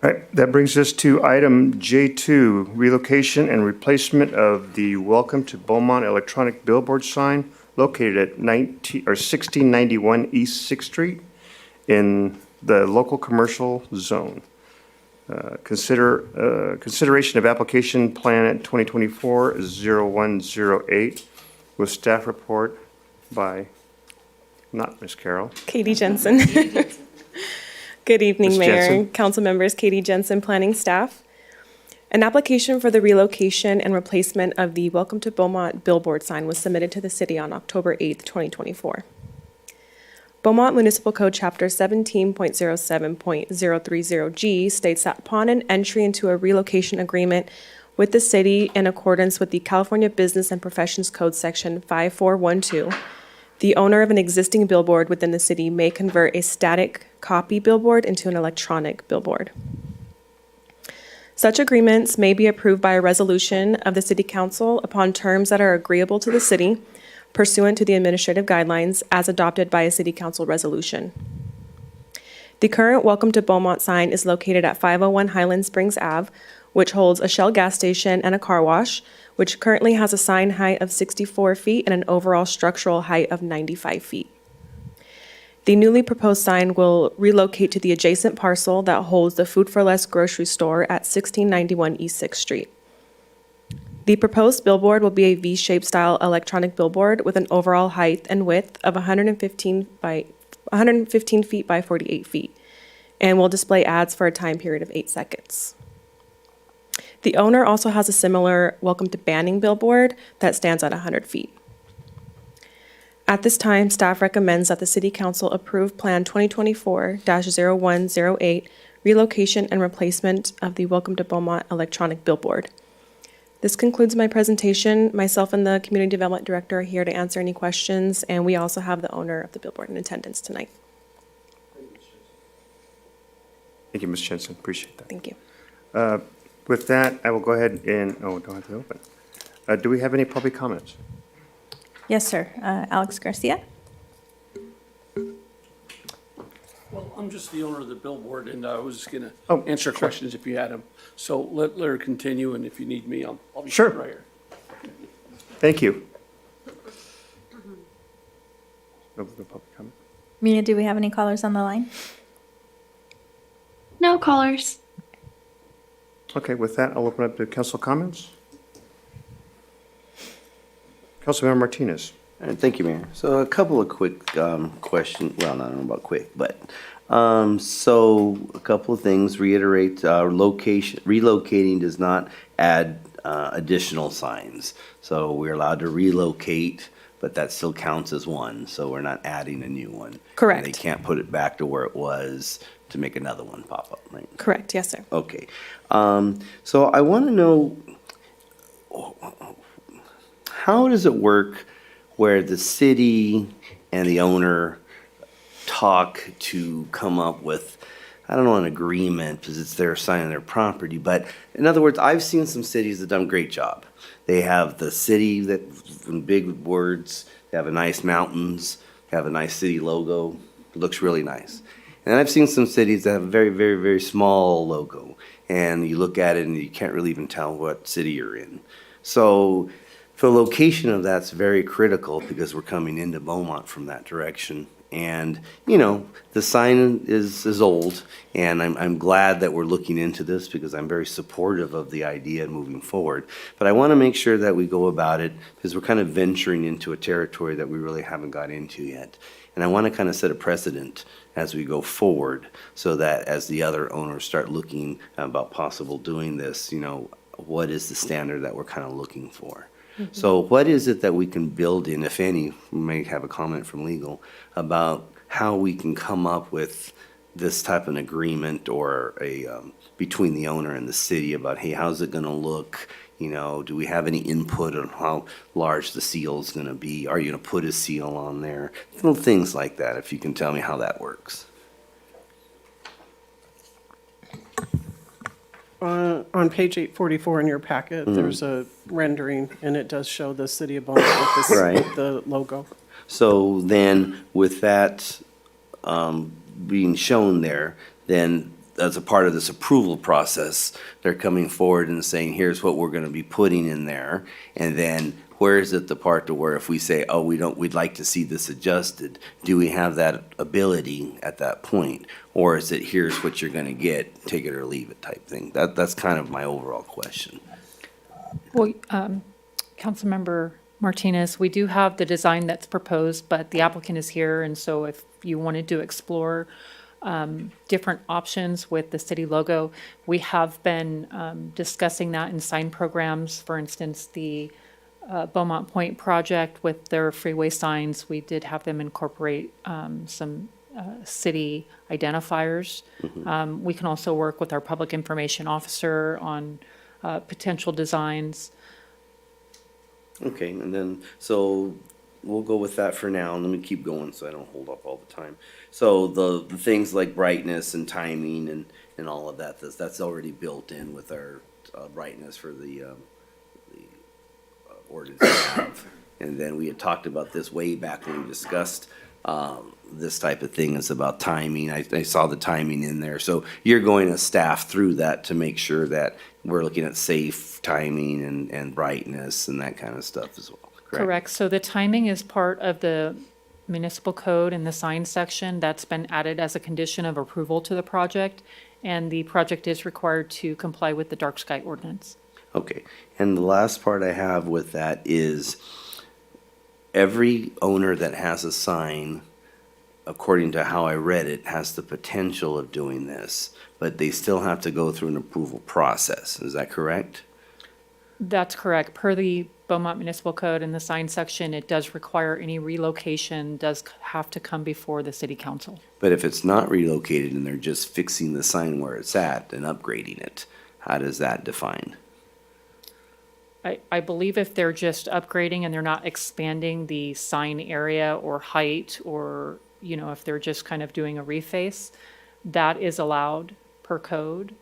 All right, that brings us to item J2, relocation and replacement of the Welcome to Beaumont electronic billboard sign located at 1691 East 6th Street in the local commercial zone. Consideration of application plan at 2024-0108 with staff report by, not Ms. Carroll. Katie Jensen. Good evening, Ms. Mayor Jensen. and council members. Katie Jensen, planning staff. An application for the relocation and replacement of the Welcome to Beaumont billboard sign was submitted to the city on October 8th, 2024. Beaumont Municipal Code Chapter 17.07.030G states that upon an entry into a relocation agreement with the city in accordance with the California Business and Professions Code Section 5412, the owner of an existing billboard within the city may convert a static copy billboard into an electronic billboard. Such agreements may be approved by a resolution of the City Council upon terms that are agreeable to the city pursuant to the administrative guidelines as adopted by a City Council resolution. The current Welcome to Beaumont sign is located at 501 Highland Springs Ave, which holds a Shell gas station and a car wash, which currently has a sign height of 64 feet and an overall structural height of 95 feet. The newly proposed sign will relocate to the adjacent parcel that holds the Food for Less grocery store at 1691 East 6th Street. The proposed billboard will be a V-shaped style electronic billboard with an overall height and width of 115 feet by 48 feet and will display ads for a time period of 8 seconds. The owner also has a similar Welcome to Banning billboard that stands at 100 feet. At this time, staff recommends that the City Council approve Plan 2024-0108, relocation and replacement of the Welcome to Beaumont electronic billboard. This concludes my presentation. Myself and the Community Development Director are here to answer any questions, and we also have the owner of the billboard in attendance tonight. Thank you, Ms. Jensen. Appreciate that. Thank you. With that, I will go ahead and, don't have to open. Do we have any public comments? Yes, sir. Alex Garcia. Well, I'm just the owner of the billboard, and I was just going to Oh, answer sure. questions if you had them. So let her continue, and if you need me, I'll be Sure. right here. Thank you. No public comment. Mina, do we have any callers on the line? No callers. Okay, with that, I'll open up to council comments. Councilmember Martinez. Thank you, Mayor. So a couple of quick questions, well, not about quick, but, so a couple of things, reiterate, relocating does not add additional signs. So we're allowed to relocate, but that still counts as one, so we're not adding a new one. Correct. And they can't put it back to where it was to make another one pop up, right? Correct, yes, sir. Okay. So I want to know, how does it work where the city and the owner talk to come up with, I don't know, an agreement because it's their signing their property, but in other words, I've seen some cities that have done a great job. They have the city that, in big words, they have a nice mountains, they have a nice city logo, it looks really nice. And I've seen some cities that have a very, very, very small logo, and you look at it and you can't really even tell what city you're in. So the location of that's very critical because we're coming into Beaumont from that direction. And, you know, the sign is old, and I'm glad that we're looking into this because I'm very supportive of the idea moving forward. But I want to make sure that we go about it because we're kind of venturing into a territory that we really haven't got into yet. And I want to kind of set a precedent as we go forward so that as the other owners start looking about possible doing this, you know, what is the standard that we're kind of looking for? So what is it that we can build in, if any, we may have a comment from legal, about how we can come up with this type of an agreement or a, between the owner and the city about, hey, how's it gonna look? You know, do we have any input on how large the seal is gonna be? Are you gonna put a seal on there? Little things like that, if you can tell me how that works. On page 844 in your packet, there's a rendering, and it does show the city of Beaumont with Right. with the logo. So then, with that being shown there, then as a part of this approval process, they're coming forward and saying, here's what we're gonna be putting in there. And then where is it the part to where if we say, oh, we'd like to see this adjusted, do we have that ability at that point? Or is it, here's what you're gonna get, take it or leave it type thing? That's kind of my overall question. Well, Councilmember Martinez, we do have the design that's proposed, but the applicant is here, and so if you wanted to explore different options with the city logo, we have been discussing that in sign programs. For instance, the Beaumont Point project with their freeway signs, we did have them incorporate some city identifiers. We can also work with our public information officer on potential designs. Okay, and then, so we'll go with that for now, and let me keep going so I don't hold up all the time. So the things like brightness and timing and all of that, that's already built in with our brightness for the ordinance we have. And then we had talked about this way back when we discussed this type of thing. It's about timing. I saw the timing in there. So you're going to staff through that to make sure that we're looking at safe timing and brightness and that kind of stuff as well, correct? Correct. So the timing is part of the municipal code in the sign section. That's been added as a condition of approval to the project, and the project is required to comply with the dark sky ordinance. Okay, and the last part I have with that is every owner that has a sign, according to how I read it, has the potential of doing this, but they still have to go through an approval process. Is that correct? That's correct. Per the Beaumont Municipal Code in the sign section, it does require any relocation does have to come before the city council. But if it's not relocated and they're just fixing the sign where it's at and upgrading it, how does that define? I believe if they're just upgrading and they're not expanding the sign area or height, or, you know, if they're just kind of doing a reface, that is allowed per code.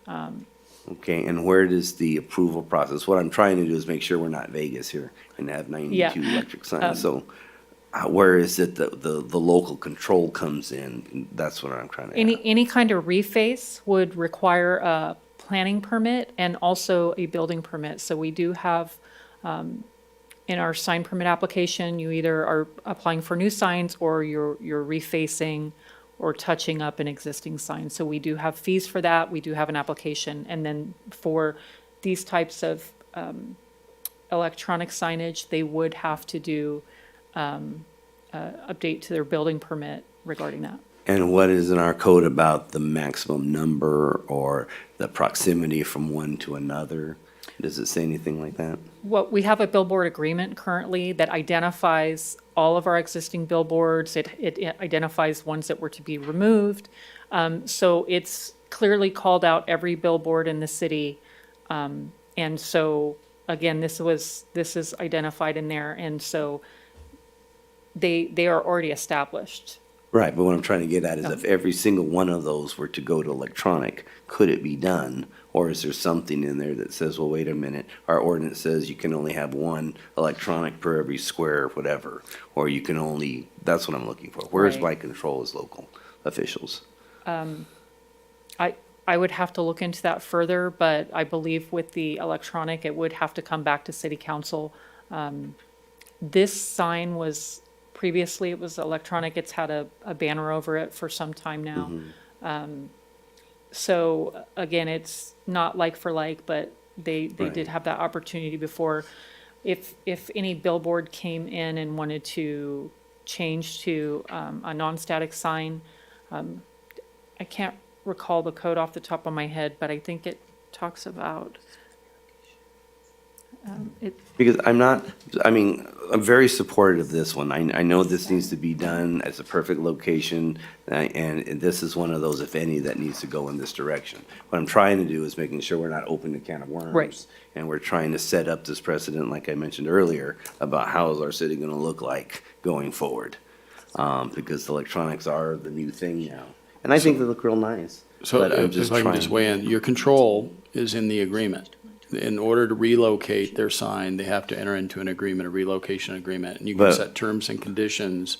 Okay, and where does the approval process, what I'm trying to do is make sure we're not Vegas here and have 92 electric signs. So where is it that the local control comes in? That's what I'm trying to ask. Any kind of reface would require a planning permit and also a building permit. So we do have, in our sign permit application, you either are applying for new signs or you're refacing or touching up an existing sign. So we do have fees for that. We do have an application. And then for these types of electronic signage, they would have to do update to their building permit regarding that. And what is in our code about the maximum number or the proximity from one to another? Does it say anything like that? Well, we have a billboard agreement currently that identifies all of our existing billboards. It identifies ones that were to be removed. So it's clearly called out every billboard in the city. And so, again, this is identified in there. And so they are already established. Right, but what I'm trying to get at is if every single one of those were to go to electronic, could it be done? Or is there something in there that says, well, wait a minute, our ordinance says you can only have one electronic per every square, whatever, or you can only, that's what I'm looking for. Where's my control as local officials? I would have to look into that further, but I believe with the electronic, it would have to come back to city council. This sign was, previously it was electronic. It's had a banner over it for some time now. So again, it's not like for like, but they did have that opportunity before. If any billboard came in and wanted to change to a non-static sign, I can't recall the code off the top of my head, but I think it talks about Because I'm very supportive of this one. I know this needs to be done as a perfect location, and this is one of those, if any, that needs to go in this direction. What I'm trying to do is making sure we're not opening a can of worms. Right. And we're trying to set up this precedent, like I mentioned earlier, about how is our city gonna look like going forward? Because electronics are the new thing now. And I think they look real nice. So but I'm if I can just weigh in, your control is in the agreement. In order to relocate their sign, they have to enter into an agreement, a relocation agreement, and you can set terms and conditions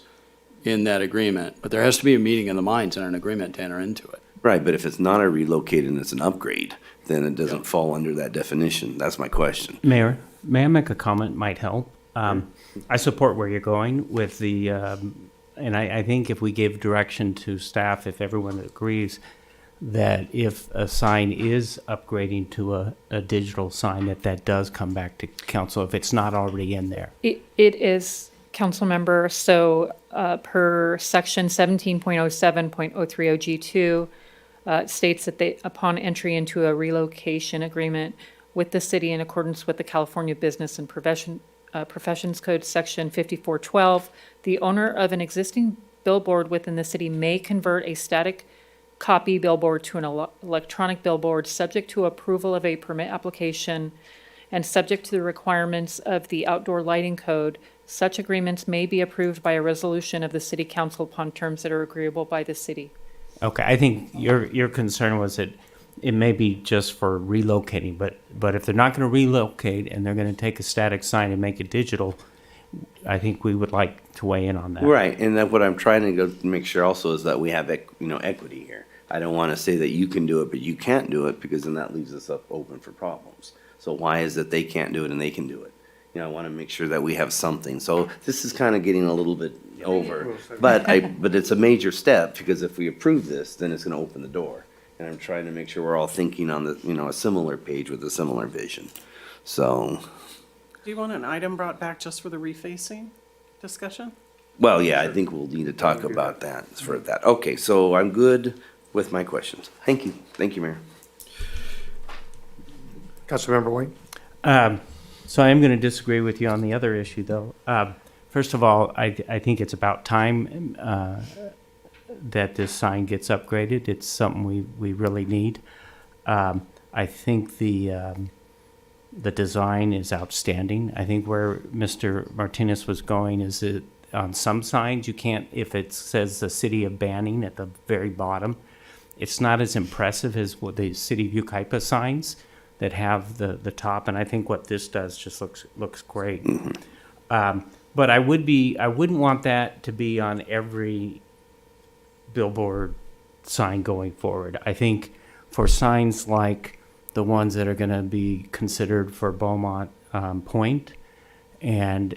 in that agreement. But there has to be a meeting of the minds and an agreement to enter into it. Right, but if it's not a relocate and it's an upgrade, then it doesn't fall under that definition. That's my question. Mayor, may I make a comment? Might help. I support where you're going with the, and I think if we give direction to staff, if everyone agrees, that if a sign is upgrading to a digital sign, that does come back to council if it's not already in there. It is, council member, so per section 17.07.030G2 states that they, upon entry into a relocation agreement with the city in accordance with the California Business and Professions Code, section 5412, the owner of an existing billboard within the city may convert a static copy billboard to an electronic billboard, subject to approval of a permit application and subject to the requirements of the outdoor lighting code. Such agreements may be approved by a resolution of the city council upon terms that are agreeable by the city. Okay, I think your concern was that it may be just for relocating, but if they're not going to relocate and they're going to take a static sign and make it digital, I think we would like to weigh in on that. Right, and that what I'm trying to go make sure also is that we have, equity here. I don't want to say that you can do it, but you can't do it, because then that leaves us up open for problems. So why is it they can't do it and they can do it? I want to make sure that we have something. So this is kind of getting a little bit over, but it's a major step, because if we approve this, then it's going to open the door. And I'm trying to make sure we're all thinking on the, a similar page with a similar vision. So, Do you want an item brought back just for the refacing discussion? well, yeah, I think we'll need to talk about that for that. Okay, so I'm good with my questions. Thank you. Thank you, Mayor. Councilmember White? So I am going to disagree with you on the other issue, though. First of all, I think it's about time that this sign gets upgraded. It's something we really need. I think the design is outstanding. I think where Mr. Martinez was going is that on some signs you can't, if it says the city of Banning at the very bottom, it's not as impressive as what the city of Yucaipa signs that have the top, and I think what this does just looks great. But I wouldn't want that to be on every billboard sign going forward. I think for signs like the ones that are going to be considered for Beaumont Point, and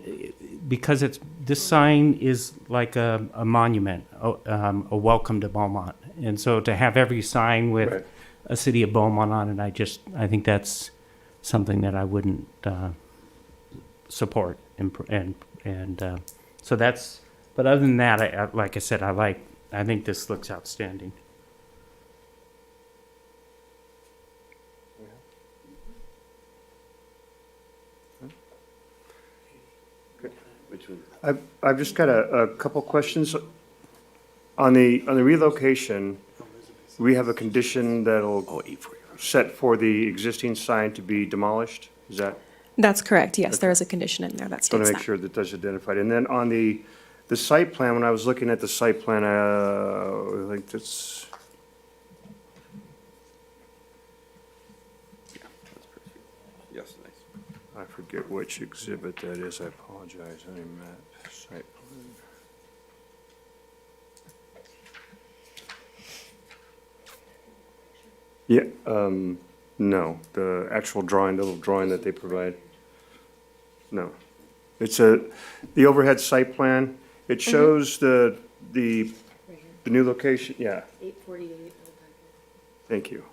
because this sign is like a monument, a welcome to Beaumont, and so to have every sign with Right. a city of Beaumont on it, I think that's something that I wouldn't support, and so that's. But other than that, like I said, I think this looks outstanding. I've just got a couple questions. On the relocation, we have a condition that'll set for the existing sign to be demolished? Is that? That's correct, yes, there is a condition in there that Just want states to make that. sure that that's identified. And then on the site plan, when I was looking at the site plan, I think that's, Yes, nice. I forget which exhibit that is, I apologize, I mean, map, site plan. Yeah, no, the actual drawing, the little drawing that they provide. No. It's the overhead site plan. It shows the new location, yeah. 848. Thank you.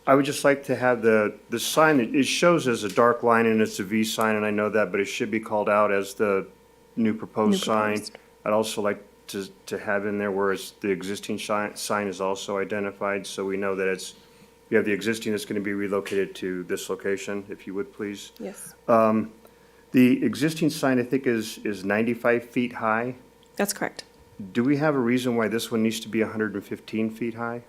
I would just like to have the sign, it shows as a dark line and it's a V sign, and I know that, but it should be called out as the new proposed sign. I'd also like to have in there where it's the existing sign is also identified, so we know that it's, you have the existing that's going to be relocated to this location, if you would, please. Yes, The existing sign, I think, is 95 feet high. that's correct. Do we have a reason why this one needs to be 115 feet high?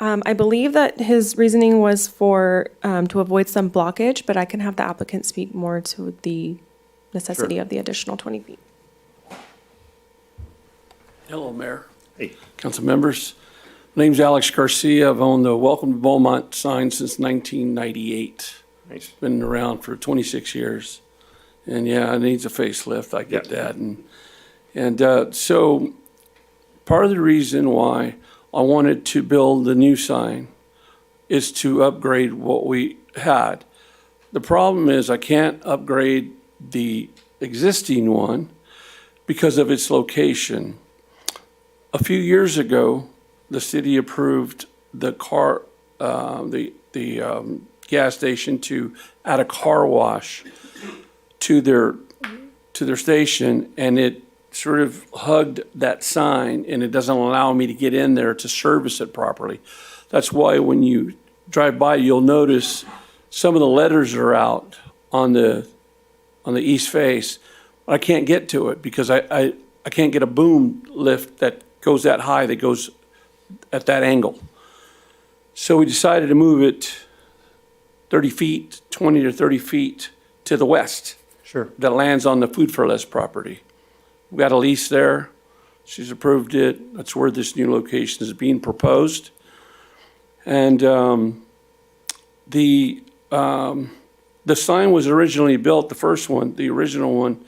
I believe that his reasoning was for, to avoid some blockage, but I can have the applicant speak more to the necessity Sure. of the additional 20 feet. Hello, Mayor. Hey. Council members. My name's Alex Garcia. I've owned the Welcome to Beaumont sign since 1998. Nice. Been around for 26 years. And yeah, it needs a facelift. I get that. And so part of the reason why I wanted to build the new sign is to upgrade what we had. The problem is I can't upgrade the existing one because of its location. A few years ago, the city approved the gas station to add a car wash to their station, and it sort of hugged that sign, and it doesn't allow me to get in there to service it properly. That's why when you drive by, you'll notice some of the letters are out on the east face. I can't get to it because I can't get a boom lift that goes that high, that goes at that angle. So we decided to move it 30 feet, 20 to 30 feet to the west. Sure. That lands on the Food for Less property. We got a lease there. She's approved it. That's where this new location is being proposed. And the sign was originally built, the first one, the original one,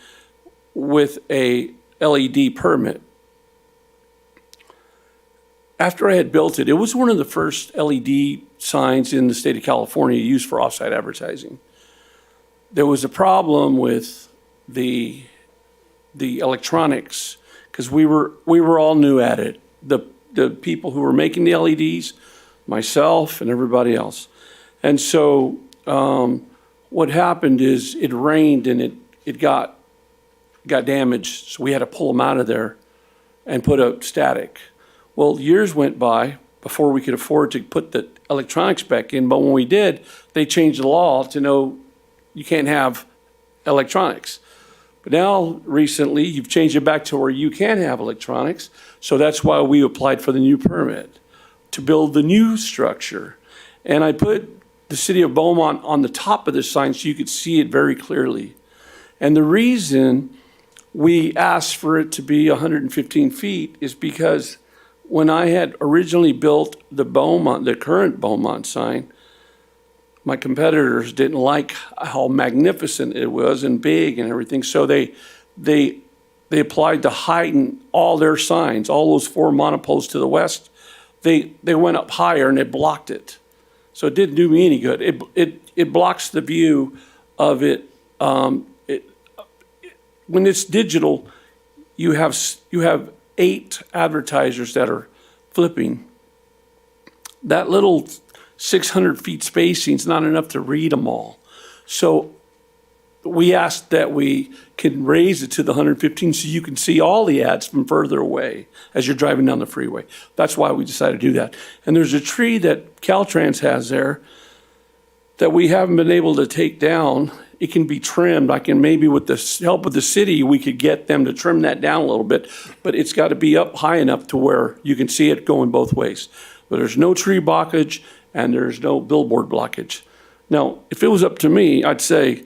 with a LED permit. After I had built it, it was one of the first LED signs in the state of California used for offsite advertising. There was a problem with the electronics because we were all new at it. The people who were making the LEDs, myself and everybody else. And so what happened is it rained and it got damaged. So we had to pull them out of there and put up static. Well, years went by before we could afford to put the electronics back in. But when we did, they changed the law to know you can't have electronics. But now, recently, you've changed it back to where you can have electronics. So that's why we applied for the new permit to build the new structure. And I put the city of Beaumont on the top of the sign so you could see it very clearly. And the reason we asked for it to be 115 feet is because when I had originally built the current Beaumont sign, my competitors didn't like how magnificent it was and big and everything. So they applied to heighten all their signs, all those 4 monopoles to the west. They went up higher and it blocked it. So it didn't do me any good. It blocks the view of it. When it's digital, you have 8 advertisers that are flipping. That little 600 feet spacing is not enough to read them all. So we asked that we can raise it to the 115 so you can see all the ads from further away as you're driving down the freeway. That's why we decided to do that. And there's a tree that Caltrans has there that we haven't been able to take down. It can be trimmed. I can maybe, with the help of the city, we could get them to trim that down a little bit, but it's got to be up high enough to where you can see it going both ways. But there's no tree blockage and there's no billboard blockage. Now, if it was up to me, I'd say,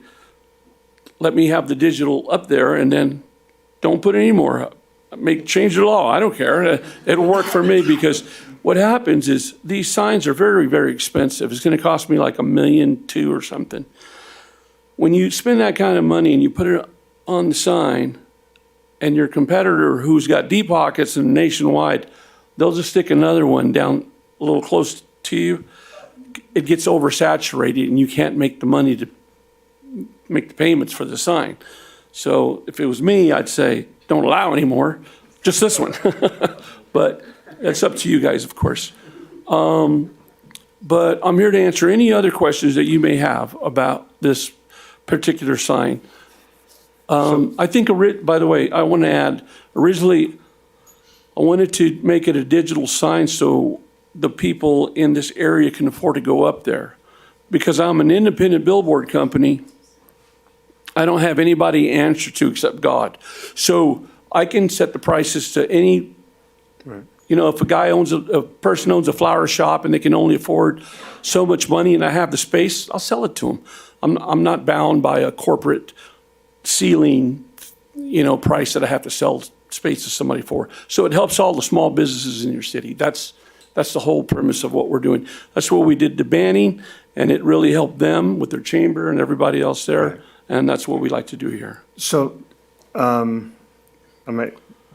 let me have the digital up there and then don't put any more up. Change the law. I don't care. It'll work for me because what happens is these signs are very, very expensive. It's going to cost me like $1.2 million or something. When you spend that kind of money and you put it on the sign and your competitor who's got deep pockets and nationwide, they'll just stick another one down a little close to you. It gets oversaturated and you can't make the money to make the payments for the sign. So if it was me, I'd say, don't allow anymore, just this one. But that's up to you guys, of course. But I'm here to answer any other questions that you may have about this particular sign. I think, by the way, I want to add, originally, I wanted to make it a digital sign so the people in this area can afford to go up there. Because I'm an independent billboard company, I don't have anybody to answer to except God. So I can set the prices to any, if a person owns a flower shop and they can only afford so much money and I have the space, I'll sell it to them. I'm not bound by a corporate ceiling, price that I have to sell space to somebody for. So it helps all the small businesses in your city. That's the whole premise of what we're doing. That's what we did to Banning, and it really helped them with their chamber and everybody else there. Right. And that's what we like to do here. So,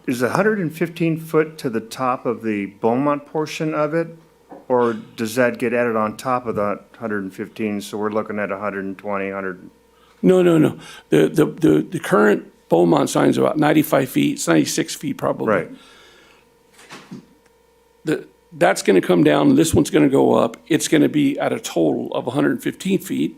is is 115 foot to the top of the Beaumont portion of it? Or does that get added on top of that 115? So we're looking at 120, 100? No. The current Beaumont sign is about 95 feet, it's 96 feet probably. Right. That's going to come down, this one's going to go up. It's going to be at a total of 115 feet.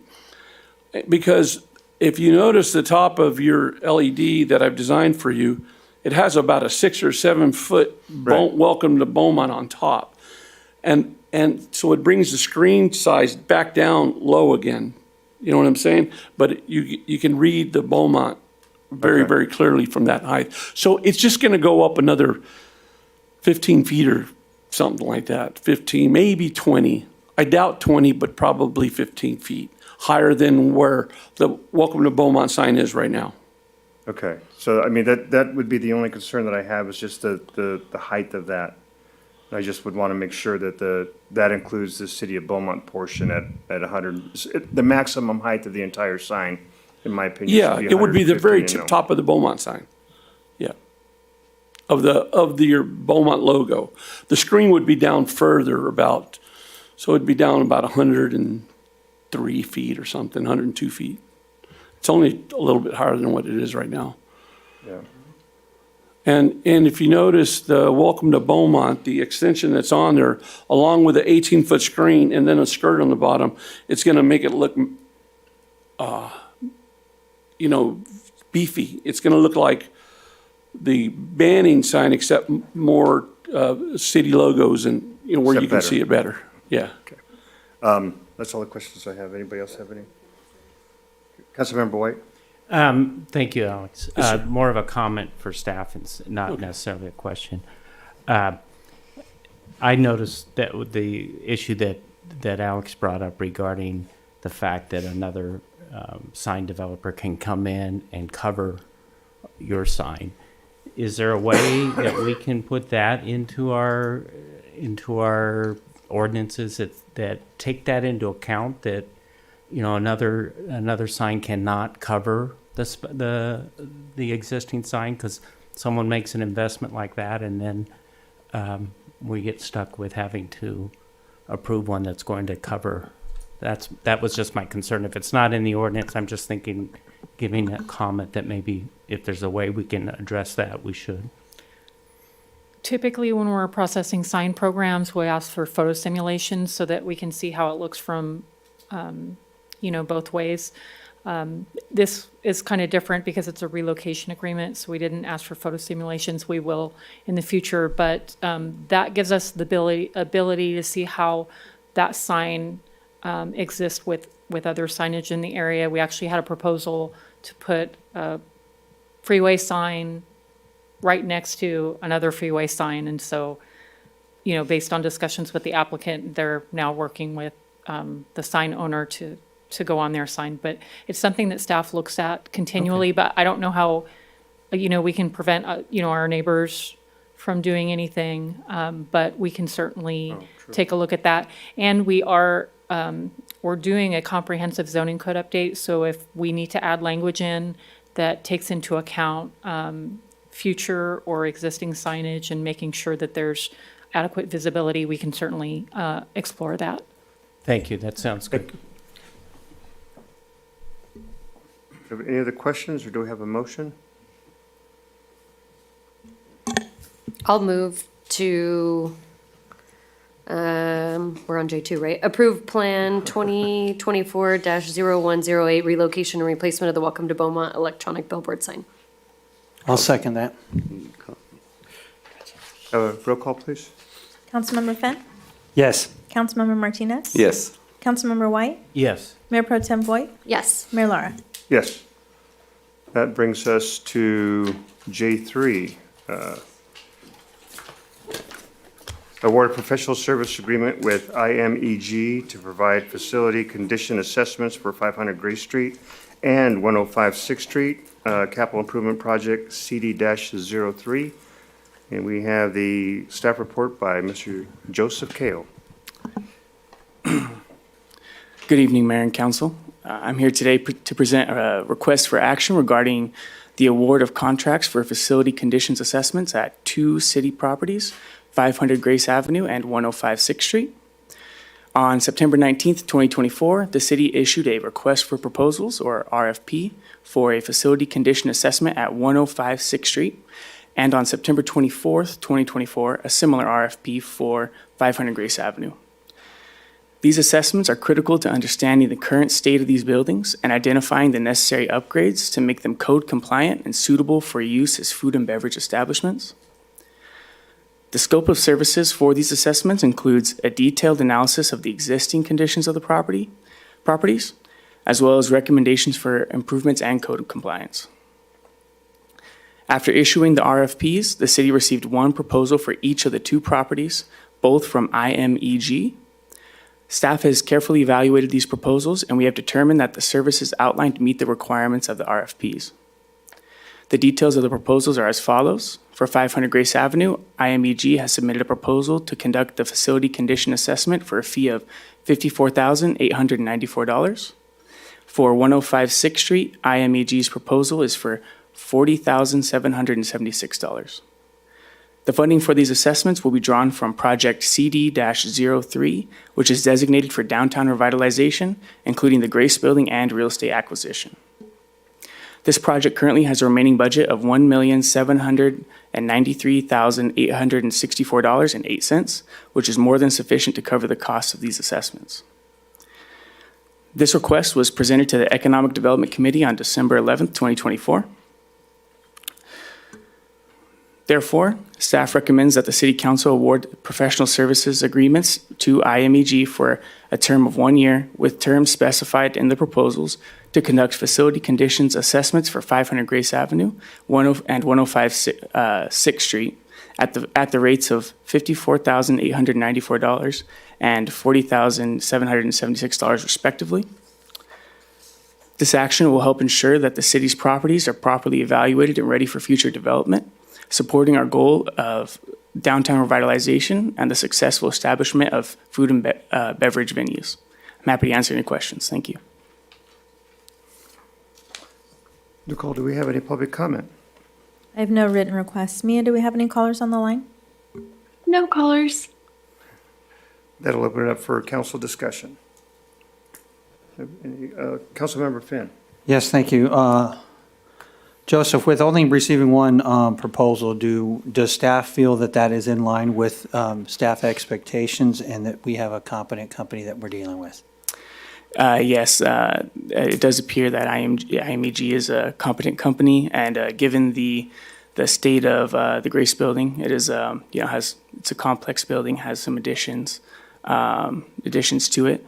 Because if you notice the top of your LED that I've designed for you, it has about a 6 or 7 foot welcome to Beaumont on top. And so it brings the screen size back down low again. You know what I'm saying? But you can read the Beaumont very clearly from that height. So it's just going to go up another 15 feet or something like that. 15, maybe 20. I doubt 20, but probably 15 feet higher than where the Welcome to Beaumont sign is right now. Okay, so I mean, that would be the only concern that I have is just the height of that. I just would want to make sure that that includes the city of Beaumont portion at 100, the maximum height of the entire sign, in my opinion. Yeah, it would be the very top of the Beaumont sign. Yeah. Of your Beaumont logo. The screen would be down further about, so it'd be down about 103 feet or something, 102 feet. It's only a little bit higher than what it is right now. Yeah. And if you notice the Welcome to Beaumont, the extension that's on there, along with the 18-foot screen and then a skirt on the bottom, it's going to make it look, beefy. It's going to look like the banning sign, except more city logos and, where you can see it better. Yeah. Okay. That's all the questions I have. Anybody else have any? Councilmember White? Thank you, Alex. More of a comment for staff and not necessarily a question. I noticed that with the issue that Alex brought up regarding the fact that another sign developer can come in and cover your sign. Is there a way that we can put that into our ordinances that take that into account, that another sign cannot cover the existing sign because someone makes an investment like that, and then we get stuck with having to approve one that's going to cover. That was just my concern. If it's not in the ordinance, I'm just thinking, giving a comment that maybe if there's a way we can address that, we should. Typically, when we're processing sign programs, we ask for photo simulations so that we can see how it looks from, both ways. This is kind of different because it's a relocation agreement, so we didn't ask for photo simulations. We will in the future, but that gives us the ability to see how that sign exists with other signage in the area. We actually had a proposal to put a freeway sign right next to another freeway sign, and so, based on discussions with the applicant, they're now working with the sign owner to go on their sign. But it's something that staff looks at continually, but I don't know how, we can prevent, our neighbors from doing anything, but we can certainly take a look at that. And we're doing a comprehensive zoning code update, so if we need to add language in that takes into account future or existing signage and making sure that there's adequate visibility, we can certainly explore that. Thank you. That sounds good. Have any other questions, or do we have a motion? I'll move to, we're on J2, right? Approve Plan 2024-0108, relocation and replacement of the Welcome to Beaumont electronic billboard sign. I'll second that. Roll call, please. Councilmember Fenn? Yes. Councilmember Martinez? Yes. Councilmember White? Yes. Mayor Pro Tem Voigt? Yes. Mayor Lara? Yes. That brings us to J3. Award a professional service agreement with IMEG to provide facility condition assessments for 500 Gray Street and 105 6th Street, capital improvement project CD-03. And we have the staff report by Mr. Joseph Kale. Good evening, Mayor and Council. I'm here today to present a request for action regarding the the award of contracts for facility conditions assessments at 2 city properties, 500 Grace Avenue and 105 6th Street. On September 19th, 2024, the city issued a request for proposals, or RFP, for a facility condition assessment at 105 6th Street. And on September 24th, 2024, a similar RFP for 500 Grace Avenue. These assessments are critical to understanding the current state of these buildings and identifying the necessary upgrades to make them code compliant and suitable for use as food and beverage establishments. The scope of services for these assessments includes a detailed analysis of the existing conditions of the properties, as well as recommendations for improvements and code compliance. After issuing the RFPs, the city received one proposal for each of the 2 properties, both from IMEG. Staff has carefully evaluated these proposals, and we have determined that the services outlined meet the requirements of the RFPs. The details of the proposals are as follows. For 500 Grace Avenue, IMEG has submitted a proposal to conduct the facility condition assessment for a fee of $54,894. For 105 6th Street, IMEG's proposal is for $40,776. The funding for these assessments will be drawn from Project CD-03, which is designated for downtown revitalization, including the Grace Building and real estate acquisition. This project currently has a remaining budget of $1,793,864.08, which is more than sufficient to cover the costs of these assessments. This request was presented to the Economic Development Committee on December 11th, 2024. Therefore, staff recommends that the City Council award professional services agreements to IMEG for a term of 1 year with terms specified in the proposals to conduct facility conditions assessments for 500 Grace Avenue and 105 6th Street at the rates of $54,894 and $40,776 respectively. This action will help ensure that the city's properties are properly evaluated and ready for future development, supporting our goal of downtown revitalization and the successful establishment of food and beverage venues. I'm happy to answer any questions. Thank you. Nicole, do we have any public comment? I have no written requests. Mia, do we have any callers on the line? No callers. That'll open it up for council discussion. Councilmember Finn. Yes, thank you. Joseph, with only receiving one proposal, does staff feel that that is in line with staff expectations and that we have a competent company that we're dealing with? Yes, it does appear that IMEG is a competent company, and given the state of the Grace Building, it is it's a complex building, has some additions to it.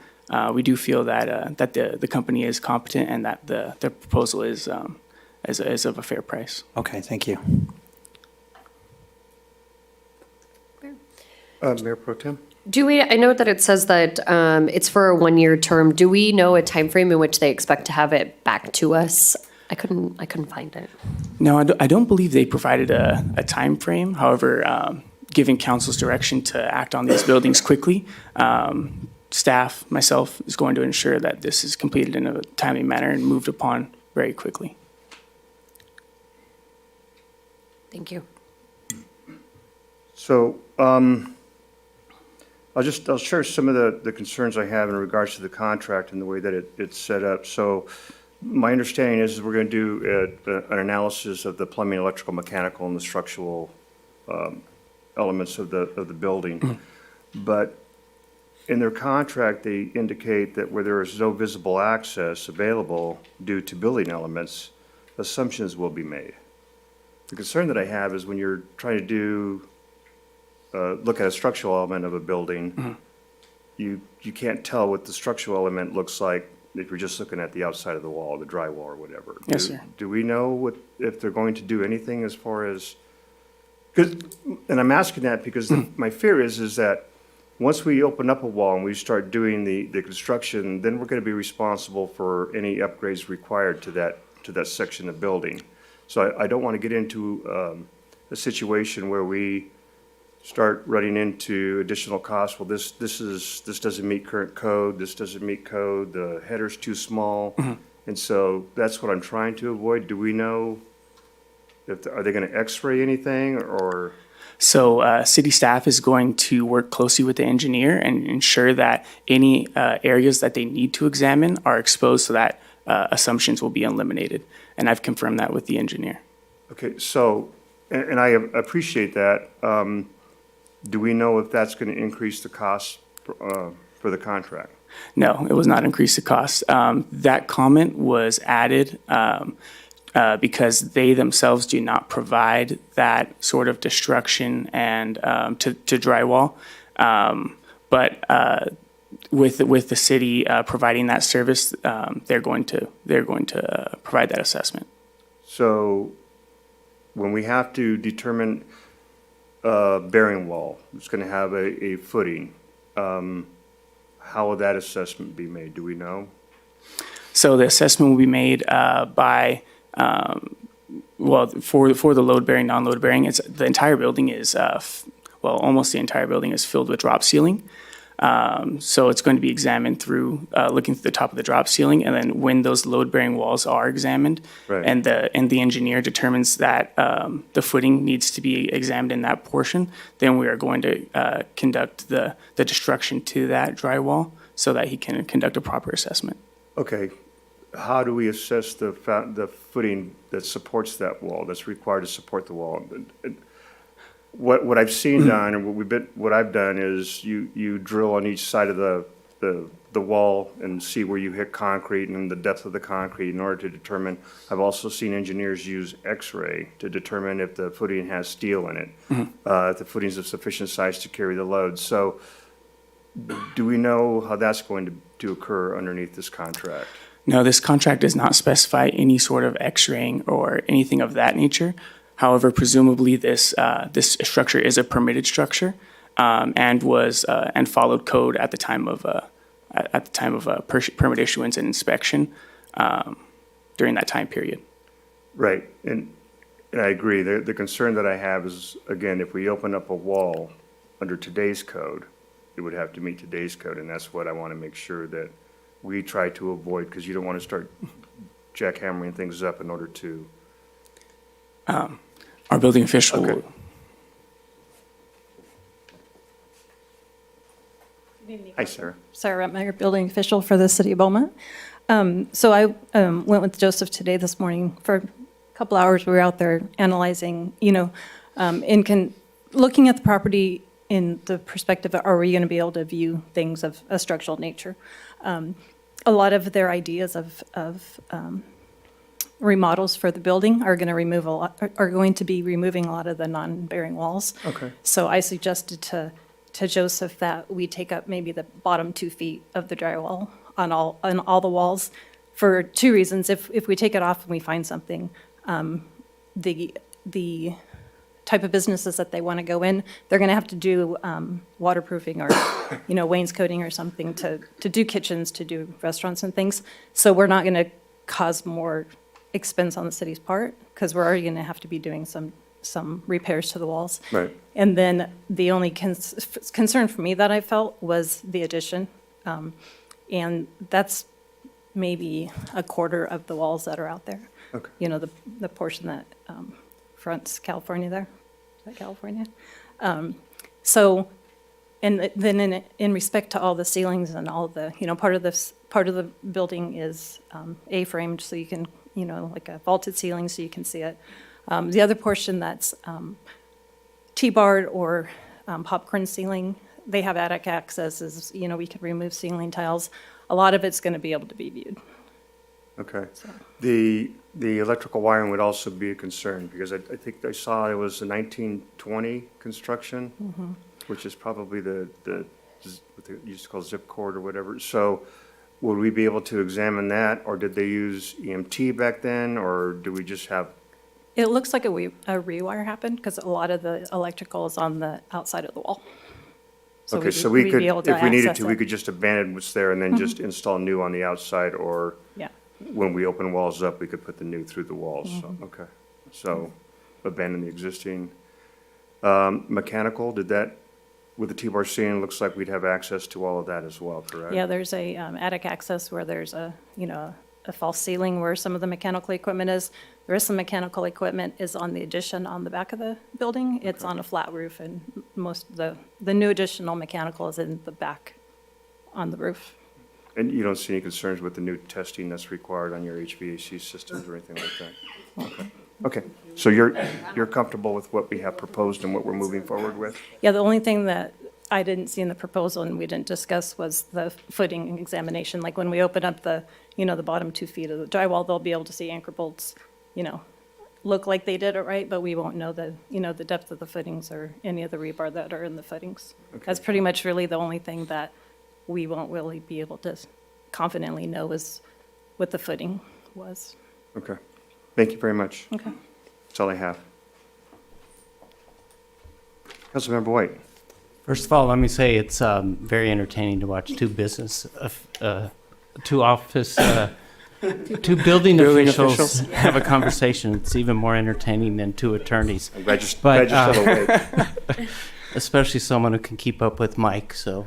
We do feel that the company is competent and that the proposal is of a fair price. Okay, thank you. Mayor Pro Tem? I know that it says that it's for a 1-year term. Do we know a time frame in which they expect to have it back to us? I couldn't find it. No, I don't believe they provided a time frame. However, given council's direction to act on these buildings quickly, staff, myself, is going to ensure that this is completed in a timely manner and moved upon very quickly. Thank you. So I'll share some of the concerns I have in regards to the contract and the way that it's set up. So my understanding is we're going to do an analysis of the plumbing, electrical, mechanical, and the structural elements of the building. But in their contract, they indicate that where there is no visible access available due to building elements, assumptions will be made. The concern that I have is when you're trying to look at a structural element of a building, you can't tell what the structural element looks like if you're just looking at the outside of the wall, the drywall or whatever. Yes, sir. Do we know if they're going to do anything as far as, and I'm asking that because my fear is that once we open up a wall and we start doing the construction, then we're going to be responsible for any upgrades required to that section of building. So I don't want to get into a situation where we start running into additional costs. Well, this doesn't meet current code. This doesn't meet code. The header's too small. And so that's what I'm trying to avoid. Do we know Are they going to x-ray anything or? So city staff is going to work closely with the engineer and ensure that any areas that they need to examine are exposed so that assumptions will be eliminated. And I've confirmed that with the engineer. Okay, so, and I appreciate that. Do we know if that's going to increase the cost for the contract? No, it was not increase the cost. That comment was added because they themselves do not provide that sort of destruction and to drywall. But with the city providing that service, they're going to provide that assessment. So when we have to determine a bearing wall, it's going to have a footing, how will that assessment be made? Do we know? So the assessment will be made by, well, for the load bearing, non-load bearing, the entire building is, well, almost the entire building is filled with drop ceiling. So it's going to be examined through looking through the top of the drop ceiling, and then when those load-bearing walls are examined, Right. and the engineer determines that the footing needs to be examined in that portion, then we are going to conduct the destruction to that drywall so that he can conduct a proper assessment. Okay, how do we assess the footing that supports that wall, that's required to support the wall? What I've seen done, and what I've done is you drill on each side of the wall and see where you hit concrete and the depth of the concrete in order to determine. I've also seen engineers use X-ray to determine if the footing has steel in it, if the footing is of sufficient size to carry the load. So, do we know how that's going to occur underneath this contract? No, this contract does not specify any sort of X-raying or anything of that nature. However, presumably this structure is a permitted structure and was and followed code at the time of permit issuance and inspection during that time period. Right, and I agree. The concern that I have is, again, if we open up a wall under today's code, it would have to meet today's code, and that's what I want to make sure that we try to avoid, because you don't want to start jackhammering things up in order to. Our building official. Okay. Hi, Sarah. Sarah Rettmeyer, building official for the city of Beaumont. So I went with Joseph today this morning for a couple hours. We were out there analyzing, looking at the property in the perspective of, are we going to be able to view things of a structural nature? A lot of their ideas of remodels for the building are going to be removing a lot of the non-bearing walls. Okay. So I suggested to Joseph that we take up maybe the bottom 2 feet of the drywall on all the walls for two reasons. If we take it off and we find something, the type of businesses that they want to go in, they're going to have to do waterproofing or wainscoting or something to do kitchens, to do restaurants and things. So we're not going to cause more expense on the city's part because we're already going to have to be doing some repairs to the walls. Right. And then the only concern for me that I felt was the addition. And that's maybe a quarter of the walls that are out there. Okay. The portion that fronts California there. Is that California? So, and then in respect to all the ceilings and all the, part of the building is A-framed, so you can, like a vaulted ceiling, so you can see it. The other portion that's T-barred or popcorn ceiling, they have attic accesses, we can remove ceiling tiles. A lot of it's going to be able to be viewed. Okay. The electrical wiring would also be a concern because I think I saw it was a 1920 construction, which is probably what they used to call zip cord or whatever. So would we be able to examine that, or did they use EMT back then, or do we just have? It looks like a rewire happened because a lot of the electrical is on the outside of the wall. So Okay, so we we'd could, be able to if we needed access to, we it. could just abandon what's there and then just install new on the outside, or Yeah. when we open walls up, we could put the new through the walls. So, okay. So abandon the existing. Mechanical, with the T-bar ceiling, looks like we'd have access to all of that as well, correct? Yeah, there's a attic access where there's a a false ceiling where some of the mechanical equipment is. The rest of the mechanical equipment is on the addition on the back of the building. It's on a flat roof, and most of the new additional mechanical is in the back on the roof. And you don't see any concerns with the new testing that's required on your HVAC systems or anything like that? Okay. Okay, so you're comfortable with what we have proposed and what we're moving forward with? Yeah, the only thing that I didn't see in the proposal and we didn't discuss was the footing examination. Like when we open up the bottom 2 feet of the drywall, they'll be able to see anchor bolts, look like they did it right, but we won't know the depth of the footings or any of the rebar that are in the footings. Okay. That's pretty much really the only thing that we won't really be able to confidently know is what the footing was. Okay, thank you very much. Okay. That's all I have. Councilmember White. First of all, let me say it's very entertaining to watch two building officials have a conversation. It's even more entertaining than two attorneys. I'm glad you're still awake. Especially someone who can keep up with Mike, so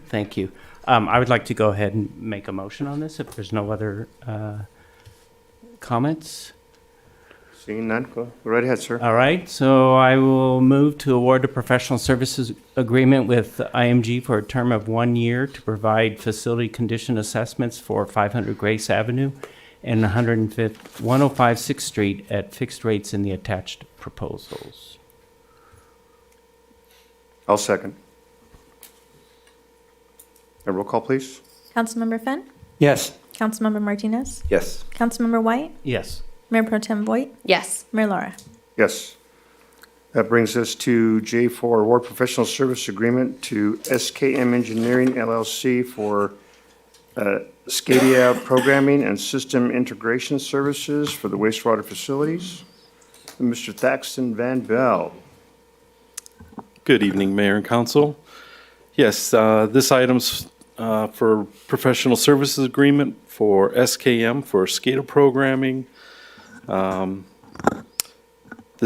thank you. I would like to go ahead and make a motion on this if there's no other comments. Seeing none, go right ahead, sir. All right, so I will move to award a professional services agreement with IMG for a term of 1 year to provide facility condition assessments for 500 Grace Avenue and 105 6th Street at fixed rates in the attached proposals. I'll second. A roll call, please. Councilmember Fenn? Yes. Councilmember Martinez? Yes. Councilmember White? Yes. Mayor Pro Tem Voigt? Yes. Mayor Laura? Yes. That brings us to J4, award professional service agreement to SKM Engineering LLC for SCADIA programming and system integration services for the wastewater facilities. Mr. Thaxton Van Bell. Good evening, Mayor and Council. Yes, this item's for professional services agreement for SKM for SCADA programming. The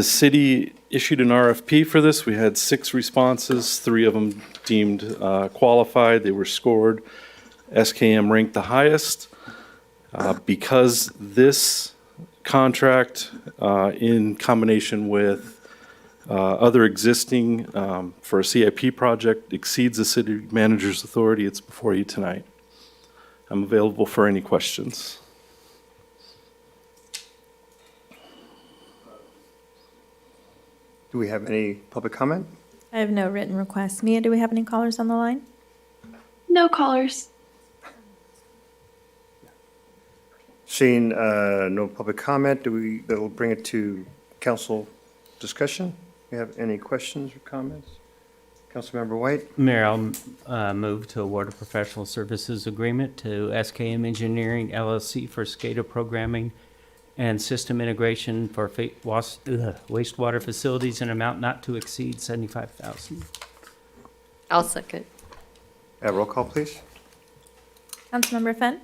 city issued an RFP for this. We had 6 responses, 3 of them deemed qualified. They were scored. SKM ranked the highest. Because this contract, in combination with other existing for a CIP project, exceeds the city manager's authority, it's before you tonight. I'm available for any questions. Do we have any public comment? I have no written requests. Mia, do we have any callers on the line? No callers. Seeing no public comment, that'll bring it to council discussion. Do you have any questions or comments? Councilmember White? Mayor, I'll move to award a professional services agreement to SKM Engineering LLC for SCADA programming and system integration for wastewater facilities in an amount not to exceed $75,000. I'll second. Roll call, please. Councilmember Fenn?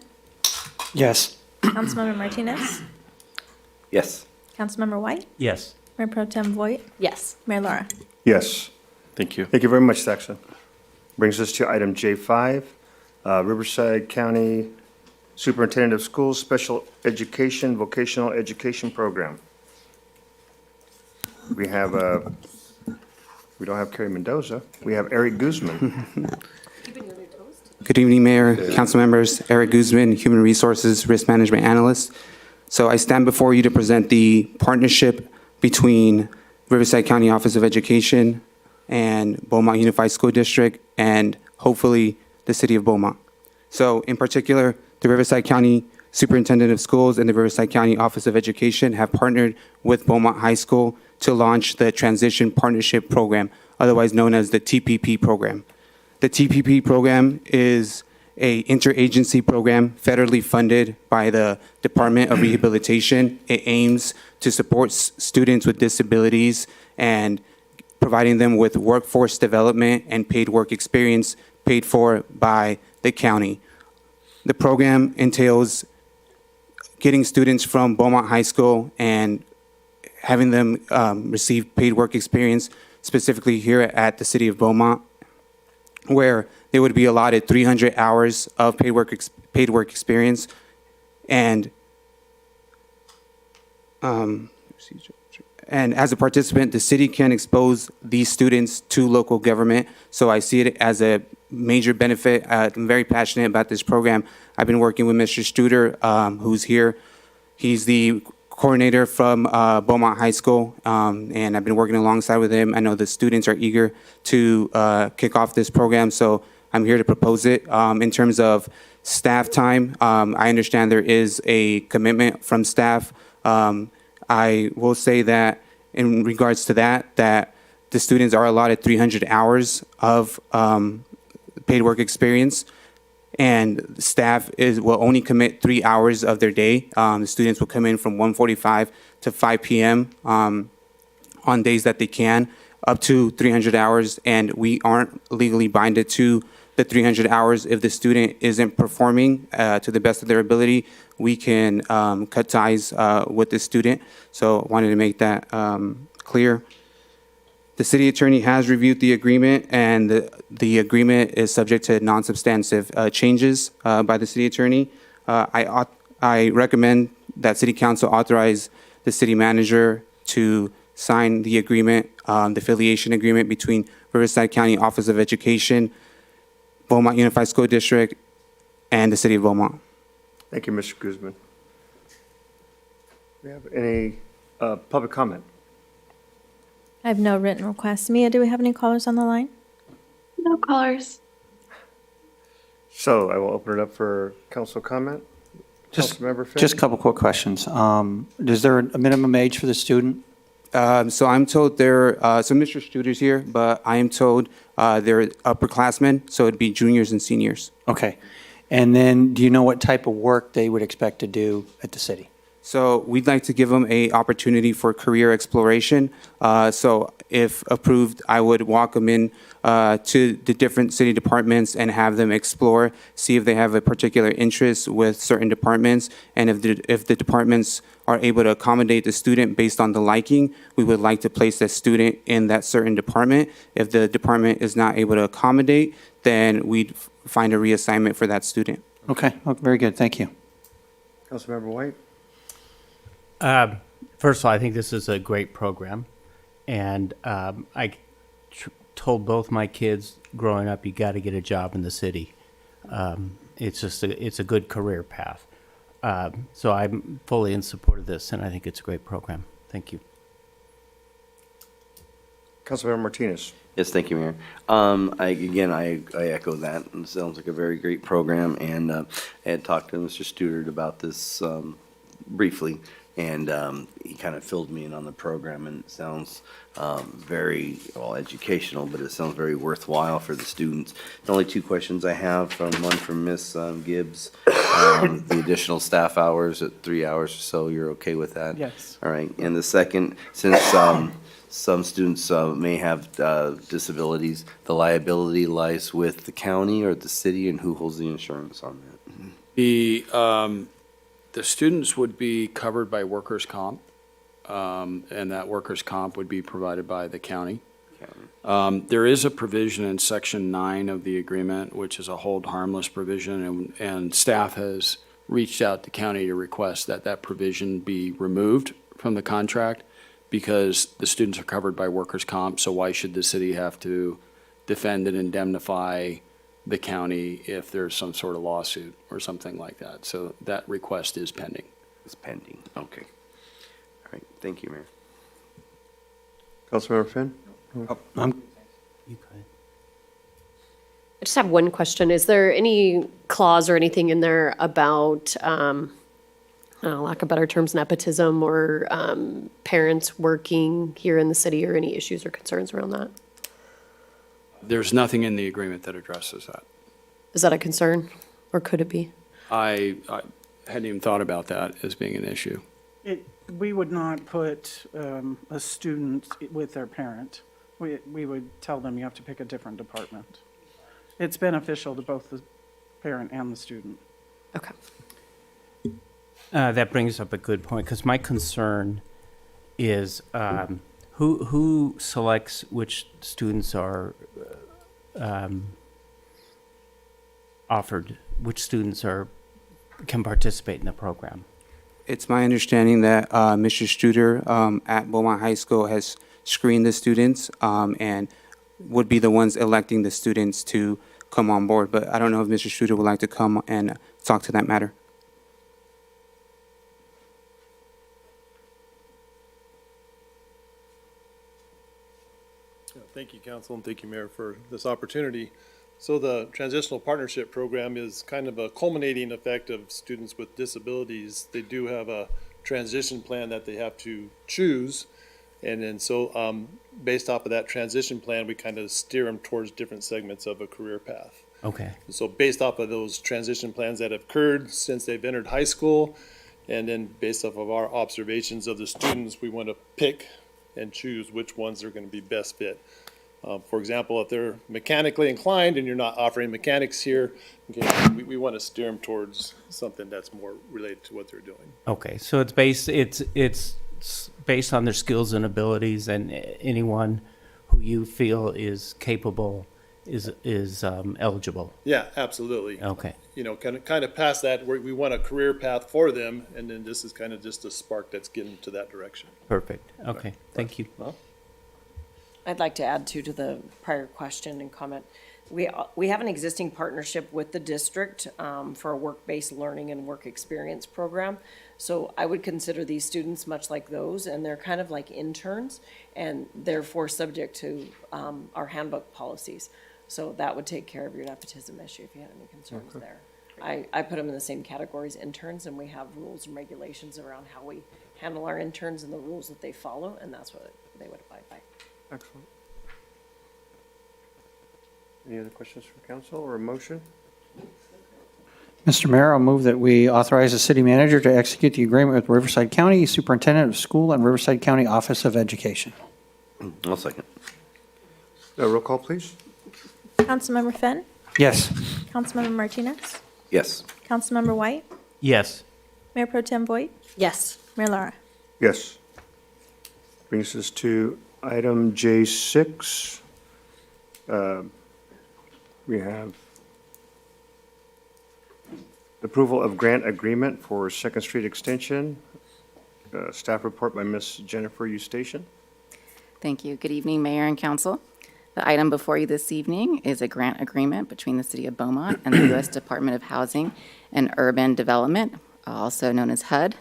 Yes. Councilmember Martinez? Yes. Councilmember White? Yes. Mayor Pro Tem Voigt? Yes. Mayor Laura? Yes. Thank you. Thank you very much, Thaxton. Brings us to item J5, Riverside County Superintendent of Schools Special Education Vocational Education Program. We have, we don't have Kerry Mendoza. We have Eric Guzman. Good evening, Mayor, council members. Eric Guzman, Human Resources Risk Management Analyst. So I stand before you to present the partnership between Riverside County Office of Education and Beaumont Unified School District and hopefully the city of Beaumont. So in particular, the Riverside County Superintendent of Schools and the Riverside County Office of Education have partnered with Beaumont High School to launch the Transition Partnership Program, otherwise known as the TPP program. The TPP program is an interagency program federally funded by the Department of Rehabilitation. It aims to support students with disabilities and providing them with workforce development and paid work experience paid for by the county. The program entails getting students from Beaumont High School and having them receive paid work experience, specifically here at the city of Beaumont, where they would be allotted 300 hours of paid work experience And and as a participant, the city can expose these students to local government. So I see it as a major benefit. I'm very passionate about this program. I've been working with Mr. Studer, who's here. He's the coordinator from Beaumont High School, and I've been working alongside with him. I know the students are eager to kick off this program, so I'm here to propose it. In terms of staff time, I understand there is a commitment from staff. I will say that in regards to that the students are allotted 300 hours of paid work experience, and staff will only commit 3 hours of their day. The students will come in from 1:45 to 5 p.m. On days that they can, up to 300 hours, and we aren't legally binded to the 300 hours. If the student isn't performing to the best of their ability, we can cut ties with the student. So wanted to make that clear. The city attorney has reviewed the agreement, and the agreement is subject to non-substantive changes by the city attorney. I recommend that city council authorize the city manager to sign the agreement, the affiliation agreement between Riverside County Office of Education, Beaumont Unified School District, and the city of Beaumont. Thank you, Mr. Guzman. Do we have any public comment? I have no written requests. Mia, do we have any callers on the line? No callers. So I will open it up for council comment. Councilmember Finn? Just a couple quick questions. Is there a minimum age for the student? So I'm told so Mr. Studer's here, but I am told they're upperclassmen, so it'd be juniors and seniors. Okay. And then do you know what type of work they would expect to do at the city? So we'd like to give them a opportunity for career exploration. So if approved, I would walk them in to the different city departments and have them explore, see if they have a particular interest with certain departments. And if the departments are able to accommodate the student based on the liking, we would like to place that student in that certain department. If the department is not able to accommodate, then we'd find a reassignment for that student. Okay, very good. Thank you. Councilmember White? First of all, I think this is a great program, and I told both my kids growing up, you got to get a job in the city. It's just it's a good career path. So I'm fully in support of this, and I think it's a great program. Thank you. Councilmember Martinez? Yes, thank you, Mayor. I echo that. It sounds like a very great program, and I had talked to Mr. Stewart about this briefly, and he kind of filled me in on the program, and it sounds very, well, educational, but it sounds very worthwhile for the students. The only two questions I have, one from Ms. Gibbs, the additional staff hours at 3 hours or so, you're okay with that? Yes. All right, and the second, since some students may have disabilities, the liability lies with the county or the city, and who holds the insurance on that? The students would be covered by workers' comp, and that workers' comp would be provided by the county. There is a provision in Section 9 of the agreement, which is a hold harmless provision, and staff has reached out to county to request that that provision be removed from the contract because the students are covered by workers' comp, so why should the city have to defend and indemnify the county if there's some sort of lawsuit or something like that? So that request is pending. It's pending, okay. All right, thank you, Mayor. Councilmember Finn? I just have one question. Is there any clause or anything in there about, lack of better terms, nepotism or parents working here in the city, or any issues or concerns around that? There's nothing in the agreement that addresses that. Is that a concern, or could it be? I hadn't even thought about that as being an issue. We would not put a student with their parent. We would tell them you have to pick a different department. It's beneficial to both the parent and the student. Okay. That brings up a good point, because my concern is who selects which students are offered, which students are can participate in the program. It's my understanding that Mr. Studer at Beaumont High School has screened the students and would be the ones electing the students to come on board. But I don't know if Mr. Studer would like to come and talk to that matter. Thank you, Council, and thank you, Mayor, for this opportunity. So the Transitional Partnership Program is kind of a culminating effect of students with disabilities. They do have a transition plan that they have to choose. And then so based off of that transition plan, we kind of steer them towards different segments of a career path. Okay. So based off of those transition plans that have occurred since they've entered high school, and then based off of our observations of the students, we want to pick and choose which ones are going to be best fit. For example, if they're mechanically inclined and you're not offering mechanics here, okay, we want to steer them towards something that's more related to what they're doing. Okay, so it's based on their skills and abilities, and anyone who you feel is capable is eligible. Yeah, absolutely. Okay. You know, kind of past that, we want a career path for them, and then this is kind of just a spark that's getting to that direction. Perfect. Okay, thank you. Well, I'd like to add to the prior question and comment. We have an existing partnership with the district for a work-based learning and work experience program. So I would consider these students much like those, and they're kind of like interns, and therefore subject to our handbook policies. So that would take care of your nepotism issue if you had any concerns there. I put them in the same category as interns, and we have rules and regulations around how we handle our interns and the rules that they follow, and that's what they would abide by. Excellent. Any other questions from council or a motion? Mr. Mayor, I'll move that we authorize the city manager to execute the agreement with Riverside County Superintendent of School and Riverside County Office of Education. I'll second. Roll call, please. Councilmember Fenn, Yes. Councilmember Martinez, Yes. Councilmember White, Yes. Mayor Pro Tem Voigt, Yes. Mayor Lara. Yes. Brings us to item J6. We have approval of grant agreement for Second Street Extension. Staff report by Ms. Jennifer Eustachian. Thank you. Good evening, Mayor and Council. The item before you this evening is a grant agreement between the City of Beaumont and the U.S. Department of Housing and Urban Development, also known as HUD.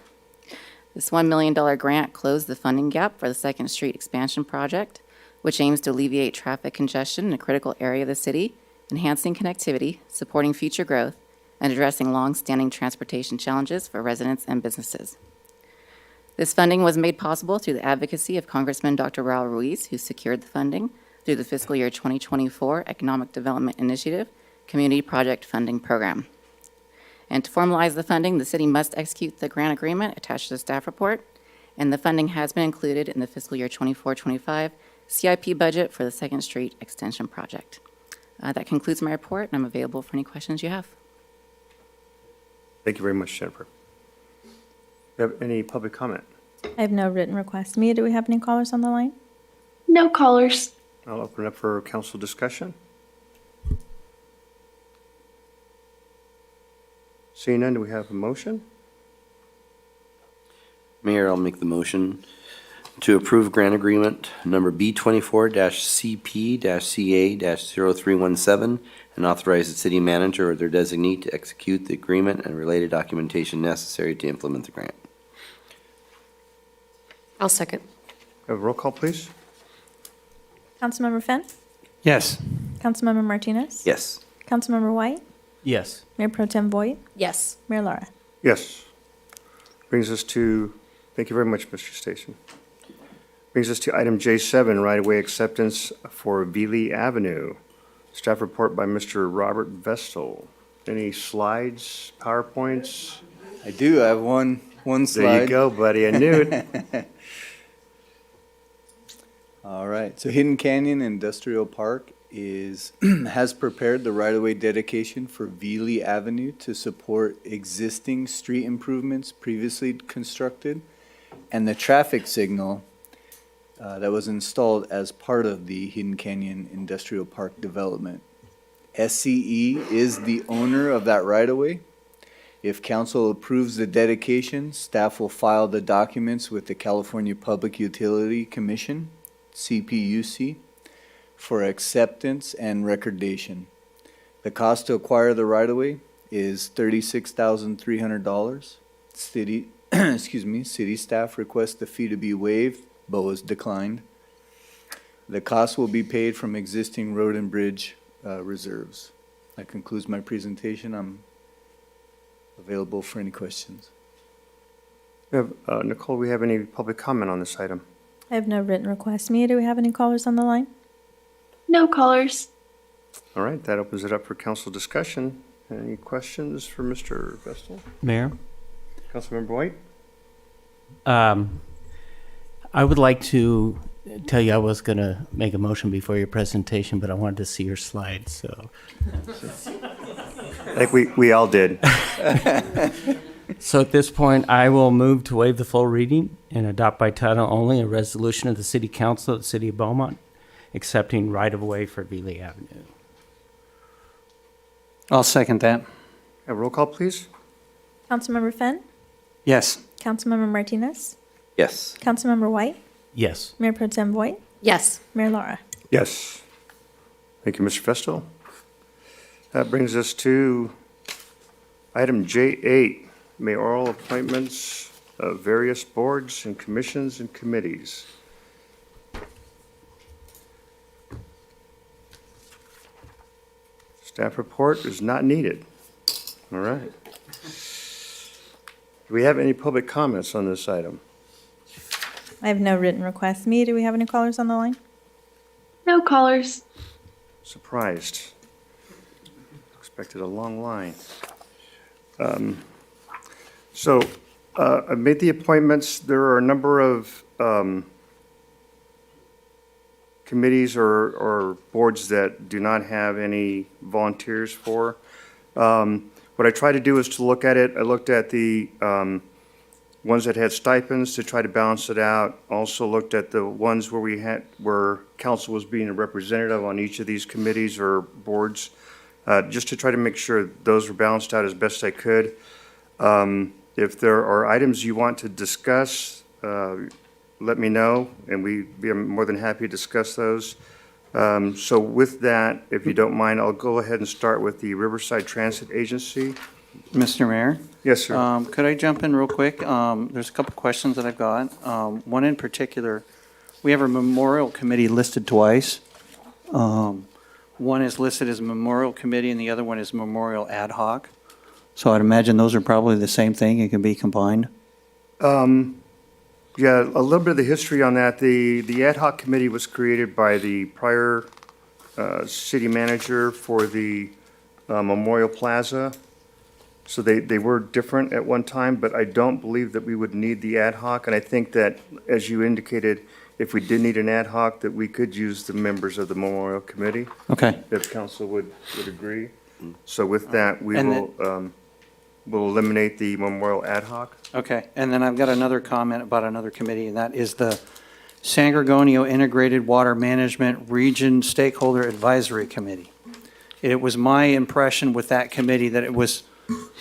This $1 million grant closed the funding gap for the Second Street Expansion Project, which aims to alleviate traffic congestion in a critical area of the city, enhancing connectivity, supporting future growth, and addressing long-standing transportation challenges for residents and businesses. This funding was made possible through the advocacy of Congressman Dr. Raul Ruiz, who secured the funding through the fiscal year 2024 Economic Development Initiative Community Project Funding Program. And to formalize the funding, the city must execute the grant agreement attached to the staff report, and the funding has been included in the fiscal year 24-25 CIP budget for the Second Street Extension Project. That concludes my report, and I'm available for any questions you have. Thank you very much, Jennifer. Do you have any public comment? I have no written request. Mia, do we have any callers on the line? No callers. I'll open it up for council discussion. Seeing none, do we have a motion? Mayor, I'll make the motion to approve grant agreement number B24-CP-CA-0317 and authorize the city manager or their designee to execute the agreement and related documentation necessary to implement the grant. I'll second. Have a roll call, please. Councilmember Fenn, Yes. Councilmember Martinez, Yes. Councilmember White, Yes. Mayor Pro Tem Voigt, Yes. Mayor Lara. Yes. Brings us to, thank you very much, Mr. Station. Brings us to item J7, right-of-way acceptance for Veely Avenue. Staff report by Mr. Robert Vestal. Any slides, PowerPoints? I do. I have one slide. There you go, buddy. I knew it. All right. So Hidden Canyon Industrial Park has prepared the right-of-way dedication for Veely Avenue to support existing street improvements previously constructed and the traffic signal that was installed as part of the Hidden Canyon Industrial Park development. SCE is the owner of that right-of-way, If council approves the dedication, staff will file the documents with the California Public Utility Commission, CPUC, for acceptance and recordation. The cost to acquire the right-of-way is $36,300. City, city staff requests the fee to be waived, but was declined. The cost will be paid from existing road and bridge reserves. That concludes my presentation. I'm available for any questions. Nicole, we have any public comment on this item? I have no written requests. Mia, do we have any callers on the line? No callers. All right, that opens it up for council discussion. Any questions for Mr. Vestal? Mayor? Councilmember White? I would like to tell you I was going to make a motion before your presentation, but I wanted to see your slides, so. Like we all did. So at this point, I will move to waive the full reading and adopt by title only a resolution of the City Council of the City of Beaumont accepting right-of-way for Veely Avenue. I'll second that. A roll call, please. Councilmember Fenn? Yes. Councilmember Martinez? Yes. Councilmember White? Yes. Mayor Pro Tem Voigt? Yes. Mayor Laura? Yes. Thank you, Mr. Vestal. That brings us to item J8, mayoral appointments of various boards and commissions and committees. Staff report is not needed. All right. Do we have any public comments on this item? I have no written requests. Mia, do we have any callers on the line? No callers. Surprised. Expected a long line. So I made the appointments. There are a number of committees or boards that do not have any volunteers for. What I try to do is to look at it. I looked at the ones that had stipends to try to balance it out. Also looked at the ones where council was being a representative on each of these committees or boards, just to try to make sure those were balanced out as best I could. If there are items you want to discuss, let me know, and we'd be more than happy to discuss those. So with that, if you don't mind, I'll go ahead and start with the Riverside Transit Agency. Mr. Mayor? Yes, sir. Could I jump in real quick? There's a couple questions that I've got. One in particular, we have a memorial committee listed twice. One is listed as memorial committee and the other one is memorial ad hoc. So I'd imagine those are probably the same thing. It can be combined. Yeah, a little bit of the history on that. The ad hoc committee was created by the prior city manager for the Memorial Plaza. So they were different at one time, but I don't believe that we would need the ad hoc. And I think that, as you indicated, if we did need an ad hoc, that we could use the members of the Memorial Committee. Okay. If council would agree. So with that, we And will we'll eliminate the Memorial ad hoc. Okay, and then I've got another comment about another committee, and that is the San Gorgonio Integrated Water Management Region Stakeholder Advisory Committee. It was my impression with that committee that it was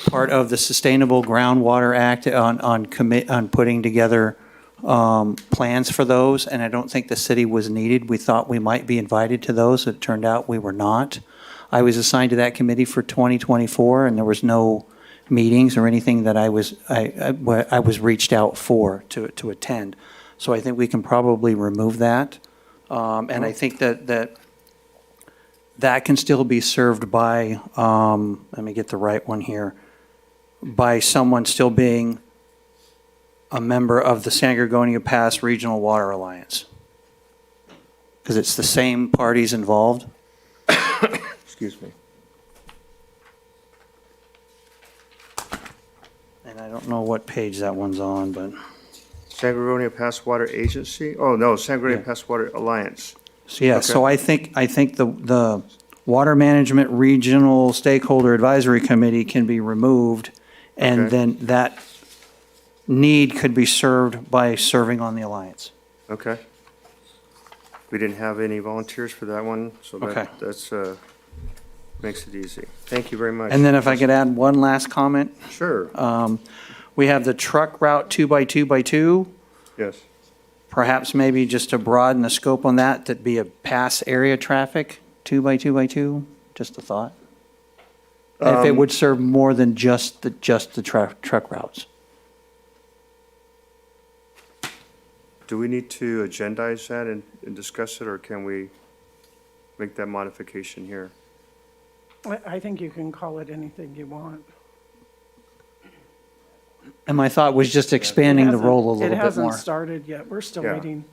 part of the Sustainable Groundwater Act on putting together plans for those, and I don't think the city was needed. We thought we might be invited to those. It turned out we were not. I was assigned to that committee for 2024, and there was no meetings or anything that I was reached out for to attend. So I think we can probably remove that. And I think that can still be served by, let me get the right one here, by someone still being a member of the San Gorgonio Pass Regional Water Alliance. Because it's the same parties involved. Excuse me. And I don't know what page that one's on, but. San Gorgonio Pass Water Agency? Oh, no, San Gorgonio Pass Water Alliance. So, yeah, so I think the Water Management Regional Stakeholder Advisory Committee can be removed, and Okay. then that need could be served by serving on the alliance. Okay. We didn't have any volunteers for that one, so Okay. that's Makes it easy. Thank you very much. And then if I could add one last comment, Sure, we have the truck route 2x2x2. yes. Perhaps maybe just to broaden the scope on that, that'd be a pass area traffic, 2x2x2, just a thought. If it would serve more than just the truck routes. Do we need to agendize that and discuss it, or can we make that modification here? I think you can call it anything you want. And my thought was just expanding the role a little It bit hasn't more. started yet. We're still Yeah. waiting.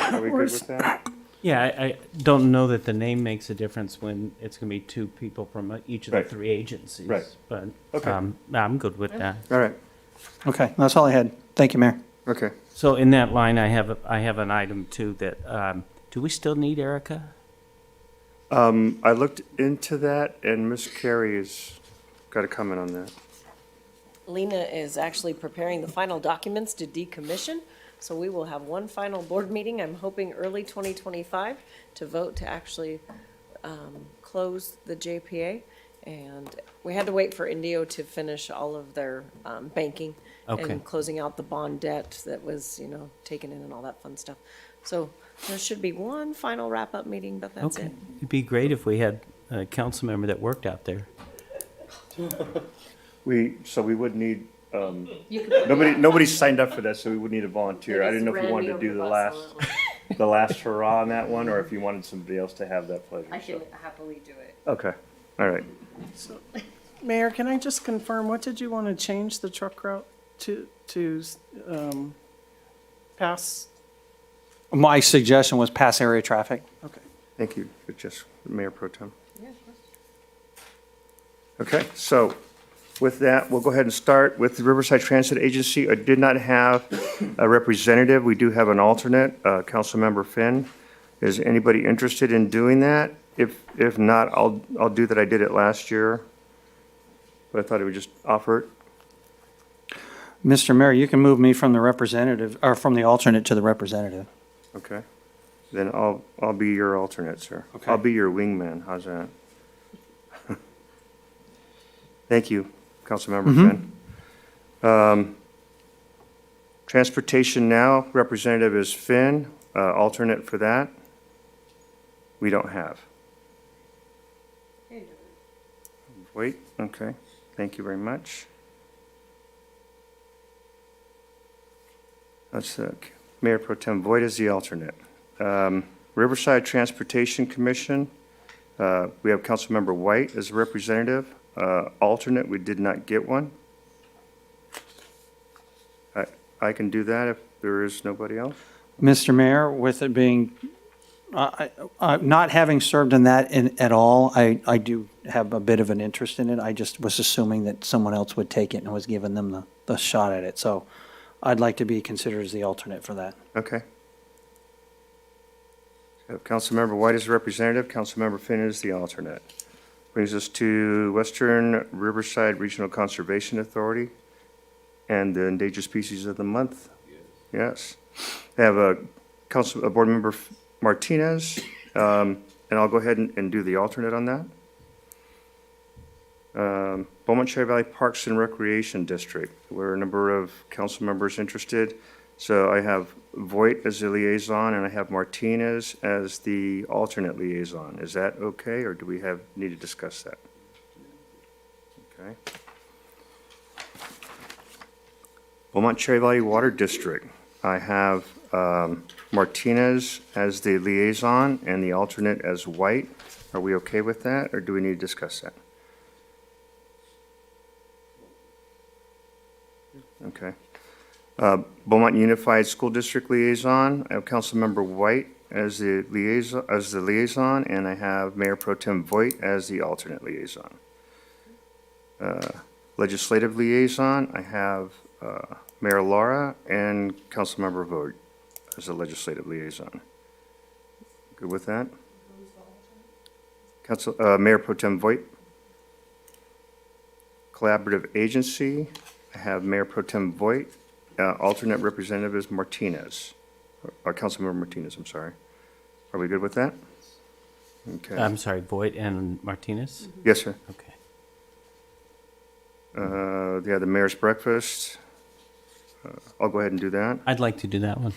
Are we good with that? Yeah, I don't know that the name makes a difference when it's going to be two people from each of the Right. three agencies. Right. But Okay. I'm good with that. All right, Okay, that's all I had. Thank you, Mayor. okay. So in that line, I have an item too that, do we still need Erica? I looked into that, and Ms. Carey has got a comment on that. Lena is actually preparing the final documents to decommission, so we will have one final board meeting, I'm hoping early 2025, to vote to actually close the JPA. And we had to wait for Indio to finish all of their banking Okay. and closing out the bond debt that was, taken in and all that fun stuff. So there should be one final wrap-up meeting, but that's Okay. it. It'd be great if we had a council member that worked out there. So we would need, You can- nobody signed up for that, so we would need a volunteer. I They didn't know if just you ran me wanted to do over the the last, bus on the last hurrah on that one, or if you wanted somebody else to have that pleasure. I can so. happily do it. Okay, all right. Mayor, can I just confirm, what did you want to change the truck route to pass? My suggestion was pass area traffic. Okay. Thank you, just Mayor Pro Tem. Okay, so with that, we'll go ahead and start with the Riverside Transit Agency. I did not have a representative. We do have an alternate, Councilmember Finn. Is anybody interested in doing that? If not, I'll do that. I did it last year, but I thought I would just offer it. Mr. Mayor, you can move me from the representative, or from the alternate to the representative. Okay, then I'll be your alternate, sir. Okay. I'll be your wingman. How's that? Thank you, Councilmember Finn. Transportation Now, representative is Finn, alternate for that. We don't have. Wait, okay, thank you very much. Let's look. Mayor Pro Tem Voigt is the alternate. Riverside Transportation Commission, we have Councilmember White as a representative. Alternate, we did not get one. I can do that if there is nobody else. Mr. Mayor, with it being, not having served in that at all, I do have a bit of an interest in it. I just was assuming that someone else would take it and was giving them the shot at it. So I'd like to be considered as the alternate for that. Okay. So Councilmember White is the representative, Councilmember Finn is the alternate. Brings us to Western Riverside Regional Conservation Authority and the Endangered Species of the Month. Yes. I have a Board Member Martinez, and I'll go ahead and do the alternate on that. Beaumont Cherry Valley Parks and Recreation District, where a number of council members interested. So I have Voigt as the liaison, and I have Martinez as the alternate liaison. Is that okay, or do we need to discuss that? Okay. Beaumont Cherry Valley Water District, I have Martinez as the liaison and the alternate as White. Are we okay with that, or do we need to discuss that? Okay. Beaumont Unified School District Liaison, I have Councilmember White as the liaison, and I have Mayor Pro Tem Voigt as the alternate liaison. Legislative Liaison, I have Mayor Laura and Councilmember Voigt as a legislative liaison. Good with that? Mayor Pro Tem Voigt. Collaborative Agency, I have Mayor Pro Tem Voigt. Alternate representative is Martinez, or Councilmember Martinez, I'm sorry. Are we good with that? Okay. I'm sorry, Voight and Martinez? Yes, sir. Okay. Yeah, the mayor's breakfast. I'll go ahead and do that. I'd like to do that one.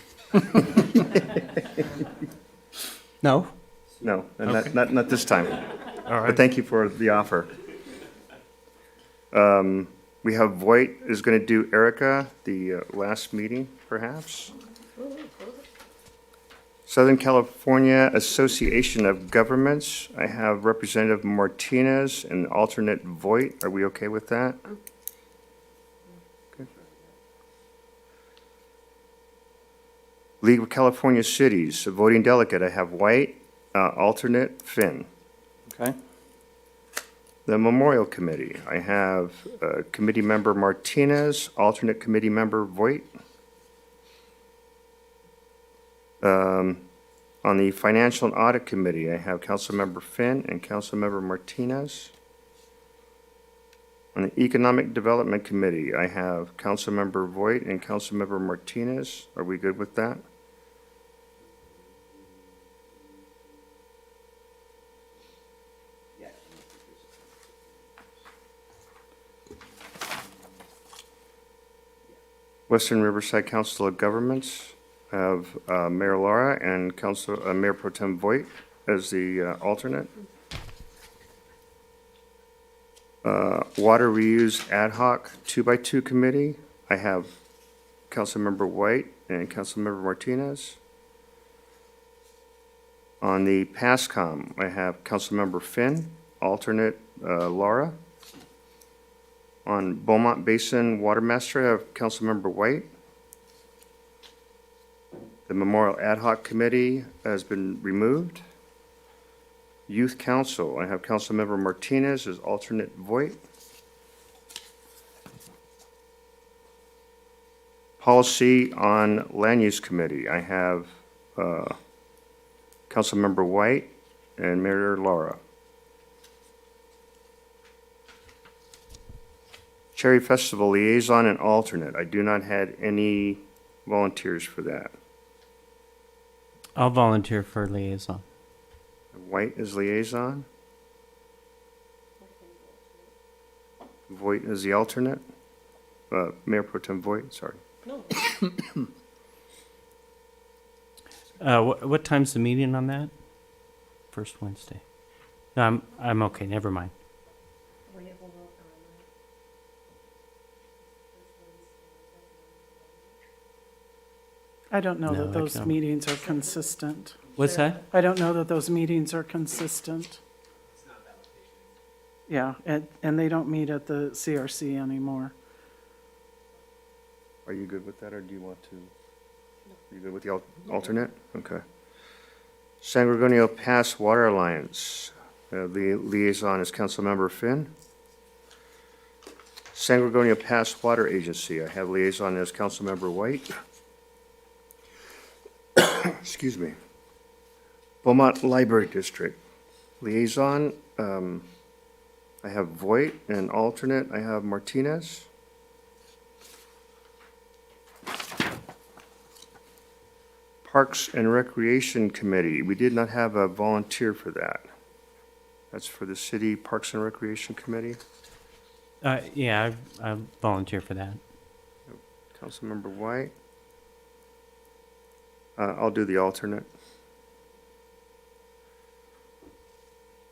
No? No, and Okay. not this time. All right. But thank you for the offer. We have Voight is going to do Erica, the last meeting, perhaps. Southern California Association of Governments, I have Representative Martinez and alternate Voight. Are we okay with that? Okay. League of California Cities, a voting delegate, I have White, alternate Finn. Okay. The Memorial Committee, I have committee member Martinez, alternate committee member Voight. On the Financial and Audit Committee, I have Councilmember Finn and Councilmember Martinez. On the Economic Development Committee, I have Councilmember Voight and Councilmember Martinez. Are we good with that? Western Riverside Council of Governments, I have Mayor Laura and Mayor Pro Tem Voight as the alternate. Water Reuse Ad Hoc 2x2 Committee, I have Councilmember White and Councilmember Martinez. On the PASCOM, I have Councilmember Finn, alternate Laura. On Beaumont Basin Water Master, I have Councilmember White. The Memorial Ad Hoc Committee has been removed. Youth Council, I have Councilmember Martinez as alternate Voight. Policy on Land Use Committee, I have Councilmember White and Mayor Laura. Cherry Festival Liaison and Alternate, I do not have any volunteers for that. I'll volunteer for liaison. White is liaison. Voight is the alternate. Mayor Pro Tem Voight, sorry. What time's the meeting on that? First Wednesday. No, I'm okay, never mind. I don't know No, that I those can't. meetings are consistent. What's that? I don't know that those meetings are consistent. Yeah, and they don't meet at the CRC anymore. Are you good with that, or do you want to? Are you good with the alternate? Okay. San Gorgonio Pass Water Alliance, the liaison is Councilmember Finn. San Gorgonio Pass Water Agency, I have liaison as Councilmember White. Excuse me. Beaumont Library District, liaison, I have Voight, and alternate, I have Martinez. Parks and Recreation Committee, we did not have a volunteer for that. That's for the City Parks and Recreation Committee. Yeah, I volunteer for that. Councilmember White. I'll do the alternate.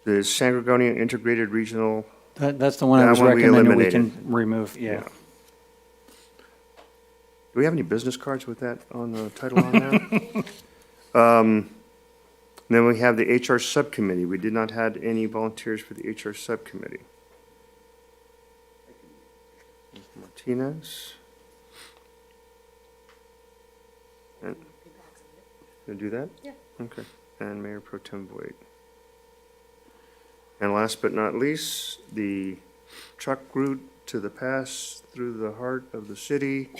The San Gorgonio Integrated Regional, That's the one I That was one we recommending we eliminated. can remove, yeah. do we have any business cards with that on the title on that? Then we have the HR Subcommittee. We did not have any volunteers for the HR Subcommittee. Martinez. And- Gonna do that? Yeah. Okay. And Mayor Pro Tem Voight. And last but not least, the truck route to the pass through the heart of the city.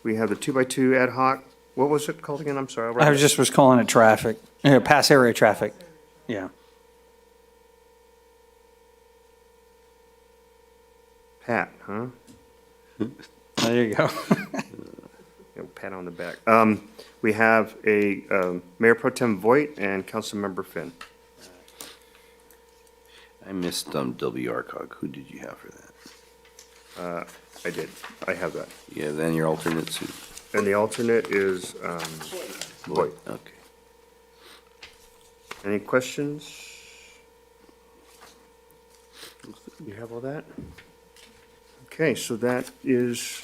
We have the 2x2 ad hoc. What was it called again? I'm sorry. I'll write I it. was calling it traffic, pass area traffic, yeah. Pat, huh? There you go. Pat on the back. We have a Mayor Pro Tem Voigt and Councilmember Finn. I missed WRCOG. Who did you have for that? I did. I have that. Yeah, then your alternates who? And the alternate is Voigt. Okay. Any questions? You have all that? Okay, so that is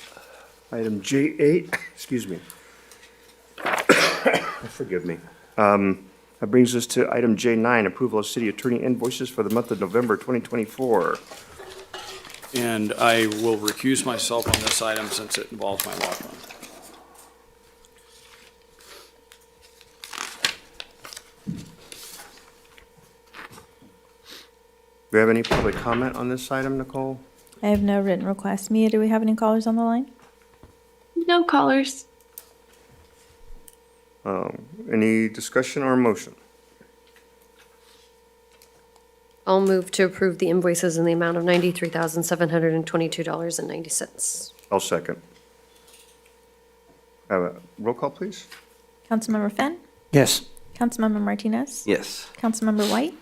item J8, excuse me. Forgive me. That brings us to item J9, approval of city attorney invoices for the month of November 2024. And I will recuse myself on this item since it involves my law firm. Do we have any public comment on this item, Nicole? I have no written requests. Mia, do we have any callers on the line? No callers. Any discussion or motion? I'll move to approve the invoices in the amount of $93,722.90. I'll second. Roll call, please. Councilmember Finn? Yes. Councilmember Martinez? Yes. Councilmember White?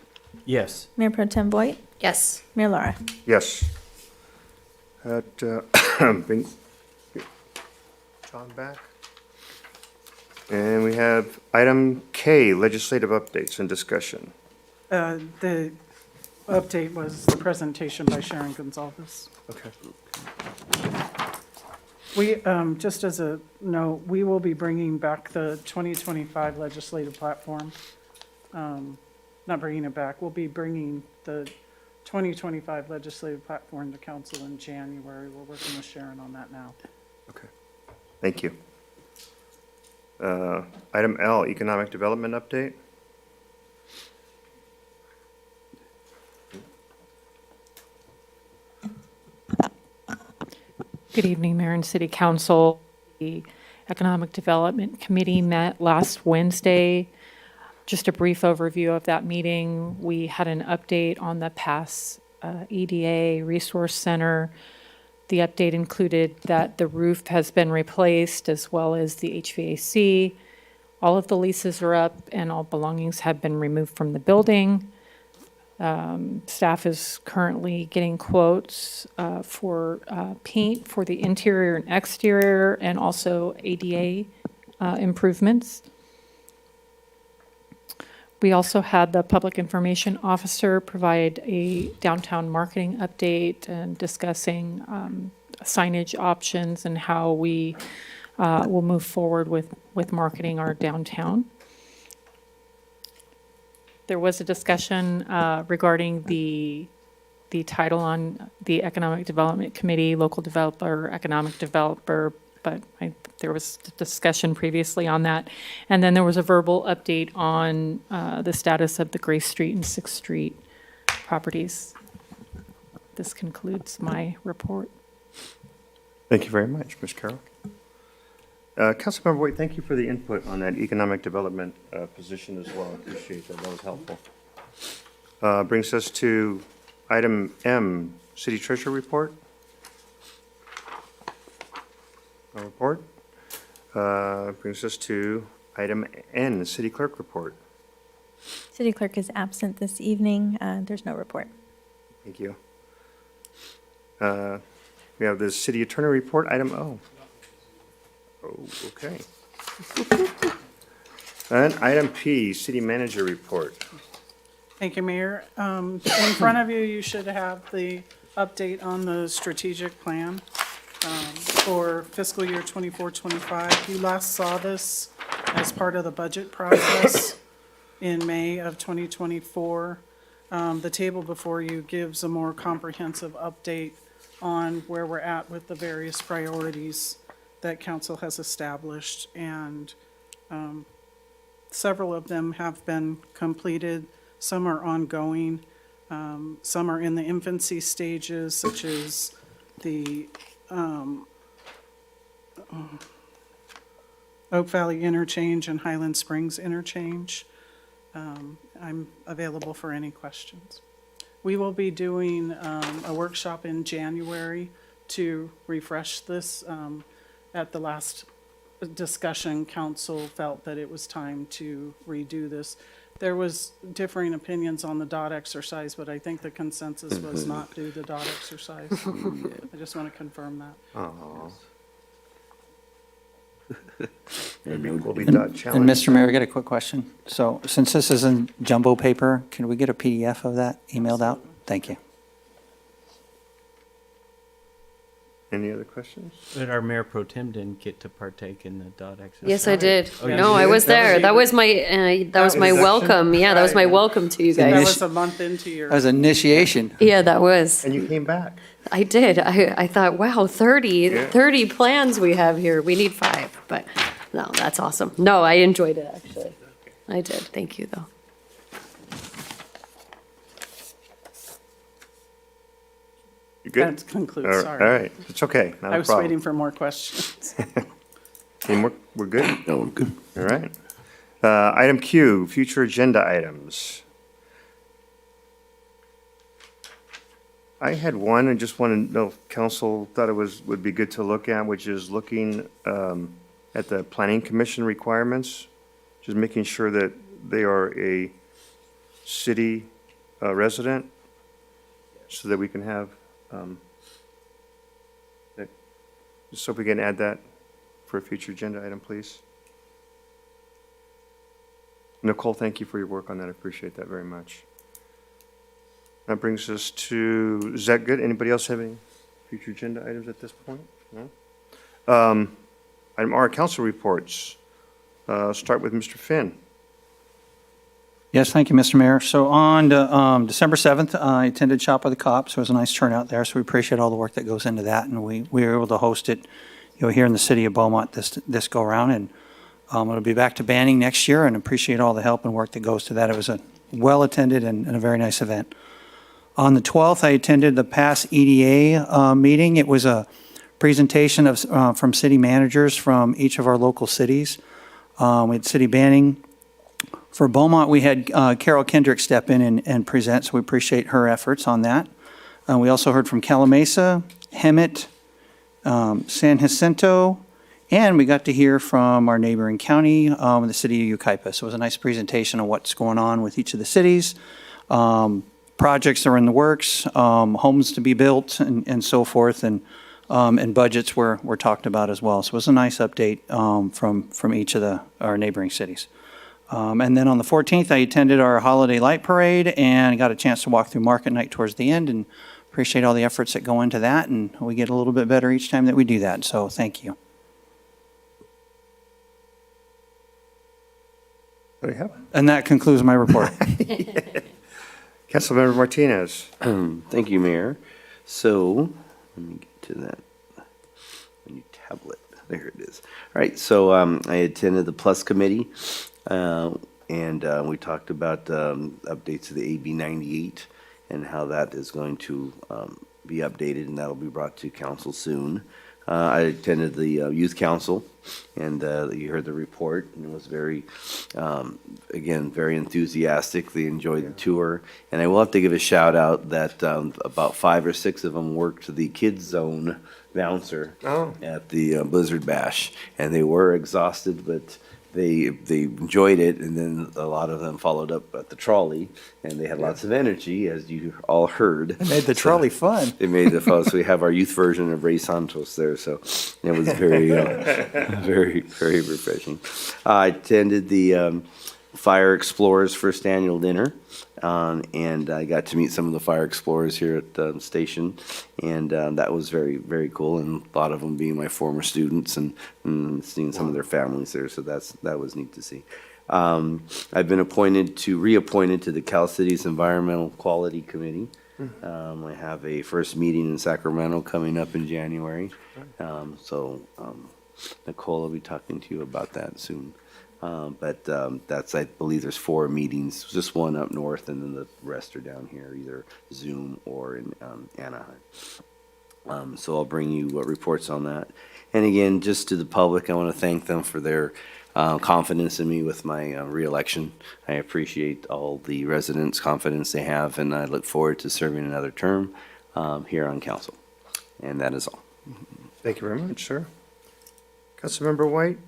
Yes. Mayor Pro Tem Voigt? Yes. Mayor Lara? Yes. That, bring John back. And we have item K, legislative updates and discussion. The update was the presentation by Sharon Gonzalez. Okay. We, just as a note, we will be bringing back the 2025 legislative platform. Not bringing it back, we'll be bringing the 2025 legislative platform to council in January. We're working with Sharon on that now. Okay. Thank you. Item L, economic development update. Good evening, Mayor and City Council. The Economic Development Committee met last Wednesday. Just a brief overview of that meeting. We had an update on the PASS EDA Resource Center. The update included that the roof has been replaced as well as the HVAC. All of the leases are up and all belongings have been removed from the building. Staff is currently getting quotes for paint for the interior and exterior and also ADA improvements. We also had the Public Information Officer provide a downtown marketing update and discussing signage options and how we will move forward with marketing our downtown. There was a discussion regarding the title on the Economic Development Committee, local developer, economic developer, but there was discussion previously on that. And then there was a verbal update on the status of the Grace Street and 6th Street properties. This concludes my report. Thank you very much, Ms. Carroll. Councilmember White, thank you for the input on that economic development position as well. I appreciate that. That was helpful. Brings us to item M, City Treasurer Report. No report. Brings us to item N, City Clerk Report. City Clerk is absent this evening. There's no report. Thank you. We have the City Attorney Report, item O. Oh, okay. And item P, City Manager Report. Thank you, Mayor. In front of you, you should have the update on the strategic plan for fiscal year 24-25. You last saw this as part of the budget process in May of 2024. The table before you gives a more comprehensive update on where we're at with the various priorities that council has established, and several of them have been completed. Some are ongoing. Some are in the infancy stages, such as the Oak Valley Interchange and Highland Springs Interchange. I'm available for any questions. We will be doing a workshop in January to refresh this at the last discussion, council felt that it was time to redo this. There was differing opinions on the dot exercise, but I think the consensus was not do the dot exercise. I just want to confirm that. Oh. Maybe we'll be dot And challenged. Mr. Mayor, I got a quick question. So since this is in jumbo paper, can we get a PDF of that emailed out? Thank you. Any other questions? But our mayor pro tem didn't get to partake in the dot exercise. Yes, I did. Oh, you No, did? I was there. That was my welcome. Yeah, that was my welcome to you That guys. was a month into your. That was initiation. Yeah, that was. And you came back. I did. I thought, wow, 30, Yeah. 30 plans we have here. We need 5, but no, that's awesome. No, I enjoyed it, actually. I did. Thank you, though. You good? That concludes, All sorry. All right, it's okay, not I a was problem. waiting for more questions. Any more? We're good? No, we're good. All right. Item Q, future agenda items. I had one, and just want to know if council thought it would be good to look at, which is looking at the planning commission requirements, just making sure that they are a city resident, so that we can have, so if we can add that for a future agenda item, please. Nicole, thank you for your work on that. I appreciate that very much. That brings us to, is that good? Anybody else have any future agenda items at this point? No? Item R, council reports. Start with Mr. Finn. Yes, thank you, Mr. Mayor. So on December 7th, I attended Shop with the Cops. It was a nice turnout there, so we appreciate all the work that goes into that, and we were able to host it, here in the city of Beaumont this go-around, and it'll be back to banning next year, and appreciate all the help and work that goes to that. It was a well-attended and a very nice event. On the 12th, I attended the PASS EDA meeting. It was a presentation from city managers from each of our local cities. We had city banning. For Beaumont, we had Carol Kendrick step in and present, so we appreciate her efforts on that. We also heard from Calamasa, Hemet, San Jacinto, and we got to hear from our neighboring county, the city of Yucaipa. So it was a nice presentation of what's going on with each of the cities, projects that are in the works, homes to be built, and so forth, and budgets were talked about as well. So it was a nice update from each of our neighboring cities. And then on the 14th, I attended our holiday light parade and got a chance to walk through market night towards the end, and appreciate all the efforts that go into that, and we get a little bit better each time that we do that, so thank you. What do you have? And that concludes my report. Councilmember Martinez. Thank you, Mayor. So, let me get to that. My new tablet. There it is. All right, so I attended the Plus Committee, and we talked about updates to the AB 98 and how that is going to be updated, and that'll be brought to council soon. I attended the Youth Council, and you heard the report, and it was very, again, very enthusiastic. They enjoyed the tour, and I will have to give a shout out that about 5 or 6 of them worked the Kids Zone bouncer at the Blizzard Bash, and they were exhausted, but they enjoyed it, and then a lot of them followed up at the trolley, and they had lots of energy, as you all heard. It made the trolley fun. They made the fun. So we have our youth version of Ray Santos there, so it was very, very, very refreshing. I attended the Fire Explorers first annual dinner, and I got to meet some of the Fire Explorers here at the station, and that was very, very cool, and a lot of them being my former students, and seeing some of their families there, so that was neat to see. I've been reappointed to the Cal Cities Environmental Quality Committee. I have a first meeting in Sacramento coming up in January, so Nicole will be talking to you about that soon. But that's, I believe there's 4 meetings, just one up north, and then the rest are down here, either Zoom or in Anaheim. So I'll bring you reports on that. And again, just to the public, I want to thank them for their confidence in me with my reelection. I appreciate all the residents' confidence they have, and I look forward to serving another term here on council. And that is all. Thank you very much, sir. Councilmember White?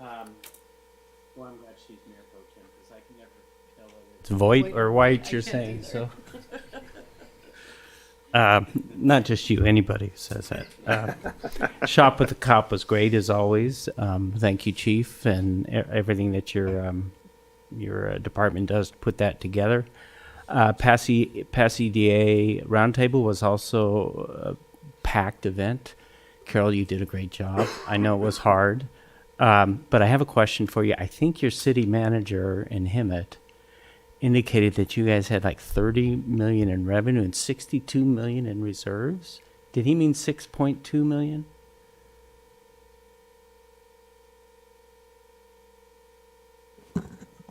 Well, I'm glad she's Mayor Pro Tem, because I can never tell whether it's void or white you're saying, so. Not just you, anybody who says that. Shop with the Cop was great as always. Thank you, Chief, and everything that your department does to put that together. PASS EDA Roundtable was also a packed event. Carol, you did a great job. I know it was hard. But I have a question for you. I think your city manager in Hemet indicated that you guys had like 30 million in revenue and 62 million in reserves. Did he mean 6.2 million?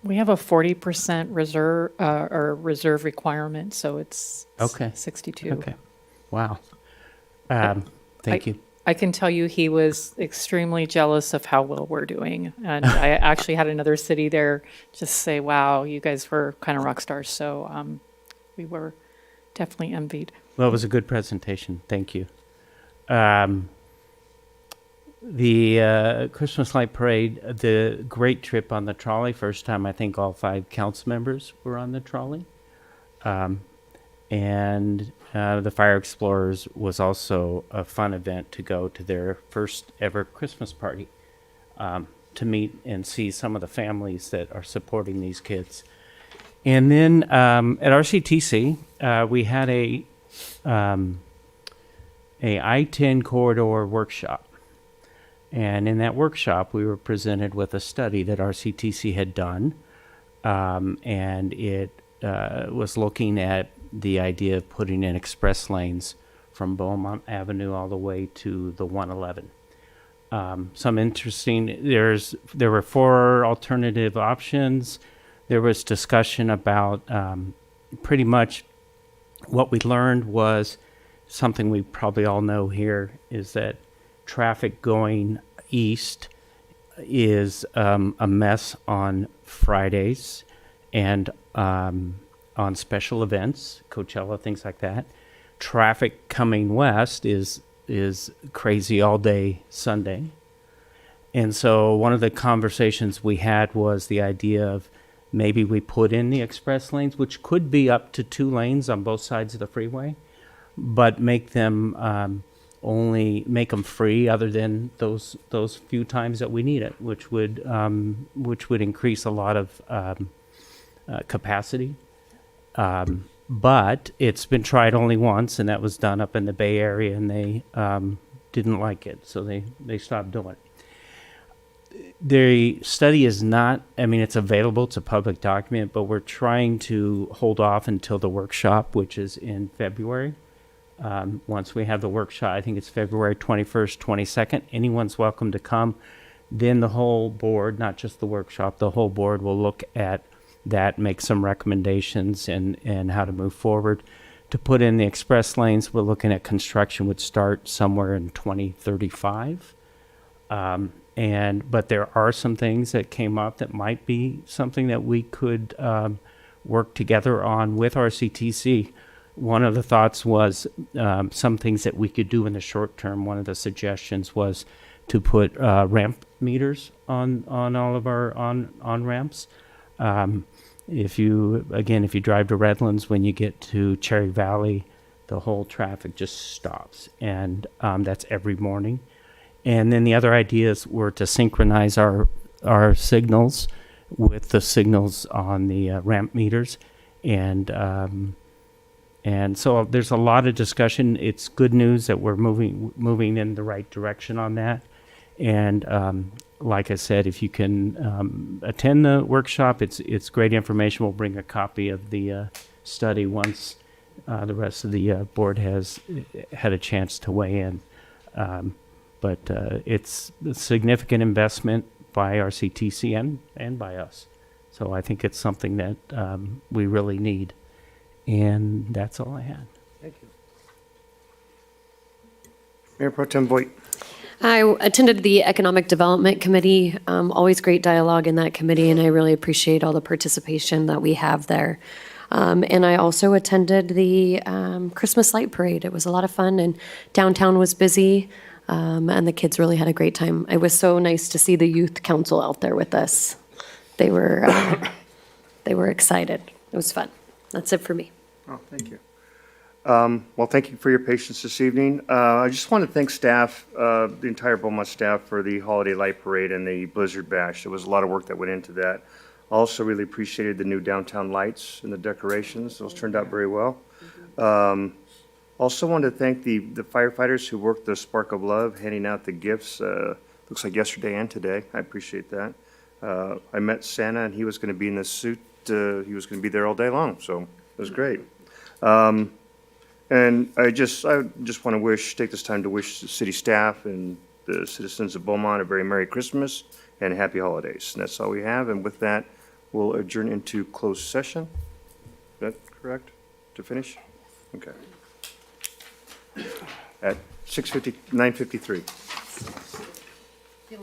We have a 40% reserve, or reserve requirement, so it's Okay. 62. Okay. Wow. Thank you. I can tell you he was extremely jealous of how well we're doing. And I actually had another city there just say, wow, you guys were kind of rock stars. So we were definitely envied. Well, it was a good presentation. Thank you. The Christmas Light Parade, the great trip on the trolley. First time I think all 5 council members were on the trolley. And the Fire Explorers was also a fun event to go to their first ever Christmas party, to meet and see some of the families that are supporting these kids. And then at RCTC, we had a I-10 corridor workshop. And in that workshop, we were presented with a study that RCTC had done, and it was looking at the idea of putting in express lanes from Beaumont Avenue all the way to the 111. Some interesting, there were 4 alternative options. There was discussion about pretty much what we learned was something we probably all know here is that traffic going east is a mess on Fridays and on special events, Coachella, things like that. Traffic coming west is crazy all day Sunday. And so one of the conversations we had was the idea of maybe we put in the express lanes, which could be up to 2 lanes on both sides of the freeway, but make them only make them free other than those few times that we need it, which would increase a lot of capacity. But it's been tried only once, and that was done up in the Bay Area, and they didn't like it, so they stopped doing it. The study is not, I mean, it's available, it's a public document, but we're trying to hold off until the workshop, which is in February. Once we have the workshop, I think it's February 21st, 22nd, anyone's welcome to come. Then the whole board, not just the workshop, the whole board will look at that, make some recommendations and how to move forward. To put in the express lanes, we're looking at construction would start somewhere in 2035. But there are some things that came up that might be something that we could work together on with RCTC. One of the thoughts was some things that we could do in the short term. One of the suggestions was to put ramp meters on all of our on-ramps. If you drive to Redlands, when you get to Cherry Valley, the whole traffic just stops, and that's every morning. And then the other ideas were to synchronize our signals with the signals on the ramp meters, and so there's a lot of discussion. It's good news that we're moving in the right direction on that. And like I said, if you can attend the workshop, it's great information. We'll bring a copy of the study once the rest of the board has had a chance to weigh in. But it's a significant investment by RCTC and by us. So I think it's something that we really need. And that's all I had. Thank you. Mayor Pro Tem Voigt. I attended the Economic Development Committee. Always great dialogue in that committee, and I really appreciate all the participation that we have there. And I also attended the Christmas Light Parade. It was a lot of fun, and downtown was busy. And the kids really had a great time. It was so nice to see the youth council out there with us. They were excited. It was fun. That's it for me. Oh, thank you. Well, thank you for your patience this evening. I just want to thank staff, the entire Beaumont staff, for the Holiday Light Parade and the Blizzard Bash. There was a lot of work that went into that. Also really appreciated the new downtown lights and the decorations. Those turned out very well. Also wanted to thank the firefighters who worked the Spark of Love, handing out the gifts, looks like yesterday and today. I appreciate that. I met Santa, and he was going to be in this suit. He was going to be there all day long, so it was great. And I just want to take this time to wish the city staff and the citizens of Beaumont a very Merry Christmas and happy holidays. And that's all we have. And with that, we'll adjourn into closed session. Is that correct? To finish? Okay. At 9:53. Yeah.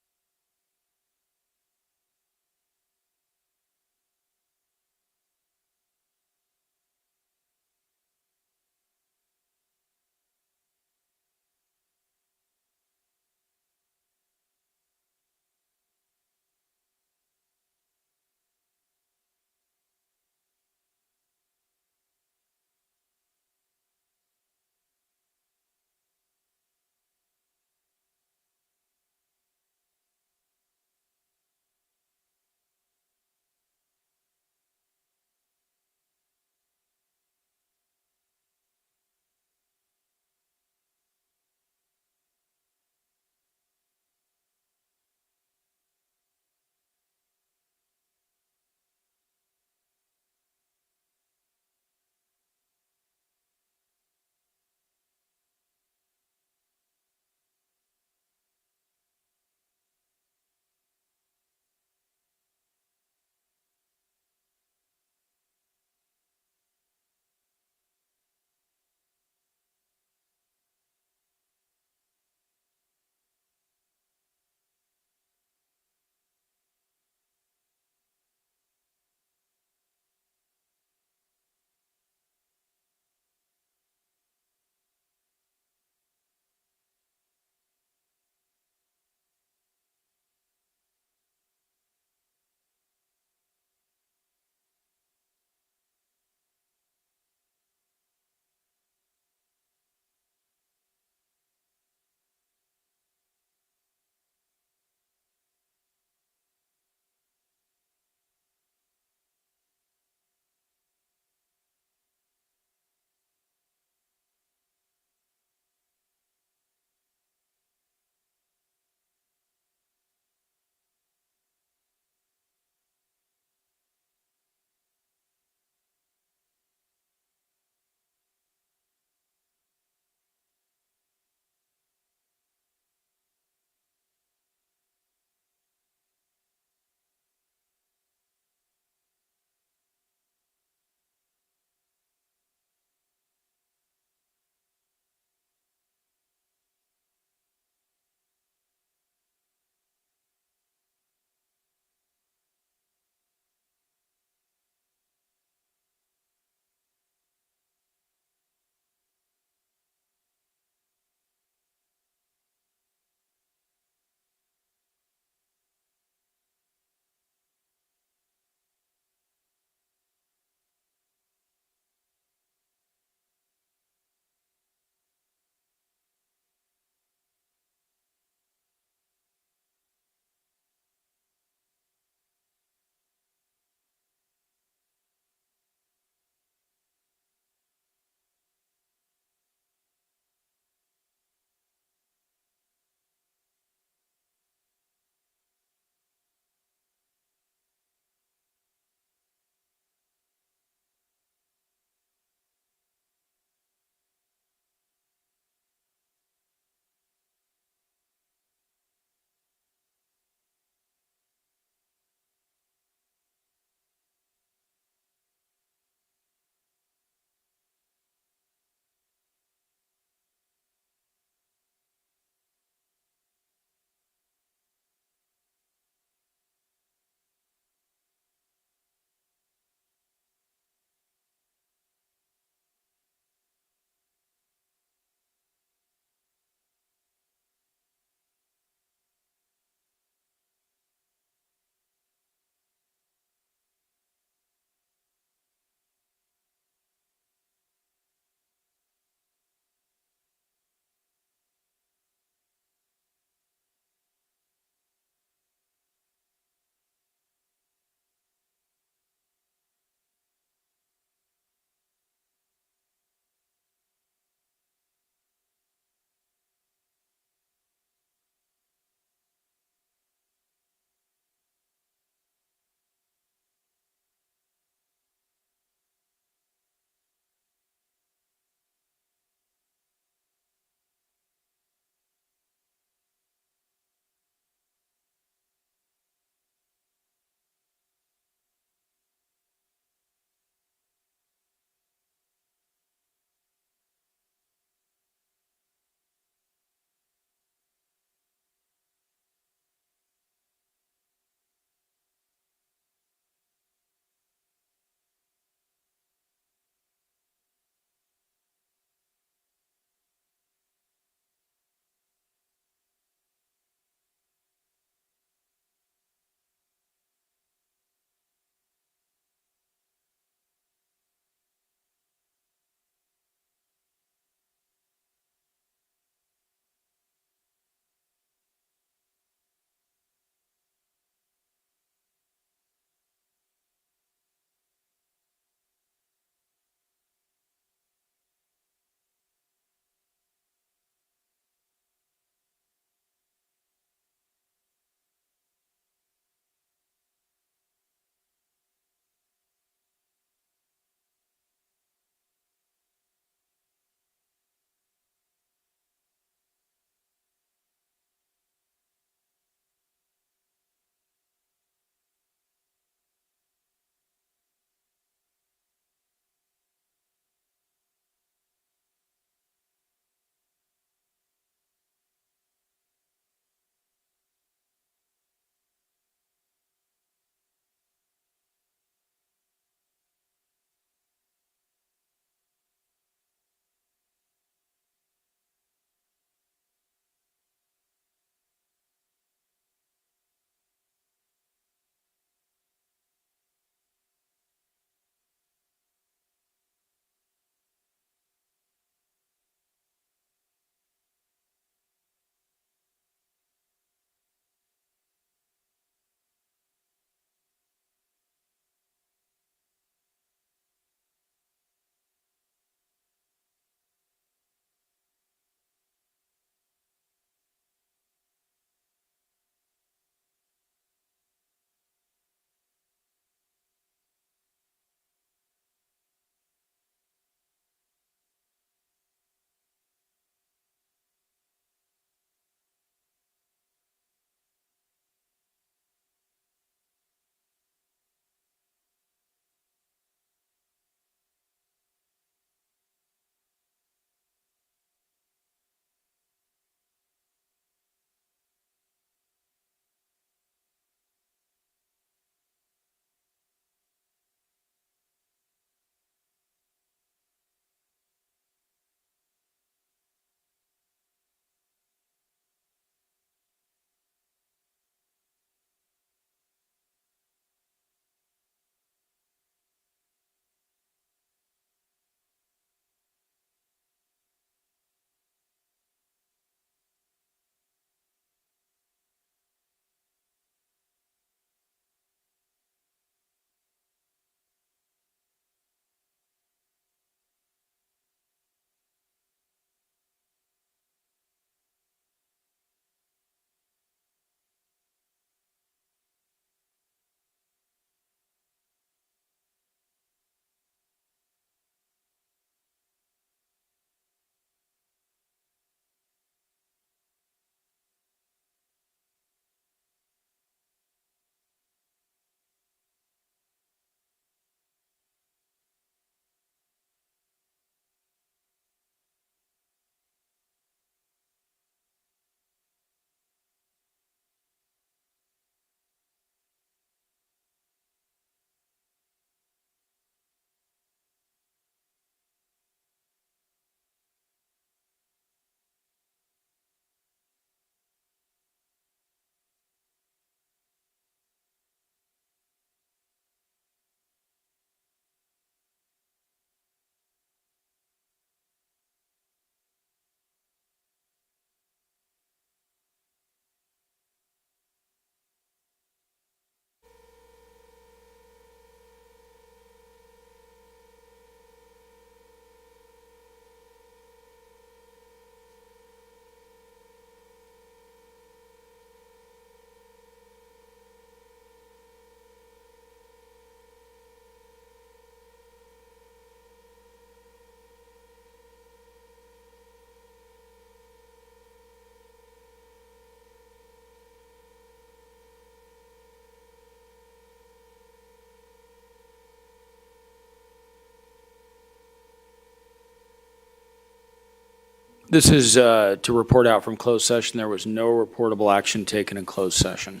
This is to report out from closed session. There was no reportable action taken in closed session.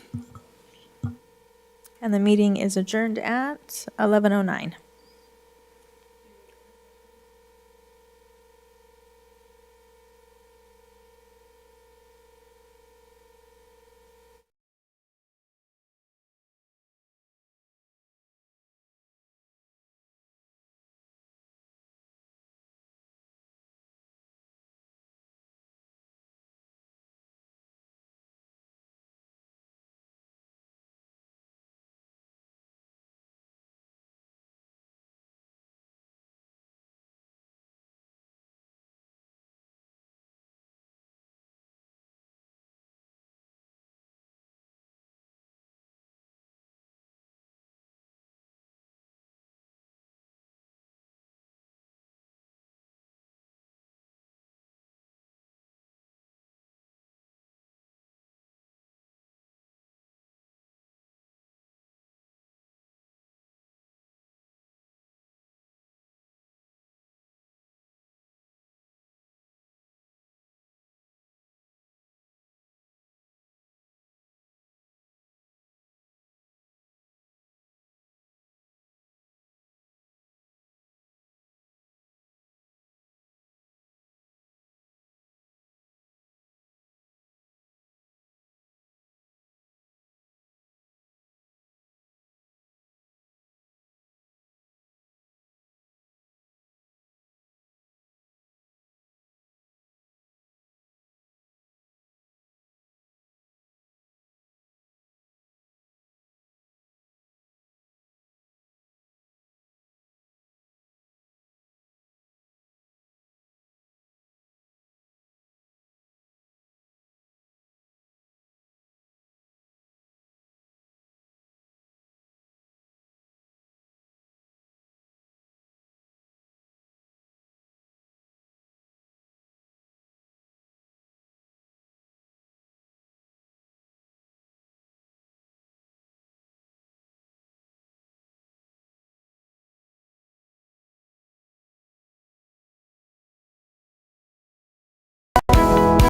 And the meeting is adjourned at 11:09.